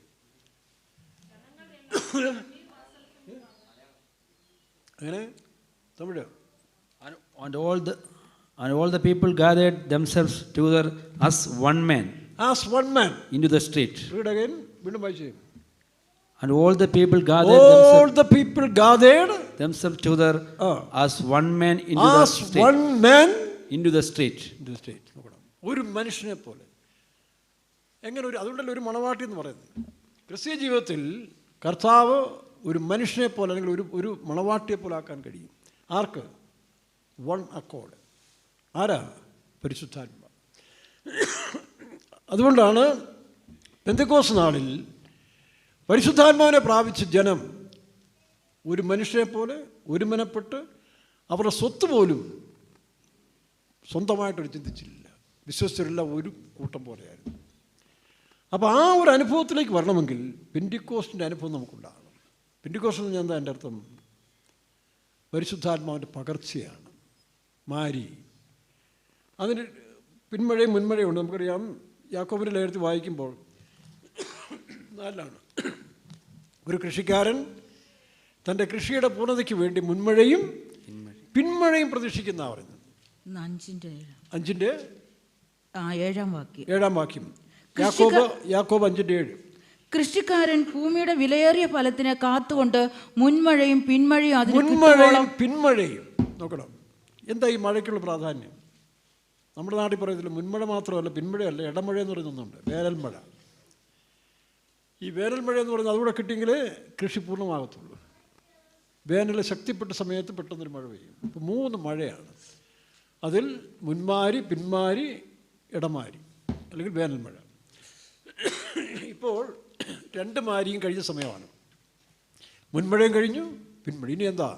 അങ്ങനെ Tamil. And all the people gathered themselves together as one man. As one man. Into the street. Read again. വീണ്ടും വായിച്ചു. And all the people gathered themselves together as one man into the street. One man into the street. ഒരു മനുഷ്യനെ പോലെ. എങ്ങനെ അതുകൊണ്ടല്ലോ ഒരു മണവാട്ടി എന്ന് പറയുന്നത്. ക്രിസ്തീയ ജീവിതത്തിൽ കർത്താവ് ഒരു മനുഷ്യനെ പോലെ അല്ലെങ്കിൽ ഒരു മണവാട്ടിയെ പോലെ ആക്കാൻ കഴിയും. ആർക്ക്? One accord. ആരാ? പരിശുദ്ധാത്മ. അതുകൊണ്ടാണ് പെന്തക്കോസ്ത് നാളിൽ പരിശുദ്ധാത്മാവിനെ പ്രാപിച്ച ജനം ഒരു മനുഷ്യനെ പോലെ ഒരുമനപ്പെട്ട് അവരുടെ സ്വത്ത് പോലും സ്വന്തമായിട്ടൊരു ചിന്തിച്ചില്ല. വിശ്വസിച്ചവരെല്ലാം ഒരു കൂട്ടം പോലെയായിരുന്നു. അപ്പോൾ ആ ഒരു അനുഭവത്തിലേക്ക് വരണമെങ്കിൽ പെന്തിക്കോസ്തിൻ്റെ അനുഭവം നമുക്കുണ്ടാകണം. പെന്തിക്കോസ്റ്റ് എന്ന് എന്താ എൻ്റെ അർത്ഥം? പരിശുദ്ധാത്മാവിൻ്റെ പകർച്ചയാണ്. മാരി. അതിന് പിന്മഴയും മുൻമഴയുണ്ട്. നമുക്കറിയാം, യാക്കോബിൻ്റെ ലേഖനത്തിൽ വായിക്കുമ്പോൾ 4 ഒരു കൃഷിക്കാരൻ തൻ്റെ കൃഷിയുടെ പൂർണ്ണതയ്ക്ക് വേണ്ടി മുൻമഴയും പിന്മഴയും പ്രതീക്ഷിക്കുന്ന പറയുന്നത്. 5-ന്റെ 7-ാം വാക്യം. യാക്കോബ് 5-7. കൃഷിക്കാരൻ ഭൂമിയുടെ വിലയേറിയ ഫലത്തിനെ കാത്തുകൊണ്ട് മുൻമഴയും പിന്മഴയും നോക്കണം. എന്താ ഈ മഴയ്ക്കുള്ള പ്രാധാന്യം? നമ്മുടെ നാട്ടിൽ പറയത്തില്ല മുൻമഴ മാത്രമല്ല, പിന്മഴയല്ല, ഇടമഴ എന്ന് പറയുന്നുണ്ട്. വേനൽമഴ. ഈ വേനൽമഴ എന്ന് പറയുന്നത് അതുകൂടെ കിട്ടിയെങ്കിലേ കൃഷി പൂർണ്ണമാകത്തുള്ളൂ. വേനൽ ശക്തിപ്പെട്ട സമയത്ത് പെട്ടെന്നൊരു മഴ പെയ്യും. ഇപ്പോൾ 3 മഴയാണ്. അതിൽ മുൻമാരി, പിന്മാരി, ഇടമാരി അല്ലെങ്കിൽ വേനൽമഴ. ഇപ്പോൾ 2 മാരിയും കഴിഞ്ഞ സമയമാണ്. മുൻമഴയും കഴിഞ്ഞു, പിന്മഴ. ഇനി എന്താ?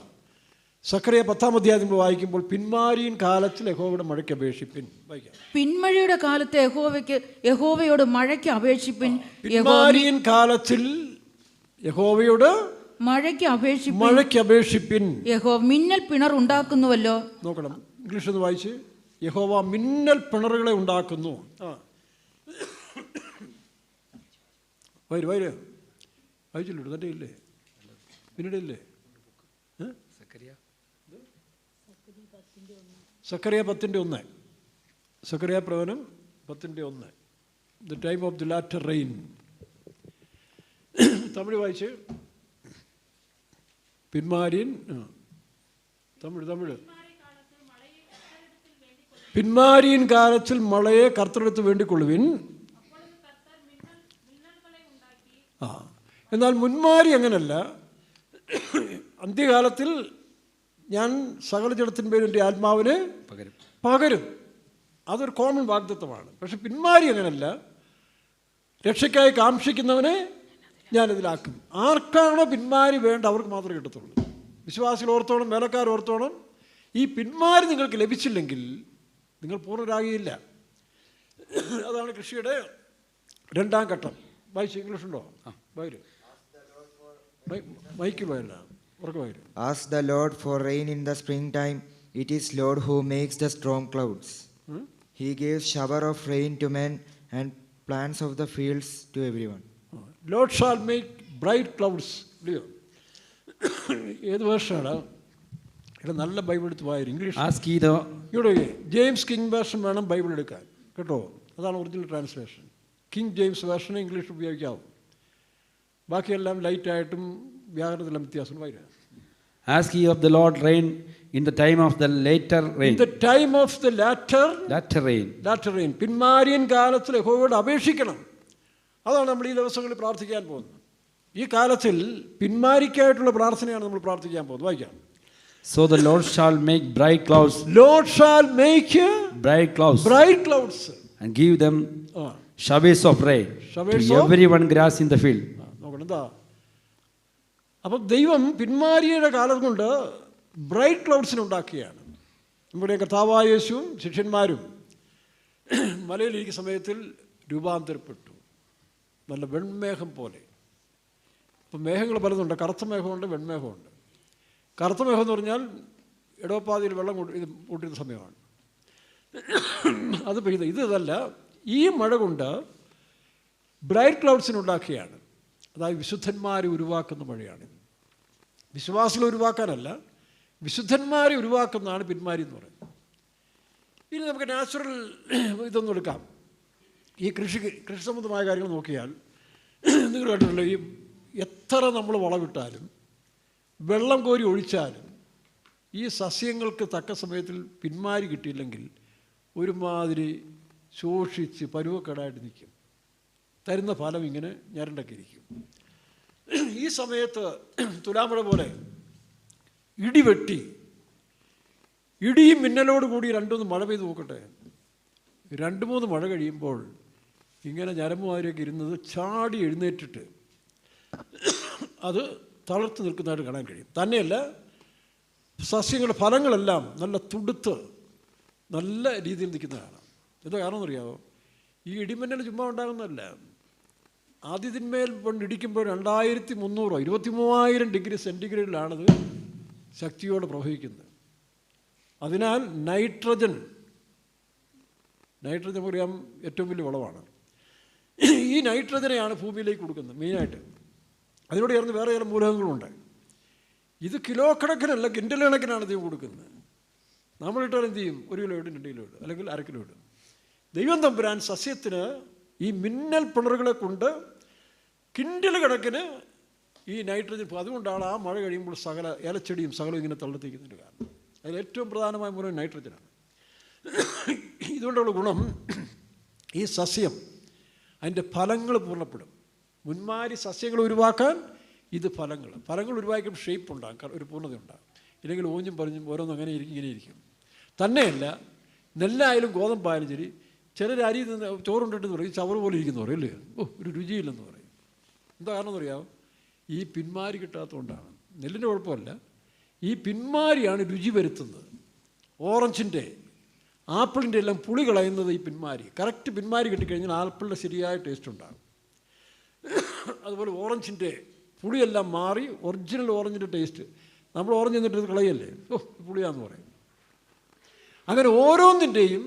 സക്കറിയ 10-ാം അധ്യായം വായിക്കുമ്പോൾ പിന്മാരിയിൻ കാലത്തിൽ യഹോവയുടെ മഴയ്ക്ക് അപേക്ഷിപ്പിൻ. വായിക്കാം. പിന്മഴയുടെ കാലത്ത് യഹോവയോട് മഴയ്ക്ക് അപേക്ഷിപ്പിൻ. പിന്മാരിയിൻ കാലത്തിൽ യഹോവയോട് മഴയ്ക്ക് അപേക്ഷിപ്പിൻ. യഹോവ മിന്നൽ പിണർ ഉണ്ടാക്കുന്നുവല്ലോ. നോക്കണം, ഇംഗ്ലീഷ് ഒന്ന് വായിച്ച്. യഹോവ മിന്നൽ പിണറുകളെ ഉണ്ടാക്കുന്നു. വായിച്ചില്ലോ? തൻ്റെ ഇല്ലേ? പിന്നീട് ഇല്ലേ? സക്കറിയ 10-1. സക്കറിയ പ്രവചനം 10-1. The time of the latter rain. Tamil വായിച്ച്. പിന്മാരിയൻ. തമിഴ് പിന്മാരിയിൻ കാലത്തിൽ മഴയെ കർത്തൃടുത്ത് വേണ്ടിക്കൊള്ളുവിൻ. ആ, എന്നാൽ മുന്മാരി അങ്ങനല്ല. അന്ത്യകാലത്തിൽ ഞാൻ സകല ജഡത്തിന്മേലും എൻ്റെ ആത്മാവിന് പകരും. അതൊരു കോമൺ വാഗ്ദത്തമാണ്. പക്ഷെ പിന്മാരി അങ്ങനല്ല. രക്ഷയ്ക്കായി കാക്ഷിക്കുന്നവനെ ഞാനിതിലാക്കും. ആർക്കാണോ പിന്മാരി വേണ്ട അവർക്ക് മാത്രമേ കിട്ടത്തുള്ളൂ. വിശ്വാസികൾ ഓർത്തോണം, വേലക്കാർ ഓർത്തോണം. ഈ പിന്മാരി നിങ്ങൾക്ക് ലഭിച്ചില്ലെങ്കിൽ നിങ്ങൾ പൂർണ്ണരാകിയില്ല. അതാണ് കൃഷിയുടെ രണ്ടാം ഘട്ടം. വായിച്ചു, ഇംഗ്ലീഷ് ഉണ്ടോ? വരും മൈക്കിൽ വരില്ല, ഉറക്കെ വരും. Ask the Lord for rain in the springtime. It is Lord who makes the storm clouds. He gives shower of rain to men and plants of the fields to everyone. Lord shall make bright clouds. ഏത് വേർഷനാണ്? ഇവിടെ നല്ല Bible എടുത്ത് വായിരും. English ഇവിടെ James King version വേണം Bible എടുക്കാൻ, കേട്ടോ. അതാണ് ഒറിജിനൽ ട്രാൻസ്ലേഷൻ. കിങ് ജെയിംസ് വേർഷനെ ഇംഗ്ലീഷ് ഉപയോഗിക്കാവും. ബാക്കിയെല്ലാം ലൈറ്റായിട്ടും വ്യാകരണത്തിലും വ്യത്യാസം വരും. Ask ye of the Lord rain in the time of the latter rain. In the time of the latter rain. പിന്മാരിയൻ കാലത്തിൽ യഹോവയോട് അപേക്ഷിക്കണം. അതാണ് നമ്മൾ ഈ ദിവസങ്ങളിൽ പ്രാർത്ഥിക്കാൻ പോകുന്നത്. ഈ കാലത്തിൽ പിന്മാരിക്കായിട്ടുള്ള പ്രാർത്ഥനയാണ് നമ്മൾ പ്രാർത്ഥിക്കാൻ പോകുന്നത്. വായിക്കാം. So the Lord shall make bright clouds. Lord shall make bright clouds and give them showers of rain to everyone grass in the field. നോക്കണം എന്താ. അപ്പം ദൈവം പിന്മാരിയുടെ കാലം കൊണ്ട് ബ്രൈറ്റ് ക്ലൗഡ്സിനെ ഉണ്ടാക്കുകയാണ്. നമ്മുടെ കർത്താവായ യേശുവും ശിഷ്യന്മാരും മലയിലിരിക്കുന്ന സമയത്തിൽ രൂപാന്തരപ്പെട്ടു, നല്ല വെൺമേഘം പോലെ. ഇപ്പം മേഘങ്ങൾ പലതുണ്ട്. കറുത്ത മേഘമുണ്ട്, വെൺമേഘമുണ്ട്. കറുത്ത മേഘം എന്ന് പറഞ്ഞാൽ ഇടവപ്പാതിയിൽ വെള്ളം കൂട്ടിയിരുന്ന സമയമാണ്. അത് പെയ്ത് ഇതല്ല. ഈ മഴ കൊണ്ട് ബ്രൈറ്റ് ക്ലൗഡ്സിനെ ഉണ്ടാക്കുകയാണ്. അതായത് വിശുദ്ധന്മാരെ ഉരുവാക്കുന്ന മഴയാണ്. വിശ്വാസികളെ ഉരുവാക്കാനല്ല, വിശുദ്ധന്മാരെ ഉരുവാക്കുന്നതാണ് പിന്മാരി എന്ന് പറയുന്നത്. ഇനി നമുക്ക് നാച്ചുറൽ ഇതൊന്നും എടുക്കാം. ഈ കൃഷി സംബന്ധമായ കാര്യങ്ങൾ നോക്കിയാൽ നിങ്ങൾ കണ്ടിട്ടുണ്ടല്ലോ, ഈ എത്ര നമ്മൾ വളമിട്ടാലും വെള്ളം കോരി ഒഴിച്ചാലും ഈ സസ്യങ്ങൾക്ക് തക്ക സമയത്തിൽ പിന്മാരി കിട്ടിയില്ലെങ്കിൽ ഒരുമാതിരി ശോഷിച്ച് പരുവക്കേടായിട്ട് നിൽക്കും. തരുന്ന ഫലം ഇങ്ങനെ ഞരണ്ടൊക്കെ ഇരിക്കും. ഈ സമയത്ത് തുലാമഴ പോലെ ഇടിവെട്ടി, ഇടിയും മിന്നലോട് കൂടി 2-3 മഴ പെയ്ത് നോക്കട്ടെ. 2-3 മഴ കഴിയുമ്പോൾ ഇങ്ങനെ ഞരമ്പുമാരിയൊക്കെ ഇരുന്നത് ചാടി എഴുന്നേറ്റിട്ട് അത് തളർത്ത് നിൽക്കുന്നതായിട്ട് കാണാൻ കഴിയും. തന്നെയല്ല, സസ്യങ്ങളുടെ ഫലങ്ങളെല്ലാം നല്ല തുടുത്ത് നല്ല രീതിയിൽ നിൽക്കുന്നതാണ്. എന്താ കാരണം എന്നറിയാമോ? ഈ ഇടിമിന്നൽ ചുമ്മാ ഉണ്ടാകുന്നതല്ല. ആദ്യത്തിന്മേൽ ഇടിക്കുമ്പോൾ 2300 23,000 ഡിഗ്രി സെൻറ്റിഗ്രേഡിലാണത് ശക്തിയോടെ പ്രവഹിക്കുന്നത്. അതിനാൽ നൈട്രജൻ പറയാം ഏറ്റവും വലിയ വളമാണ്. ഈ നൈട്രജനെയാണ് ഭൂമിയിലേക്ക് കൊടുക്കുന്നത് മെയിനായിട്ട്. അതിനോട് ചേർന്ന് വേറെ ചില മൂലകങ്ങളുണ്ട്. ഇത് കിലോ കണക്കിനല്ല, കിൻഡൽ കണക്കിനാണ് ദൈവം കൊടുക്കുന്നത്. നമ്മളിട്ടാൽ എന്ത് ചെയ്യും? 1 കിലോ ഇടും, 2 കിലോ ഇടും, അല്ലെങ്കിൽ 1/2 കിലോ ഇടും. ദൈവം തമ്പുരാൻ സസ്യത്തിന് ഈ മിന്നൽ പിണറുകളെ കൊണ്ട് കിൻഡൽ കണക്കിന് ഈ നൈട്രജൻ. അതുകൊണ്ടാണ് ആ മഴ കഴിയുമ്പോൾ സകല ഇലച്ചെടിയും സകലം ഇങ്ങനെ തള്ളത്തേക്കുന്നതിന് കാരണം. അതിൽ ഏറ്റവും പ്രധാനമായ മൂലം നൈട്രജനാണ്. ഇതുകൊണ്ടുള്ള ഗുണം, ഈ സസ്യം അതിൻ്റെ ഫലങ്ങൾ പൂർണ്ണപ്പെടും. മുന്മാരി സസ്യങ്ങൾ ഉരുവാക്കാൻ ഇത് ഫലങ്ങൾ ഉരുവാക്കുമ്പോൾ ഷേപ്പ് ഉണ്ടാകും, ഒരു പൂർണ്ണത ഉണ്ടാകും. ഇല്ലെങ്കിൽ ഓഞ്ഞും പറഞ്ഞും ഓരോന്നും അങ്ങനെ ഇരിക്കും, ഇങ്ങനെ ഇരിക്കും. തന്നെയല്ല, നെല്ലായാലും ഗോതമ്പായാലും ശരി, ചിലർ അരി നിന്ന് ചോറുണ്ടിട്ടെന്ന് പറയും ചവറ് പോലെ ഇരിക്കുന്നു പറയും, അല്ലേ? ഒരു രുചിയില്ലെന്ന് പറയും. എന്താ കാരണം എന്നറിയാമോ? ഈ പിന്മാരി കിട്ടാത്തതുകൊണ്ടാണ്. നെല്ലിൻ്റെ കുഴപ്പമല്ല, ഈ പിന്മാരിയാണ് രുചി വരുത്തുന്നത്. ഓറഞ്ചിൻ്റെ, ആപ്പിളിൻ്റെ എല്ലാം പുളി കളയുന്നത് ഈ പിന്മാരി. കറക്റ്റ് പിന്മാരി കിട്ടിക്കഴിഞ്ഞാൽ ആപ്പിളിൻ്റെ ശരിയായ ടേസ്റ്റ് ഉണ്ടാകും. അതുപോലെ ഓറഞ്ചിൻ്റെ പുളിയെല്ലാം മാറി ഒറിജിനൽ ഓറഞ്ചിൻ്റെ ടേസ്റ്റ്. നമ്മൾ ഓറഞ്ച് എന്നിട്ട് കളയല്ലേ, പുളിയാന്ന് പറയും. അങ്ങനെ ഓരോന്നിൻ്റെയും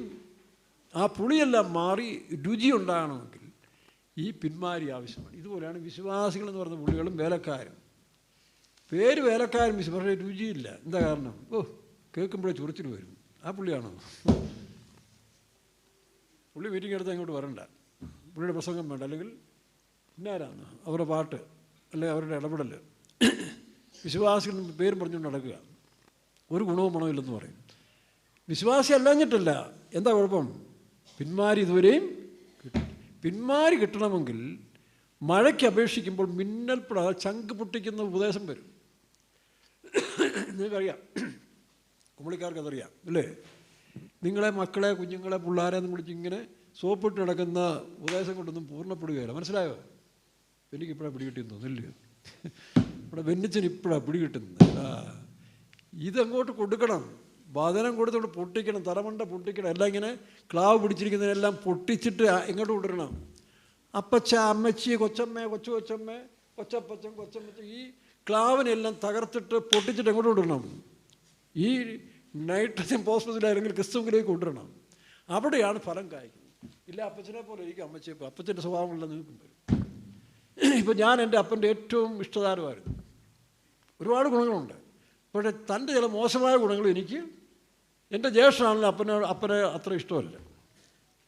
ആ പുളിയെല്ലാം മാറി രുചി ഉണ്ടാകണമെങ്കിൽ ഈ പിന്മാരി ആവശ്യമാണ്. ഇതുപോലെയാണ് വിശ്വാസികളെന്ന് പറയുന്ന പുള്ളികളും വേലക്കാരും. പേര് വേലക്കാരും പക്ഷേ രുചിയില്ല. എന്താ കാരണം? കേൾക്കുമ്പോഴേ ചൊറിച്ചിൽ വരും. ആ പുള്ളിയാണോ? പുള്ളി മീറ്റിംഗ് എടുത്താൽ ഇങ്ങോട്ട് വരണ്ട, പുള്ളിയുടെ പ്രസംഗം വേണ്ട, അല്ലെങ്കിൽ ഇന്നാരാണ് അവരുടെ പാട്ട്, അല്ലെങ്കിൽ അവരുടെ ഇടപെടൽ. വിശ്വാസികൾ പേരും പറഞ്ഞുകൊണ്ട് നടക്കുക, ഒരു ഗുണവും മണമില്ലെന്ന് പറയും. വിശ്വാസി അല്ലാഞ്ഞിട്ടല്ല, എന്താ കുഴപ്പം? പിന്മാരി ഇതുവരെയും പിന്മാരി കിട്ടണമെങ്കിൽ മഴയ്ക്ക് അപേക്ഷിക്കുമ്പോൾ മിന്നൽപ്പട ചങ്ക് പൊട്ടിക്കുന്ന ഉപദേശം വരും. നിങ്ങൾക്കറിയാം, കുമളിക്കാർക്ക് അതറിയാം അല്ലേ? നിങ്ങളെ മക്കളെ, കുഞ്ഞുങ്ങളെ, പിള്ളേരെ എന്ന് വിളിച്ച് ഇങ്ങനെ സോപ്പിട്ട് നടക്കുന്ന ഉപദേശം കൊണ്ടൊന്നും പൂർണ്ണപ്പെടുകയില്ല. മനസ്സിലായോ? എനിക്കിപ്പോഴാണ് പിടികിട്ടിയെന്ന് തോന്നില്ലേ? ഇവിടെ ബെന്നിച്ചന് ഇപ്പോഴാണ് പിടികിട്ടുന്നത്. ഇതങ്ങോട്ട് കൊടുക്കണം, വചനം കൊടുത്തോണ്ട് പൊട്ടിക്കണം, തലമണ്ട പൊട്ടിക്കണം. എല്ലാം ഇങ്ങനെ ക്ലാവ് പിടിച്ചിരിക്കുന്നതിനെല്ലാം പൊട്ടിച്ചിട്ട് ഇങ്ങോട്ട് കൊണ്ടുവരണം. അപ്പച്ച, അമ്മച്ചി, കൊച്ചമ്മ, കൊച്ചമ്മ, കൊച്ചപ്പച്ചൻ, കൊച്ചമ്മച്ച, ഈ ക്ലാവിനെല്ലാം തകർത്തിട്ട് പൊട്ടിച്ചിട്ട് എങ്ങോട്ട് കൊണ്ടുവരണം? ഈ നൈട്രജൻ ഫോസ്ഫറസിലായിരുന്നെങ്കിൽ ക്രിസ്തുവിലേക്ക് കൊണ്ടുവരണം. അവിടെയാണ് ഫലം കായ്ക്കുന്നത്. ഇല്ല അപ്പച്ചനെ പോലെ ഇരിക്കും അമ്മച്ചിയെ, അപ്പച്ചൻ്റെ സ്വഭാവമുള്ള നിൽക്കും വരും. ഇപ്പം ഞാൻ എൻ്റെ അപ്പൻ്റെ ഏറ്റവും ഇഷ്ടതാരമായിരുന്നു. ഒരുപാട് ഗുണങ്ങളുണ്ട്. പക്ഷേ തൻ്റെ ചില മോശമായ ഗുണങ്ങളും എനിക്ക്, എൻ്റെ ജ്യേഷ്ഠനാണെങ്കിലും അപ്പനെ അത്ര ഇഷ്ടമല്ല.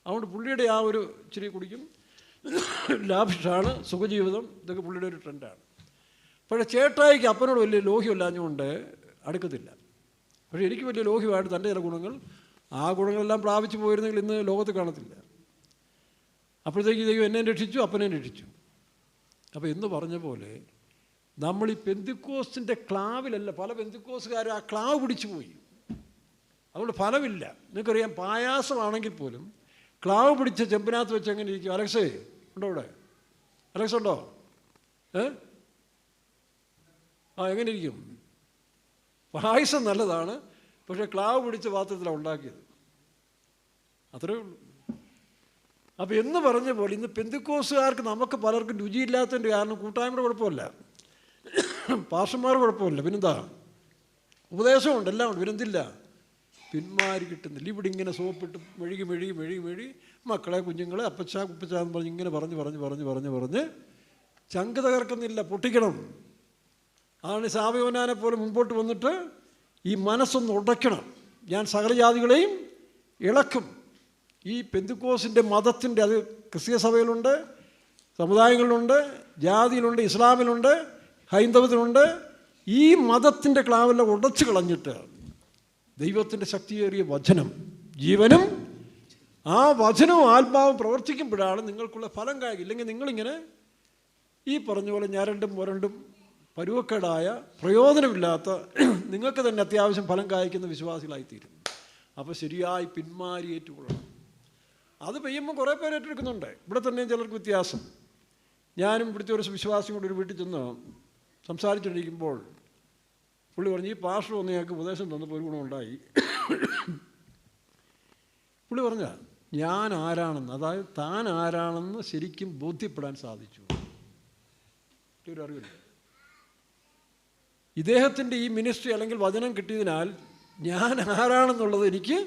അതുകൊണ്ട് പുള്ളിയുടെ ആ ഒരു ഇച്ചിരി കുടിക്കും, ലാഭിഷാണ്, സുഖജീവിതം, ഇതൊക്കെ പുള്ളിയുടെ ഒരു ട്രെൻഡാണ്. പക്ഷേ ചേട്ടായിക്ക് അപ്പനോട് വലിയ ലോഹ്യമല്ലാഞ്ഞുകൊണ്ട് അടുക്കത്തില്ല. പക്ഷേ എനിക്ക് വലിയ ലോഹ്യമായിട്ട് തൻ്റെ ചില ഗുണങ്ങൾ, ആ ഗുണങ്ങളെല്ലാം പ്രാപിച്ചു പോയിരുന്നെങ്കിൽ ഇന്ന് ലോകത്ത് കാണത്തില്ല. അപ്പോഴത്തേക്ക് ദൈവം എന്നെ രക്ഷിച്ചു, അപ്പനെ രക്ഷിച്ചു. അപ്പോൾ എന്ന് പറഞ്ഞ പോലെ നമ്മൾ ഈ പെന്തിക്കോസ്തിൻ്റെ ക്ലാവിലല്ല, പല പെന്തിക്കോസുകാരും ആ ക്ലാവ് പിടിച്ചു പോയി, അതുകൊണ്ട് ഫലമില്ല. നിങ്ങൾക്കറിയാം, പായാസമാണെങ്കിൽ പോലും ക്ലാവ് പിടിച്ച ചെമ്പിനകത്ത് വെച്ച് എങ്ങനെ ഇരിക്കും? അലക്സേ ഉണ്ടോ ഇവിടെ? അലക്സ് ഉണ്ടോ? എങ്ങനെ ഇരിക്കും? പായസം നല്ലതാണ്, പക്ഷേ ക്ലാവ് പിടിച്ച പാത്രത്തിലാണ് ഉണ്ടാക്കിയത്, അത്രേ ഉള്ളൂ. അപ്പോൾ എന്ന് പറഞ്ഞ പോലെ ഇന്ന് പെന്തിക്കോസുകാർക്ക് നമുക്ക് പലർക്കും രുചിയില്ലാത്തതിൻ്റെ കാരണം കൂട്ടായ്മയുടെ കുഴപ്പമല്ല, പാസ്റ്റർമാരുടെ കുഴപ്പമില്ല, പിന്നെന്താ? ഉപദേശമുണ്ട്, എല്ലാം ഉണ്ട്, പിന്നെന്തില്ല? പിന്മാരി കിട്ടുന്നില്ല. ഇവിടെ ഇങ്ങനെ സോപ്പിട്ട് മെഴുകി മക്കളെ, കുഞ്ഞുങ്ങളെ അപ്പച്ച കുപ്പച്ച എന്ന് പറഞ്ഞ് ഇങ്ങനെ പറഞ്ഞ് ചങ്ക് തകർക്കുന്നില്ല, പൊട്ടിക്കണം. അതാണ് സാബയോനാനെ പോലെ മുമ്പോട്ട് വന്നിട്ട് ഈ മനസ്സൊന്ന് ഉടയ്ക്കണം. ഞാൻ സകല ജാതികളെയും ഇളക്കും. ഈ പെന്തിക്കോസിൻ്റെ മതത്തിൻ്റെ, അത് ക്രിസ്തീയ സഭയിലുണ്ട്, സമുദായങ്ങളിലുണ്ട്, ജാതിയിലുണ്ട്, ഇസ്ലാമിലുണ്ട്, ഹൈന്ദവത്തിലുണ്ട്. ഈ മതത്തിൻ്റെ ക്ലാവെല്ലാം ഉടച്ചു കളഞ്ഞിട്ട് ദൈവത്തിൻ്റെ ശക്തിയേറിയ വചനം, ജീവനും ആ വചനവും ആത്മാവും പ്രവർത്തിക്കുമ്പോഴാണ് നിങ്ങൾക്കുള്ള ഫലം കായ്ക്കുക. ഇല്ലെങ്കിൽ നിങ്ങളിങ്ങനെ ഈ പറഞ്ഞ പോലെ ഞരണ്ടും മുരണ്ടും പരുവക്കേടായ പ്രയോജനമില്ലാത്ത, നിങ്ങൾക്ക് തന്നെ അത്യാവശ്യം ഫലം കായ്ക്കുന്ന വിശ്വാസികളായിത്തീരും. അപ്പോൾ ശരിയായി പിന്മാരി ഏറ്റുകൊള്ളണം. അത് പെയ്യുമ്പോൾ കുറേ പേര് ഏറ്റെടുക്കുന്നുണ്ട്. ഇവിടെ തന്നെയും ചിലർക്ക് വ്യത്യാസം. ഞാനും ഇവിടുത്തെ ഒരു വിശ്വാസിയും കൂടി ഒരു വീട്ടിൽ ചെന്ന് സംസാരിച്ചിരിക്കുമ്പോൾ പുള്ളി പറഞ്ഞു, ഈ പാസ്റ്റർ ഒന്ന് ഞങ്ങൾക്ക് ഉപദേശം തന്നപ്പോൾ ഒരു ഗുണമുണ്ടായി. പുള്ളി പറഞ്ഞ ഞാൻ ആരാണെന്ന്, അതായത് താൻ ആരാണെന്ന് ശരിക്കും ബോധ്യപ്പെടാൻ സാധിച്ചു. ഒരു അറിവില്ല. ഇദ്ദേഹത്തിൻ്റെ ഈ മിനിസ്ട്രി അല്ലെങ്കിൽ വചനം കിട്ടിയതിനാൽ ഞാൻ ആരാണെന്നുള്ളത് എനിക്ക്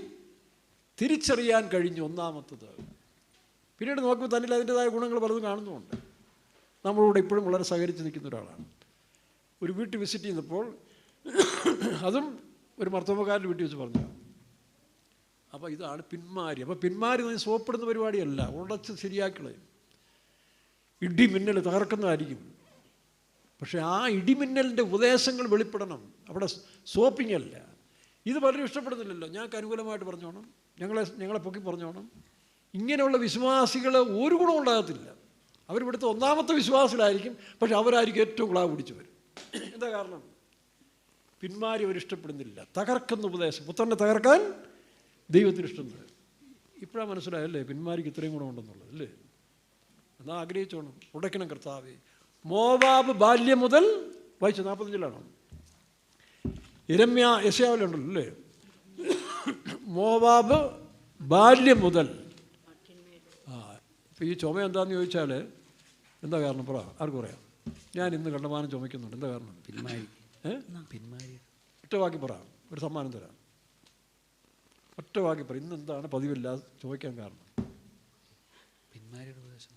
തിരിച്ചറിയാൻ കഴിഞ്ഞു. ഒന്നാമത്തത്. പിന്നീട് നോക്കുമ്പോൾ തന്നെ അതിൻ്റെതായ ഗുണങ്ങൾ പലതും കാണുന്നുമുണ്ട്. നമ്മളോട് ഇപ്പോഴും വളരെ സഹകരിച്ച് നിൽക്കുന്ന ഒരാളാണ്. ഒരു വീട്ടിൽ വിസിറ്റ് ചെയ്തപ്പോൾ, അതും ഒരു മർത്തോമക്കാരൻ്റെ വീട്ടിൽ വെച്ച് പറഞ്ഞു. അപ്പോൾ ഇതാണ് പിന്മാരി. അപ്പോൾ പിന്മാരി സോപ്പിടുന്ന പരിപാടിയല്ല, ഉടച്ച് ശരിയാക്കളയും. ഇടിമിന്നൽ തകർക്കുന്നതായിരിക്കും. പക്ഷേ ആ ഇടിമിന്നലിൻ്റെ ഉപദേശങ്ങൾ വെളിപ്പെടണം. അവിടെ സോപ്പിംഗ് അല്ല. ഇത് പലരും ഇഷ്ടപ്പെടുന്നില്ലല്ലോ. ഞങ്ങൾക്ക് അനുകൂലമായിട്ട് പറഞ്ഞോണം, ഞങ്ങളെ പൊക്കി പറഞ്ഞോണം. ഇങ്ങനെയുള്ള വിശ്വാസികൾ ഒരു ഗുണം ഉണ്ടാകത്തില്ല. അവരിവിടുത്തെ ഒന്നാമത്തെ വിശ്വാസികളായിരിക്കും, പക്ഷെ അവരായിരിക്കും ഏറ്റവും ക്ലാവ് പിടിച്ചു വരും. എന്താ കാരണം? പിന്മാരി അവരിഷ്ടപ്പെടുന്നില്ല. തകർക്കുന്ന ഉപദേശം, പുത്രനെ തകർക്കാൻ ദൈവത്തിന് ഇഷ്ടമുണ്ട്. ഇപ്പോഴാണ് മനസ്സിലായല്ലേ പിന്മാരിക്ക് ഇത്രയും ഗുണമുണ്ടെന്നുള്ളത് അല്ലേ? എന്നാൽ ആഗ്രഹിച്ചോണം, ഉടയ്ക്കണം കർത്താവേ. മോവാബ് ബാല്യം മുതൽ വായിച്ചു 45-ലാണോ? യെശയ്യാവിലുണ്ടല്ലോ അല്ലേ? മോവാബ് ബാല്യം മുതൽ. ഇപ്പം ഈ ചുമ എന്താണെന്ന് ചോദിച്ചാൽ എന്താ കാരണം? പറ, ആർക്കും പറയാം. ഞാൻ ഇന്ന് കണ്ടമാനം ചുമയ്ക്കുന്നുണ്ട്. എന്താ കാരണം? പിന്മാരി. ഒറ്റ വാക്കി പറ, ഒരു സമ്മാനം തരാം. ഒറ്റ വാക്കി പറ, ഇന്ന് എന്താണ് പതിവില്ലാതെ ചുമയ്ക്കാൻ കാരണം? പിന്മാരിയുടെ ഉപദേശം,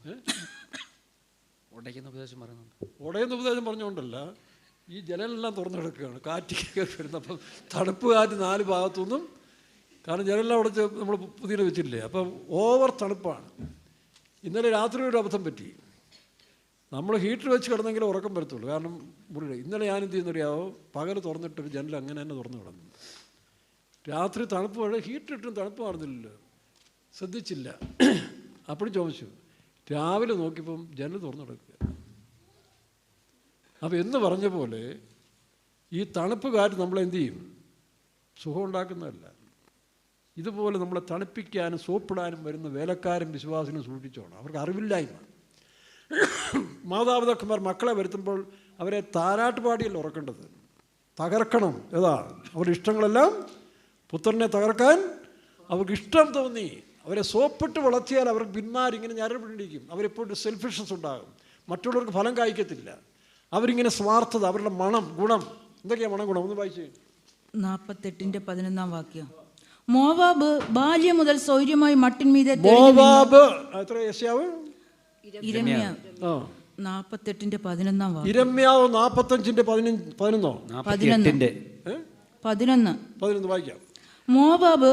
ഉടയ്ക്കുന്ന ഉപദേശം പറയുന്നുണ്ട്. ഉടയുന്ന ഉപദേശം പറഞ്ഞുകൊണ്ടല്ല, ഈ ജനലെല്ലാം തുറന്നു കിടക്കുകയാണ്. കാറ്റ് വരുന്നപ്പം തണുപ്പ് കാറ്റ് 4 ഭാഗത്തുനിന്നും. കാരണം ജനലെല്ലാം ഉടച്ച് നമ്മൾ പുതിയ വെച്ചില്ലേ, അപ്പം ഓവർ തണുപ്പാണ്. ഇന്നലെ രാത്രി ഒരു അബദ്ധം പറ്റി. നമ്മൾ ഹീറ്റർ വെച്ച് കിടന്നെങ്കിലും ഉറക്കം വരത്തുള്ളൂ. കാരണം മുറിയുടെ ഇന്നലെ ഞാൻ എന്ത് ചെയ്യുന്നറിയാവോ, പകൽ തുറന്നിട്ടൊരു ജനൽ അങ്ങനെ തന്നെ തുറന്നു കിടന്നു. രാത്രി തണുപ്പ്, ഹീറ്റർ ഇട്ടും തണുപ്പ് മാറുന്നില്ലല്ലോ. ശ്രദ്ധിച്ചില്ല. അപ്പോഴും ചോദിച്ചു. രാവിലെ നോക്കിയപ്പം ജനൽ തുറന്നു കിടക്കുക. അപ്പോൾ എന്ന് പറഞ്ഞ പോലെ ഈ തണുപ്പ് കാറ്റ് നമ്മളെന്ത് ചെയ്യും? സുഖം ഉണ്ടാക്കുന്നതല്ല. ഇതുപോലെ നമ്മളെ തണുപ്പിക്കാനും സോപ്പിടാനും വരുന്ന വേലക്കാരും വിശ്വാസിനും സൂക്ഷിച്ചോണം. അവർക്ക് അറിവില്ലായ്മ. മാതാപിതാക്കന്മാർ മക്കളെ വരുത്തുമ്പോൾ അവരെ താരാട്ടുപാടിയല്ല ഉറക്കേണ്ടത്, തകർക്കണം. ഏതാ അവരുടെ ഇഷ്ടങ്ങളെല്ലാം പുത്രനെ തകർക്കാൻ അവർക്ക് ഇഷ്ടം തോന്നി. അവരെ സോപ്പിട്ട് വളർത്തിയാൽ അവർക്ക് പിന്മാരിങ്ങനെ ഞരപിടിക്കും. അവരെപ്പോഴും സെൽഫിഷ്നസ് ഉണ്ടാകും, മറ്റുള്ളവർക്ക് ഫലം കായ്ക്കത്തില്ല. അവരിങ്ങനെ സ്വാർത്ഥത, അവരുടെ മണം, ഗുണം. എന്തൊക്കെയാണ് മണം, ഗുണം? ഒന്ന് വായിച്ചേ. 48:11 മോവാബ് ബാല്യം മുതൽ സൗര്യമായി മട്ടിന്മീതെ മോവാബ് എത്ര? യെശയ്യാവ് 48:11 ഇരമ്യാവ് 45:11 വായിക്കാം. മോവാബ്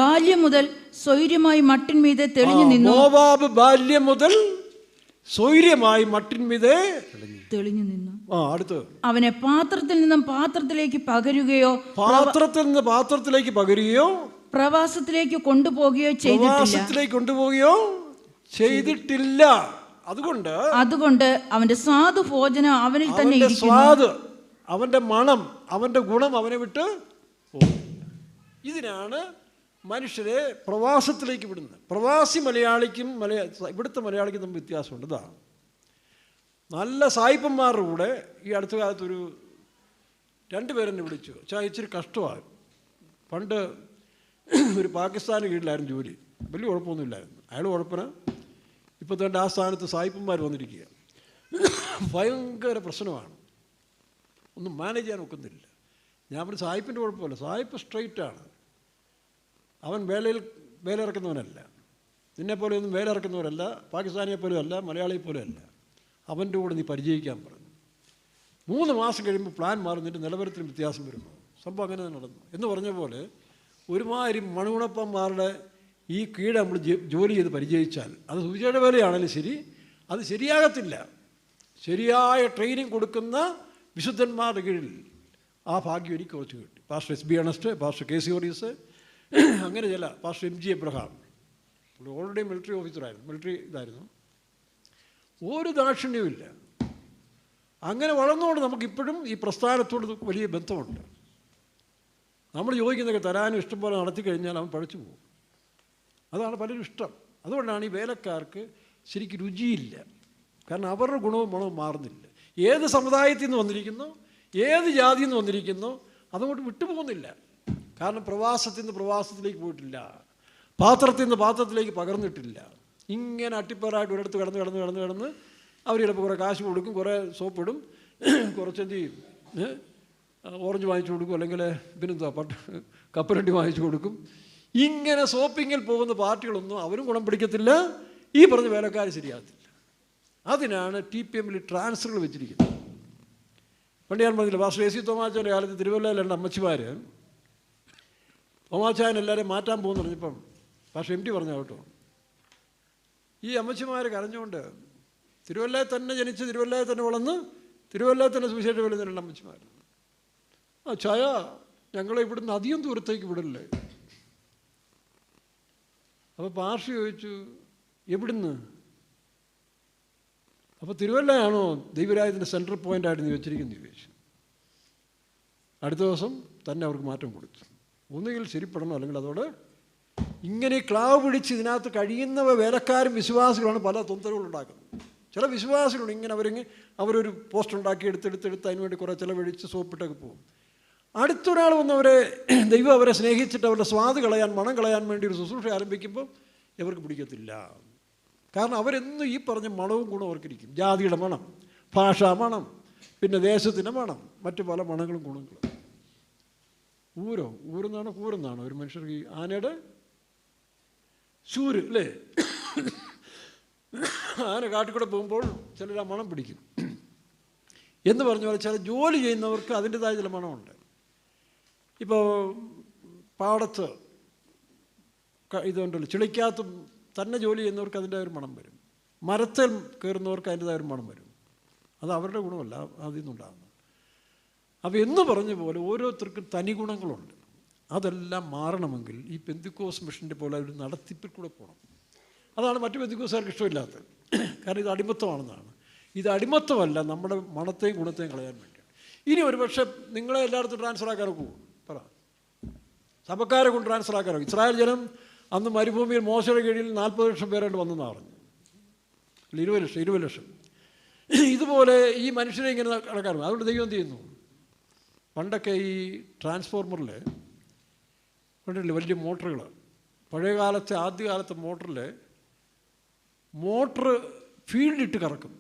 ബാല്യം മുതൽ സ്വൈര്യമായി മട്ടിന്മീതെ തെളിഞ്ഞു നിന്നു. മോവാബ് ബാല്യം മുതൽ സ്വൈര്യമായി മട്ടിന്മീതെ തെളിഞ്ഞു നിന്നു. അടുത്ത് അവനെ പാത്രത്തിൽ നിന്നും പാത്രത്തിലേക്ക് പകരുകയോ പാത്രത്തിൽ നിന്ന് പാത്രത്തിലേക്ക് പകരുകയോ പ്രവാസത്തിലേക്ക് കൊണ്ടുപോകുകയോ ചെയ്തിട്ടില്ല. അതുകൊണ്ട് അവന്റെ സ്വാദു ഭോജനം അവനിൽ തന്നെ ഇരിക്കുന്നു. സ്വാദ്, അവന്റെ മണം, അവന്റെ ഗുണം അവനെ വിട്ട് പോകും. ഇതിനാണ് മനുഷ്യരെ പ്രവാസത്തിലേക്ക് വിടുന്നത്. പ്രവാസി മലയാളിക്കും ഇവിടുത്തെ മലയാളിക്കും തമ്മിൽ വ്യത്യാസമുണ്ട്. ഇതാണ് നല്ല സായിപ്പന്മാരുടെ കൂടെ ഈ അടുത്ത കാലത്തൊരു 2 പേരെന്നെ വിളിച്ചു. ഇച്ചിരി കഷ്ടമാണ്. പണ്ട് ഒരു പാകിസ്ഥാന് കീഴിലായിരുന്നു ജോലി, വലിയ കുഴപ്പമൊന്നുമില്ലായിരുന്നു. അയാൾ കുഴപ്പമില്ല. ഇപ്പോൾ തന്നെ ആ സ്ഥാനത്ത് സായിപ്പന്മാർ വന്നിരിക്കുക. ഭയങ്കര പ്രശ്നമാണ്, ഒന്നും മാനേജ് ചെയ്യാൻ ഒക്കുന്നില്ല. ഞാൻ ഒരു സായിപ്പിൻ്റെ കുഴപ്പമില്ല, സായിപ്പ് സ്ട്രെയിറ്റാണ്. അവൻ വേലയിറക്കുന്നവനല്ല, നിന്നെപ്പോലെ ഒന്നും വേലയിറക്കുന്നവരല്ല, പാകിസ്ഥാനിയെ പോലും അല്ല, മലയാളിയെ പോലും അല്ല. അവൻ്റെ കൂടെ നീ പരിചയിക്കാൻ പറഞ്ഞു. 3 മാസം കഴിയുമ്പോൾ പ്ലാൻ മാറുന്നിട്ട് നിലവാരത്തിന് വ്യത്യാസം വരുന്നു. സംഭവം അങ്ങനെ തന്നെ നടന്നു. എന്ന് പറഞ്ഞ പോലെ ഒരുമാതിരി മണുകുണപ്പന്മാരുടെ ഈ കീഴ നമ്മൾ ജോലി ചെയ്ത് പരിചയിച്ചാൽ അത് സൂചിയുടെ വേലയാണെങ്കിലും ശരി, അത് ശരിയാകത്തില്ല. ശരിയായ ട്രെയിനിങ് കൊടുക്കുന്ന വിശുദ്ധന്മാരുടെ കീഴിൽ ആ ഭാഗ്യം എനിക്ക് കുറച്ച് കിട്ടി. പാസ്റ്റർ SB അണസ്റ്റ്, പാസ്റ്റർ KC ഓറീസ്, അങ്ങനെ ചില pastor MG Abraham, already military ഓഫീസറായിരുന്നു, മിലിറ്ററി ഇതായിരുന്നു. ഒരു ദാക്ഷിണ്യവുമില്ല. അങ്ങനെ വളർന്നുകൊണ്ട് നമുക്കിപ്പോഴും ഈ പ്രസ്ഥാനത്തോട് വലിയ ബന്ധമുണ്ട്. നമ്മൾ ചോദിക്കുന്നതൊക്കെ തരാനും ഇഷ്ടം പോലെ നടത്തി കഴിഞ്ഞാൽ അവൻ പഴച്ചു പോകും. അതാണ് പലരും ഇഷ്ടം. അതുകൊണ്ടാണ് ഈ വേലക്കാർക്ക് ശരിക്കും രുചിയില്ല. കാരണം അവരുടെ ഗുണവും മണവും മാറുന്നില്ല. ഏത് സമുദായത്തിൽ നിന്ന് വന്നിരിക്കുന്നു, ഏത് ജാതിയിൽ നിന്ന് വന്നിരിക്കുന്നു, അതുകൊണ്ട് വിട്ടുപോകുന്നില്ല. കാരണം പ്രവാസത്തിൽ നിന്ന് പ്രവാസത്തിലേക്ക് പോയിട്ടില്ല, പാത്രത്തിൽ നിന്ന് പാത്രത്തിലേക്ക് പകർന്നിട്ടില്ല. ഇങ്ങനെ അട്ടിപ്പേറായിട്ട് ഒരിടത്ത് കിടന്ന് അവർ ചിലപ്പോൾ കുറേ കാശ് കൊടുക്കും, കുറേ സോപ്പിടും, കുറച്ച് എന്ത് ചെയ്യും, ഓറഞ്ച് വാങ്ങിച്ചു കൊടുക്കും, അല്ലെങ്കിൽ പിന്നെന്താ കപ്പലണ്ടി വാങ്ങിച്ചു കൊടുക്കും. ഇങ്ങനെ ഷോപ്പിങ്ങിൽ പോകുന്ന പാർട്ടികളൊന്നും അവരും ഗുണം പിടിക്കത്തില്ല, ഈ പറഞ്ഞ വേലക്കാർ ശരിയാകത്തില്ല. അതിനാണ് TPM ട്രാൻസ്ഫറുകൾ വെച്ചിരിക്കുന്നത്. പണ്ട് ഞാൻ പറഞ്ഞില്ല, പാസ്റ്റർ AC തോമാച്ചാൻ്റെ കാലത്ത് തിരുവല്ലയിൽ 2 അമ്മച്ചിമാർ തോമാച്ചാൻ എല്ലാവരെയും മാറ്റാൻ പോകുന്നു പറഞ്ഞപ്പം പാസ്റ്റർ MT പറഞ്ഞ കേട്ടോ, ഈ അമ്മച്ചിമാർ കരഞ്ഞുകൊണ്ട് തിരുവല്ലയിൽ തന്നെ ജനിച്ച് തിരുവല്ലയിൽ തന്നെ വളർന്ന് തിരുവല്ലയിൽ തന്നെ സുവിശേഷം വരുന്ന 2 അമ്മച്ചിമാർ, ആ ചായ ഞങ്ങളെ ഇവിടുന്ന് അധികം ദൂരത്തേക്ക് വിടല്ലേ. അപ്പോൾ പാസ്റ്റർ ചോദിച്ചു, എവിടുന്ന്? അപ്പോൾ തിരുവല്ലയാണോ ദൈവരാജ്യത്തിൻ്റെ സെൻട്രൽ പോയിൻ്റായിട്ട് നീ വെച്ചിരിക്കുന്നത് ചോദിച്ചു. അടുത്ത ദിവസം തന്നെ അവർക്ക് മാറ്റം കൊടുത്തു. ഒന്നുകിൽ ശരിപ്പെടണം, അല്ലെങ്കിൽ അതോടെ ഇങ്ങനെ ക്ലാവ് പിടിച്ച് ഇതിനകത്ത് കഴിയുന്നവ വേലക്കാരും വിശ്വാസികളാണ് പല തൊന്തരകളുണ്ടാക്കുന്നത്. ചില വിശ്വാസികളുണ്ട് ഇങ്ങനെ അവരൊരു പോസ്റ്റ് ഉണ്ടാക്കി എടുത്തെടുത്ത് അതിനുവേണ്ടി കുറേ ചിലവഴിച്ച് സോപ്പിട്ടൊക്കെ പോകും. അടുത്തൊരാൾ വന്നവരെ ദൈവം അവരെ സ്നേഹിച്ചിട്ട് അവരുടെ സ്വാദ് കളയാൻ, മണം കളയാൻ വേണ്ടി ഒരു ശുശ്രൂഷ ആരംഭിക്കുമ്പോൾ ഇവർക്ക് പിടിക്കത്തില്ല. കാരണം അവരെന്നും ഈ പറഞ്ഞ മണവും ഗുണവും അവർക്കിരിക്കും. ജാതിയുടെ മണം, ഭാഷാ മണം, പിന്നെ ദേശത്തിൻ്റെ മണം, മറ്റു പല മണങ്ങളും ഗുണങ്ങളും. കൂരെന്നാണോ ഒരു മനുഷ്യർക്ക് ഈ ആനയുടെ ചൂര് അല്ലേ? ആന കാട്ടിക്കൂടെ പോകുമ്പോൾ ചിലർ ആ മണം പിടിക്കും എന്ന് പറഞ്ഞ പോലെ ചില ജോലി ചെയ്യുന്നവർക്ക് അതിൻ്റെതായ ചില മണമുണ്ട്. ഇപ്പോൾ പാടത്ത് ഇതുകൊണ്ടല്ലോ ചെളിക്കകത്ത് തന്നെ ജോലി ചെയ്യുന്നവർക്ക് അതിൻ്റെ ഒരു മണം വരും. മരത്തിൽ കയറുന്നവർക്ക് അതിൻ്റെതായ ഒരു മണം വരും. അത് അവരുടെ ഗുണമല്ല, അതിൽ നിന്നുണ്ടാകുന്നത്. അപ്പോൾ എന്ന് പറഞ്ഞ പോലെ ഓരോരുത്തർക്കും തനി ഗുണങ്ങളുണ്ട്. അതെല്ലാം മാറണമെങ്കിൽ ഈ പെന്തിക്കോസ് മിഷൻ്റെ പോലെ ഒരു നടത്തിപ്പിൽ കൂടെ പോകണം. അതാണ് മറ്റു പെന്തിക്കോസുകാർക്ക് ഇഷ്ടമില്ലാത്തത്. കാരണം ഇത് അടിമത്തമാണെന്നാണ്. ഇത് അടിമത്തമല്ല, നമ്മുടെ മണത്തെയും ഗുണത്തെയും കളയാൻ വേണ്ടിയാണ്. ഇനി ഒരു പക്ഷേ നിങ്ങളെ എല്ലായിടത്തും ട്രാൻസ്ഫർ ആക്കാനൊക്കെ പോകും. പറ, സഭക്കാരെ കൊണ്ട് ട്രാൻസ്ഫർ ആക്കാനോ? ഇസ്രായേൽ ജനം അന്ന് മരുഭൂമിയിൽ മോശയുടെ കീഴിൽ 40 ലക്ഷം പേരായിട്ട് വന്നെന്നാണ് പറഞ്ഞു. 20 ലക്ഷം. ഇതുപോലെ ഈ മനുഷ്യരെ ഇങ്ങനെ നടക്കാറുണ്ട്. അതുകൊണ്ട് ദൈവം എന്ത് ചെയ്യുന്നു? പണ്ടൊക്കെ ഈ ട്രാൻസ്ഫോർമറിൽ കണ്ടിട്ടില്ലേ വലിയ മോട്ടറുകൾ, പഴയകാലത്തെ ആദ്യകാലത്തെ മോട്ടർ ഫീൽഡിട്ട് കറക്കും.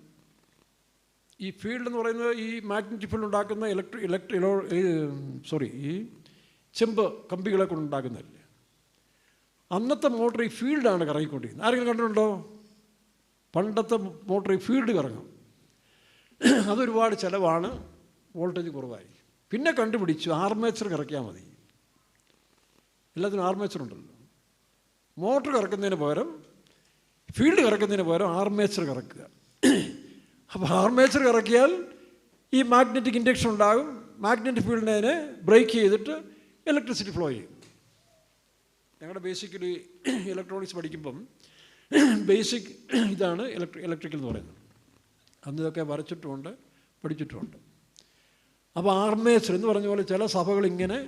ഈ ഫീൽഡ് എന്ന് പറയുന്നത് ഈ മാഗ്നറ്റിക് ഫീൽഡ് ഉണ്ടാക്കുന്ന ഈ ചെമ്പ് കമ്പികളെ കൊണ്ട് ഉണ്ടാക്കുന്നതല്ലേ. അന്നത്തെ മോട്ടർ ഈ ഫീൽഡാണ് കറങ്ങിക്കൊണ്ടിരിക്കുന്നത്. ആരെങ്കിലും കണ്ടിട്ടുണ്ടോ? പണ്ടത്തെ മോട്ടർ ഈ ഫീൽഡ് കറങ്ങും. അതൊരുപാട് ചിലവാണ്, വോൾട്ടേജ് കുറവായിരിക്കും. പിന്നെ കണ്ടുപിടിച്ചു ആർമേച്ചർ കറക്കിയാൽ മതി. എല്ലാത്തിനും ആർമേച്ചർ ഉണ്ടല്ലോ. മോട്ടർ കറക്കുന്നതിന് പകരം, ഫീൽഡ് കറക്കുന്നതിന് പകരം ആർമേച്ചർ കറക്കുക. അപ്പോൾ ആർമേച്ചർ കറക്കിയാൽ ഈ മാഗ്നറ്റിക് ഇൻഡക്ഷൻ ഉണ്ടാകും. മാഗ്നറ്റിക് ഫീൽഡിനെ ബ്രേക്ക് ചെയ്തിട്ട് ഇലക്ട്രിസിറ്റി ഫ്ലോ ചെയ്യും. ഞങ്ങളുടെ ബേസിക്കലി ഇലക്ട്രോണിക്സ് പഠിക്കുമ്പം ബേസിക് ഇതാണ് ഇലക്ട്രിക്കൽ എന്ന് പറയുന്നത്. അന്ന് ഇതൊക്കെ വരച്ചിട്ടുമുണ്ട്, പഠിച്ചിട്ടുമുണ്ട്. അപ്പോൾ ആർമേച്ചർ എന്ന് പറഞ്ഞ പോലെ ചില സഭകൾ ഇങ്ങനെ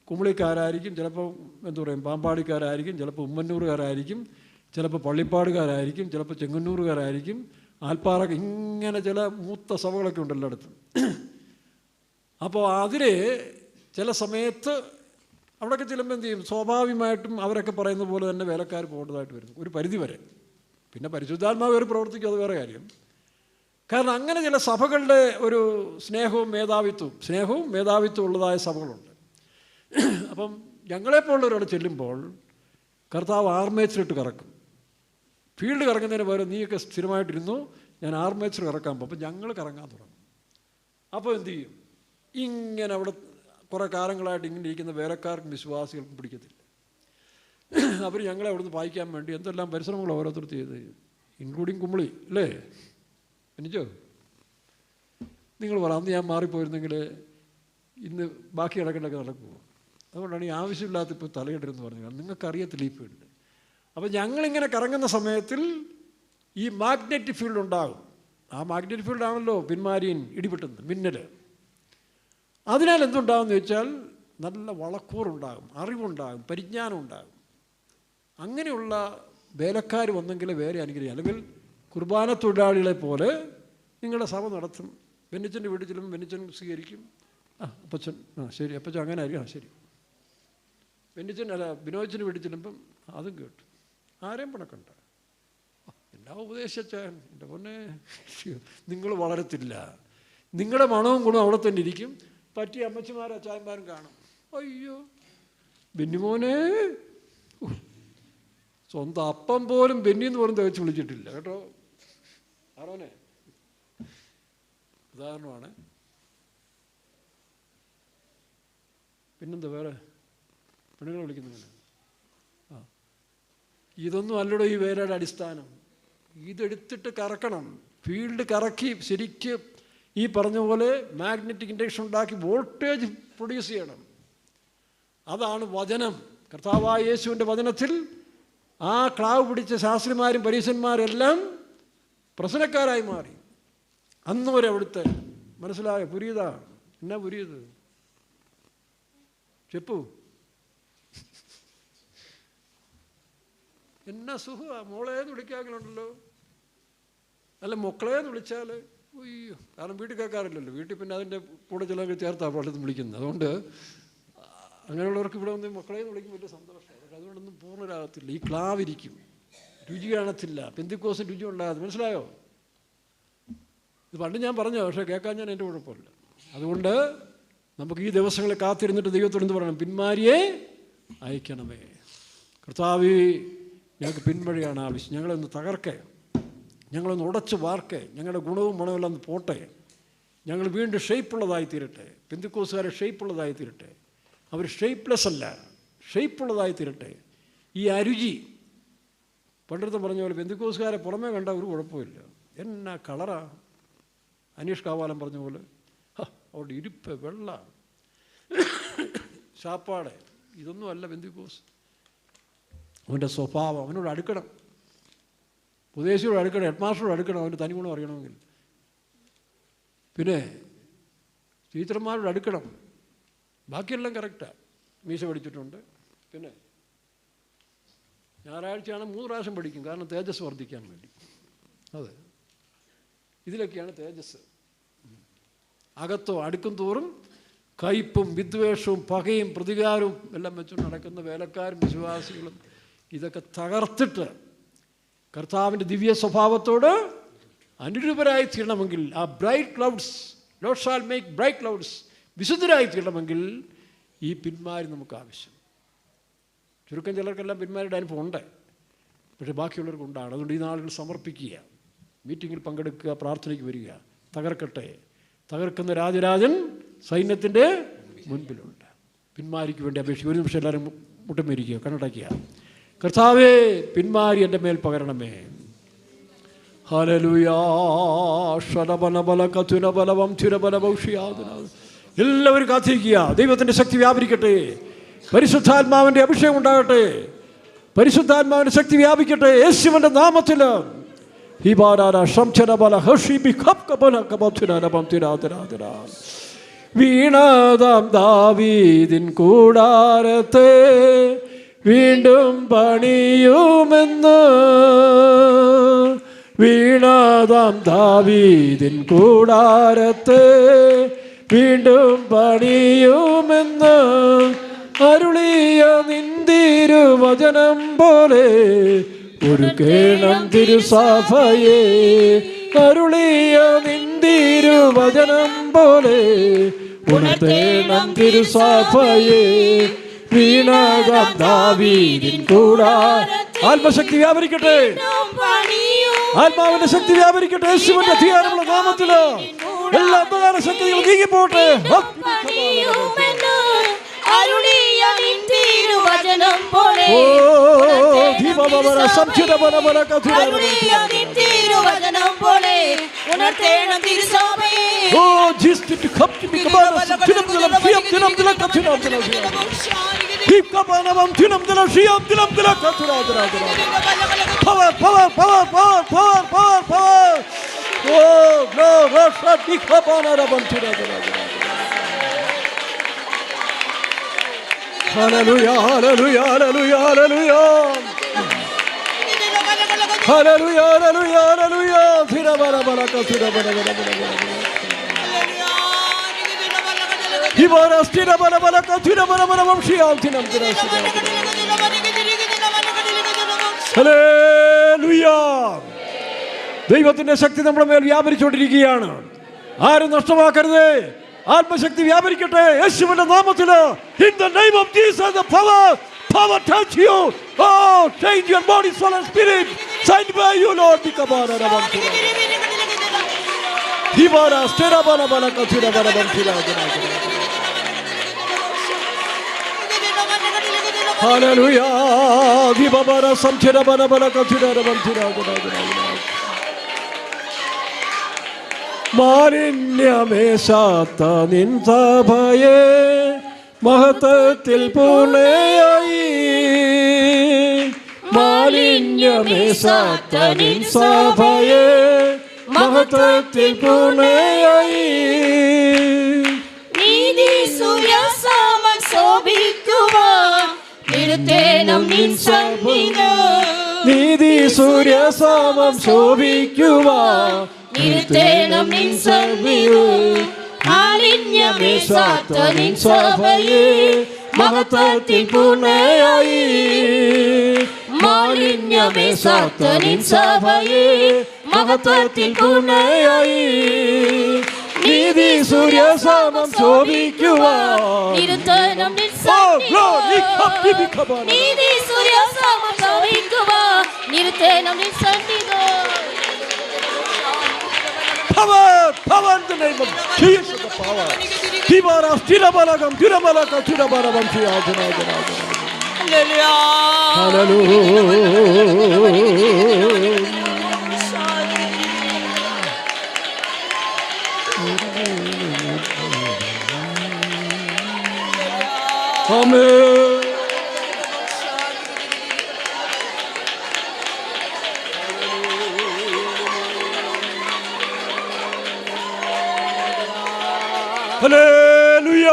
കുമളിക്കാരായിരിക്കും, ചിലപ്പോൾ എന്താ പറയും പാമ്പാടിക്കാരായിരിക്കും, ചിലപ്പോൾ ഉമ്മന്നൂറുകാരായിരിക്കും, ചിലപ്പോൾ പള്ളിപ്പാടുകാരായിരിക്കും, ചിലപ്പോൾ ചെങ്ങന്നൂറുകാരായിരിക്കും, ആൽപ്പാറ, ഇങ്ങനെ ചില മൂത്ത സഭകളൊക്കെ ഉണ്ട് എല്ലായിടത്തും. അപ്പോൾ അതിൽ ചില സമയത്ത് അവിടെയൊക്കെ ചെല്ലുമ്പോൾ എന്ത് ചെയ്യും? സ്വാഭാവികമായിട്ടും അവരൊക്കെ പറയുന്ന പോലെ തന്നെ വേലക്കാർ പോകേണ്ടതായിട്ട് വരുന്നു ഒരു പരിധി വരെ. പിന്നെ പരിശുദ്ധാത്മാവ് ഒരു പ്രവർത്തിക്കും, അത് വേറെ കാര്യം. കാരണം അങ്ങനെ ചില സഭകളുടെ ഒരു സ്നേഹവും മേധാവിത്വവും ഉള്ളതായ സഭകളുണ്ട്. അപ്പം ഞങ്ങളെപ്പോലുള്ളവരോട് ചെല്ലുമ്പോൾ കർത്താവ് ആർമേച്ചറിട്ട് കറക്കും. ഫീൽഡ് കറങ്ങുന്നതിന് പകരം നീയൊക്കെ സ്ഥിരമായിട്ടിരുന്നു, ഞാൻ ആർമേച്ചർ കറക്കാൻ പോകും. അപ്പം ഞങ്ങൾ കറങ്ങാൻ തുടങ്ങും. അപ്പോൾ എന്തു ചെയ്യും? ഇങ്ങനെ അവിടെ കുറേ കാലങ്ങളായിട്ട് ഇങ്ങനെ ഇരിക്കുന്ന വേലക്കാർക്കും വിശ്വാസികൾക്കും പിടിക്കത്തില്ല. അവർ ഞങ്ങളെ അവിടുന്ന് വായിക്കാൻ വേണ്ടി എന്തെല്ലാം പരിശ്രമങ്ങൾ ഓരോരുത്തർ ചെയ്ത്, ഇൻക്ലൂഡിങ് കുമളി അല്ലേ? എനിക്കോ നിങ്ങൾ പറ, അന്ന് ഞാൻ മാറിപ്പോയിരുന്നെങ്കിൽ ഇന്ന് ബാക്കി കിടക്കേണ്ടൊക്കെ നടക്കുമോ? അതുകൊണ്ടാണ് ഈ ആവശ്യമില്ലാത്ത ഇപ്പോൾ തലയിടരുന്ന് പറഞ്ഞത്. നിങ്ങൾക്കറിയത്തില്ല ഈ ഫീൽഡ്. അപ്പോൾ ഞങ്ങളിങ്ങനെ കറങ്ങുന്ന സമയത്തിൽ ഈ മാഗ്നറ്റിക് ഫീൽഡ് ഉണ്ടാകും. ആ മാഗ്നറ്റിക് ഫീൽഡാണല്ലോ പിന്മാരിയൻ ഇടിപെട്ടുന്നത്, മിന്നൽ. അതിനാൽ എന്തുണ്ടാകുമെന്ന് ചോദിച്ചാൽ നല്ല വളക്കൂറുണ്ടാകും, അറിവുണ്ടാകും, പരിജ്ഞാനം ഉണ്ടാകും. അങ്ങനെയുള്ള വേലക്കാർ വന്നെങ്കിൽ വേറെ അനുഗ്രഹിക്കും. അല്ലെങ്കിൽ കുർബാന തൊഴിലാളികളെ പോലെ നിങ്ങളുടെ സഭ നടത്തും. ബെന്നിച്ചൻ്റെ വീട്ടിൽ ചെല്ലുമ്പോൾ ബെന്നിച്ചൻ സ്വീകരിക്കും. അപ്പച്ചൻ ശരി, അപ്പച്ചൻ അങ്ങനെ ആയിരിക്കും, ശരി. ബിനോച്ചൻ്റെ വീട്ടിൽ ചെല്ലുമ്പം അതും കേട്ടു. ആരെയും പണക്കണ്ട, എല്ലാം ഉപദേശിച്ചാൻ. എൻ്റെ പൊന്നെ, നിങ്ങൾ വളരത്തില്ല. നിങ്ങളുടെ മണവും ഗുണവും അവിടെ തന്നെ ഇരിക്കും. പറ്റിയ അമ്മച്ചിമാരും അച്ചായന്മാരും കാണും. അയ്യോ ബെന്നിമോനെ, സ്വന്തം അപ്പം പോലും ബെന്നി എന്ന് പോലും തികച്ച് വിളിച്ചിട്ടില്ല കേട്ടോ. ആരോനെ ഉദാഹരണമാണ്. പിന്നെന്താ വേറെ പെണ്ണുങ്ങളെ വിളിക്കുന്നങ്ങനെ? ഇതൊന്നും അല്ലടോ ഈ വേലയുടെ അടിസ്ഥാനം. ഇതെടുത്തിട്ട് കറക്കണം, ഫീൽഡ് കറക്കി ശരിക്ക് ഈ പറഞ്ഞ പോലെ മാഗ്നറ്റിക് ഇൻഡക്ഷൻ ഉണ്ടാക്കി വോൾട്ടേജ് പ്രൊഡ്യൂസ് ചെയ്യണം. അതാണ് വചനം. കർത്താവായ യേശുവിൻ്റെ വചനത്തിൽ ആ ക്ലാവ് പിടിച്ച ശാസ്ത്രിമാരും പരീശന്മാരെല്ലാം പ്രശ്നക്കാരായി മാറി. അന്ന് വരെ അവിടുത്തെ മനസ്സിലായ പുരിയതാ. എന്നാ പുരിയത്? ചെപ്പു എന്നാ സുഖമാ. മോളേന്ന് വിളിക്കാമെങ്കിലുണ്ടല്ലോ, അല്ല മക്കളേന്ന് വിളിച്ചാൽ അയ്യോ. കാരണം വീട്ടിൽ കേൾക്കാറില്ലല്ലോ. വീട്ടിൽ പിന്നെ അതിൻ്റെ കൂടെ ചിലർക്ക് ചേർത്താണ് പള്ളത്തിൽ വിളിക്കുന്നത്. അതുകൊണ്ട് അങ്ങനെയുള്ളവർക്ക് ഇവിടെ വന്ന് മക്കളേന്ന് വിളിക്കുമ്പോൾ വലിയ സന്തോഷം. അതുകൊണ്ടൊന്നും പൂർണ്ണരാകത്തില്ല. ഈ ക്ലാവിരിക്കും, രുചി കാണത്തില്ല, പെന്തിക്കോസിന് രുചി ഉണ്ടാകാതെ. മനസ്സിലായോ? ഇത് പണ്ട് ഞാൻ പറഞ്ഞു, പക്ഷേ കേൾക്കാൻ ഞാൻ എൻ്റെ കുഴപ്പമില്ല. അതുകൊണ്ട് നമുക്ക് ഈ ദിവസങ്ങളെ കാത്തിരുന്നിട്ട് ദൈവത്തോട് എന്ത് പറയണം? പിന്മാരിയെ അയക്കണമേ. കർത്താവേ, ഞങ്ങൾക്ക് പിന്മഴിയാണ് ആവശ്യം. ഞങ്ങളൊന്ന് തകർക്കേ, ഞങ്ങളൊന്ന് ഉടച്ച് വാർക്കേ, ഞങ്ങളുടെ ഗുണവും മണവുമെല്ലാം ഒന്ന് പോട്ടെ. ഞങ്ങൾ വീണ്ടും ഷേപ്പുള്ളതായി തീരട്ടെ. പെന്തിക്കോസുകാരെ ഷേപ്പുള്ളതായി തീരട്ടെ. അവർ ഷേപ്പ്ലെസ് അല്ല, ഷേപ്പുള്ളതായി തീരട്ടെ. ഈ അരുചി പണ്ടത്തെ പറഞ്ഞ പോലെ പെന്തിക്കോസുകാരെ പുറമേ കണ്ട ഒരു കുഴപ്പമില്ല. എന്നാ കളറാ. അനീഷ് കാവാലം പറഞ്ഞ പോലെ അവിടെ ഇരിപ്പ് വെള്ള ശാപ്പാടെ ഇതൊന്നും അല്ല പെന്തിക്കോസ്. അവൻ്റെ സ്വഭാവം, അവനോട് അടുക്കണം, ഉപദേശിയോട് അടുക്കണം, ഹെഡ് മാസ്റ്ററോട് അടുക്കണം, അവൻ്റെ തനിഗുണം അറിയണമെങ്കിൽ. പിന്നെ ടീച്ചർമാരോട് അടുക്കണം. ബാക്കിയെല്ലാം കറക്റ്റാണ്. മീശ പഠിച്ചിട്ടുണ്ട്. പിന്നെ ഞായറാഴ്ചയാണ് 3 പ്രാവശ്യം പഠിക്കും, കാരണം തേജസ് വർദ്ധിക്കാൻ വേണ്ടി. അതെ, ഇതിലൊക്കെയാണ് തേജസ്. അകത്തോ അടുക്കും തോറും കയ്പും വിദ്വേഷവും പകയും പ്രതികാരവും എല്ലാം വെച്ചുകൊണ്ട് നടക്കുന്ന വേലക്കാരും വിശ്വാസികളും ഇതൊക്കെ തകർത്തിട്ട് കർത്താവിൻ്റെ ദിവ്യ സ്വഭാവത്തോട് അനുരൂപരായി തീരണമെങ്കിൽ, ആ bright clouds, Lord shall make bright clouds, വിശുദ്ധരായി തീരണമെങ്കിൽ ഈ പിന്മാരി നമുക്ക് ആവശ്യം. ചുരുക്കം ചിലർക്കെല്ലാം പിന്മാരുടെ അനുഭവം ഉണ്ട്, പക്ഷേ ബാക്കിയുള്ളവർക്ക് ഉണ്ടാണ്. അതുകൊണ്ട് ഈ നാളുകൾ സമർപ്പിക്കുക, മീറ്റിങ്ങിൽ പങ്കെടുക്കുക, പ്രാർത്ഥനയ്ക്ക് വരിക. തകർക്കട്ടെ. തകർക്കുന്ന രാജരാജൻ സൈന്യത്തിൻ്റെ മുൻപിലുണ്ട്. പിന്മാരിക്ക് വേണ്ടി അപേക്ഷിക്കുക. ഒരു നിമിഷം എല്ലാവരും മുട്ടം വരിക്കുക, കണ്ണടയ്ക്കുക. കർത്താവേ, പിന്മാരി എൻ്റെ മേൽ പകരണമേ. ഹല്ലേലൂയാ. എല്ലാവരും കാത്തിരിക്കുക. ദൈവത്തിൻ്റെ ശക്തി വ്യാപരിക്കട്ടെ. പരിശുദ്ധാത്മാവിൻ്റെ അഭിഷേകം ഉണ്ടാകട്ടെ. പരിശുദ്ധാത്മാവിൻ്റെ ശക്തി വ്യാപിക്കട്ടെ യേശുവിൻ്റെ നാമത്തിൽ. വീണാദാം ദാവീദിൻ കൂടാരത്തെ വീണ്ടും പണിയുമെന്ന്, വീണാദാം ദാവീദിൻ കൂടാരത്തെ വീണ്ടും പണിയുമെന്ന് അരുളിയ നിന്തിരുവചനം പോലെ ഒരുക്കേണം തിരുസഭയെ. അരുളിയ നിന്തിരുവചനം പോലെ ഉണർത്തേണം തിരുസഭയെ. വീണാദാം ദാവീദിൻ കൂടാരത്തെ ആത്മശക്തി വ്യാപരിക്കട്ടെ. ആത്മാവിന്റെ ശക്തി വ്യാപരിക്കട്ടെ. യേശുവിന്റെ അധികാരമുള്ള നാമത്തില് എല്ലാ അന്ധകാര ശക്തികളും നീങ്ങിപ്പോട്ടെ. Hallelujah, hallelujah, hallelujah, hallelujah. Hallelujah, hallelujah, hallelujah. Thira bara bara ka thira bara bara bara. Hibara thira bara bara ka thira bara bara vamshiyam thinam tira. Hallelujah. ദൈവത്തിൻ്റെ ശക്തി നമ്മുടെ മേൽ വ്യാപരിച്ചുകൊണ്ടിരിക്കുകയാണ്. ആരും നഷ്ടമാക്കരുത്. ആത്മശക്തി വ്യാപരിക്കട്ടെ യേശുവിന്റെ നാമത്തില്. In the name of Jesus, the power touch you. Oh, change your body, soul and spirit. Signed by you, Lord. Bikabara rabantira. Hibara stera bala bala kathira bala bantira. Hallelujah. Hibara samchera bala bala kathira bantira. മാലിന്യമേശാത്ത നിൻ സഭയെ മഹത്വത്തിൽ പൂർണ്ണയായി. മാലിന്യമേശാത്ത നിൻ സഭയെ മഹത്വത്തിൽ പൂർണ്ണയായി. നീതി സൂര്യസാമം ശോഭിക്കുവാൻ ഇരുത്തേണം നിൻ സന്നിധിയിൽ. നീതി സൂര്യസാമം ശോഭിക്കുവാൻ ഇരുത്തേണം നിൻ സന്നിധിയിൽ. മാലിന്യമേശാത്ത നിൻ സഭയെ മഹത്വത്തിൽ പൂർണ്ണയായി. മാലിന്യമേശാത്ത നിൻ സഭയെ മഹത്വത്തിൽ പൂർണ്ണയായി. നീതി സൂര്യസാമം ശോഭിക്കുവാൻ ഇരുത്തേണം നിൻ സന്നിധിയിൽ. നീതി സൂര്യസാമം ശോഭിക്കുവാൻ ഇരുത്തേണം നിൻ സന്നിധിയിൽ. Power in the name of Jesus, the power. Hibara stirabalagam tirabalaka tirabarabam tiyajana jana jana. Hallelujah. Amen. Hallelujah.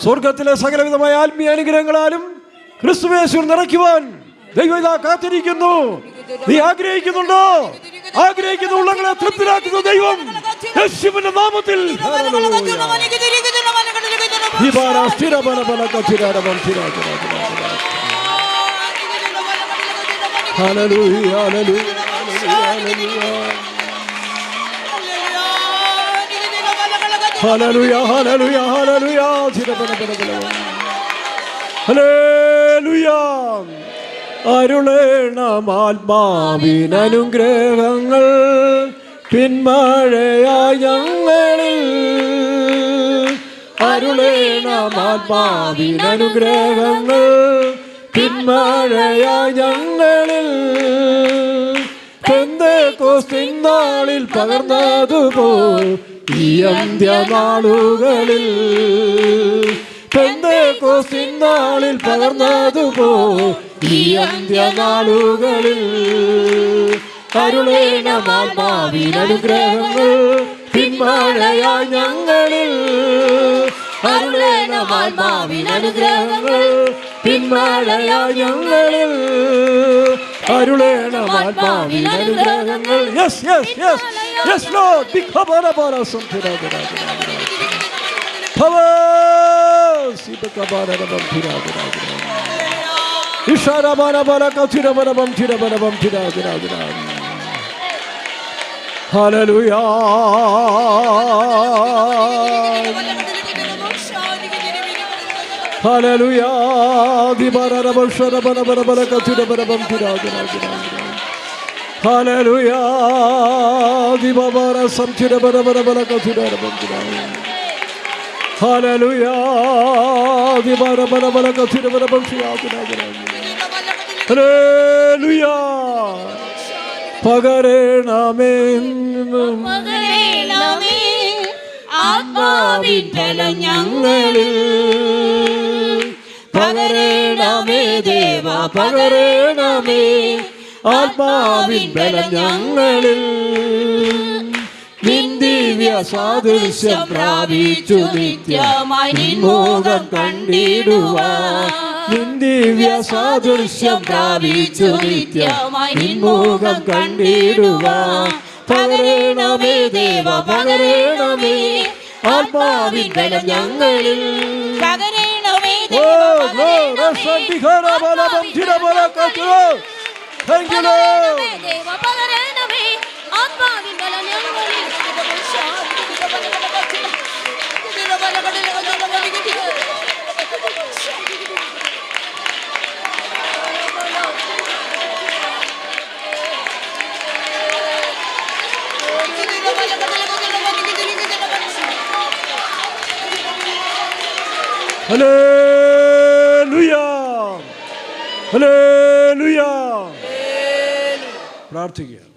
സ്വർഗത്തിലെ സകലവിധമായ ആത്മീയ അനുഗ്രഹങ്ങളാലും ക്രിസ്തുയേശുവിൽ നിറയ്ക്കുവാൻ ദൈവം ഇതാ കാത്തിരിക്കുന്നു. നീ ആഗ്രഹിക്കുന്നുണ്ടോ? ആഗ്രഹിക്കുന്ന ഉള്ളങ്ങളെ തൃപ്തരാക്കുന്ന ദൈവം യേശുവിന്റെ നാമത്തിൽ. Hallelujah, hallelujah, hallelujah, hallelujah, hallelujah, hallelujah. അരുളേണം ആത്മാവിനനുഗ്രഹങ്ങൾ പിന്മഴയായി ഞങ്ങളിൽ. അരുളേണം ആത്മാവിനനുഗ്രഹങ്ങൾ പിന്മഴയായി ഞങ്ങളിൽ. പെന്തേക്കോസ്തിൻ നാളിൽ പകർന്നതുപോൽ ഈ അന്ത്യനാളുകളിൽ. പെന്തേക്കോസ്തിൻ നാളിൽ പകർന്നതുപോൽ ഈ അന്ത്യനാളുകളിൽ. അരുളേണം ആത്മാവിനനുഗ്രഹങ്ങൾ പിന്മഴയായി ഞങ്ങളിൽ. അരുളേണം ആത്മാവിനനുഗ്രഹങ്ങൾ പിന്മഴയായി ഞങ്ങളിൽ. അരുളേണം ആത്മാവിനനുഗ്രഹങ്ങൾ. Yes yes yes yes Lord. ബിഖബറബറ സംതിരാഗരാഗ ഭവസിബകബറബം തിരാഗരാഗ ഇഷാരബറബറ കതിരബറബം തിരബറബം തിരാഗരാഗ. ഹല്ലേലൂയ. ഹല്ലേലൂയ. ദിബറബറ ശരബറബറ കതിരബറബം തിരാഗരാഗ. ഹല്ലേലൂയ. ദിബറബറ സംതിരബറബറ കതിരബറബം തിരാഗ. ഹല്ലേലൂയ. ദിബറബറ കതിരബറബം തിരാഗരാഗ. ഹല്ലേലൂയ. പകരണമേ ആത്മാവിൻ ബലം ഞങ്ങളിൽ. പകരണമേ ദേവ, പകരണമേ ആത്മാവിൻ ബലം ഞങ്ങളിൽ. നിൻ ദിവ്യ സാദൃശ്യം പ്രാപിച്ചു നിത്യമായി നിൻമുഖം കണ്ടിടുവാൻ. നിൻ ദിവ്യ സാദൃശ്യം പ്രാപിച്ചു നിത്യമായി നിൻമുഖം കണ്ടിടുവാൻ. പകരണമേ ദേവ, പകരണമേ ആത്മാവിൻ ബലം ഞങ്ങളിൽ. പകരണമേ ഓ ഗ്ലോറി സന്ധിഖരബലം തിരബലകതു. Thank you Lord. ദേവ പകരണമേ ആത്മാവിൻ ബലം ഞങ്ങളിൽ. Hallelujah, hallelujah. പ്രാർത്ഥിക്കുക.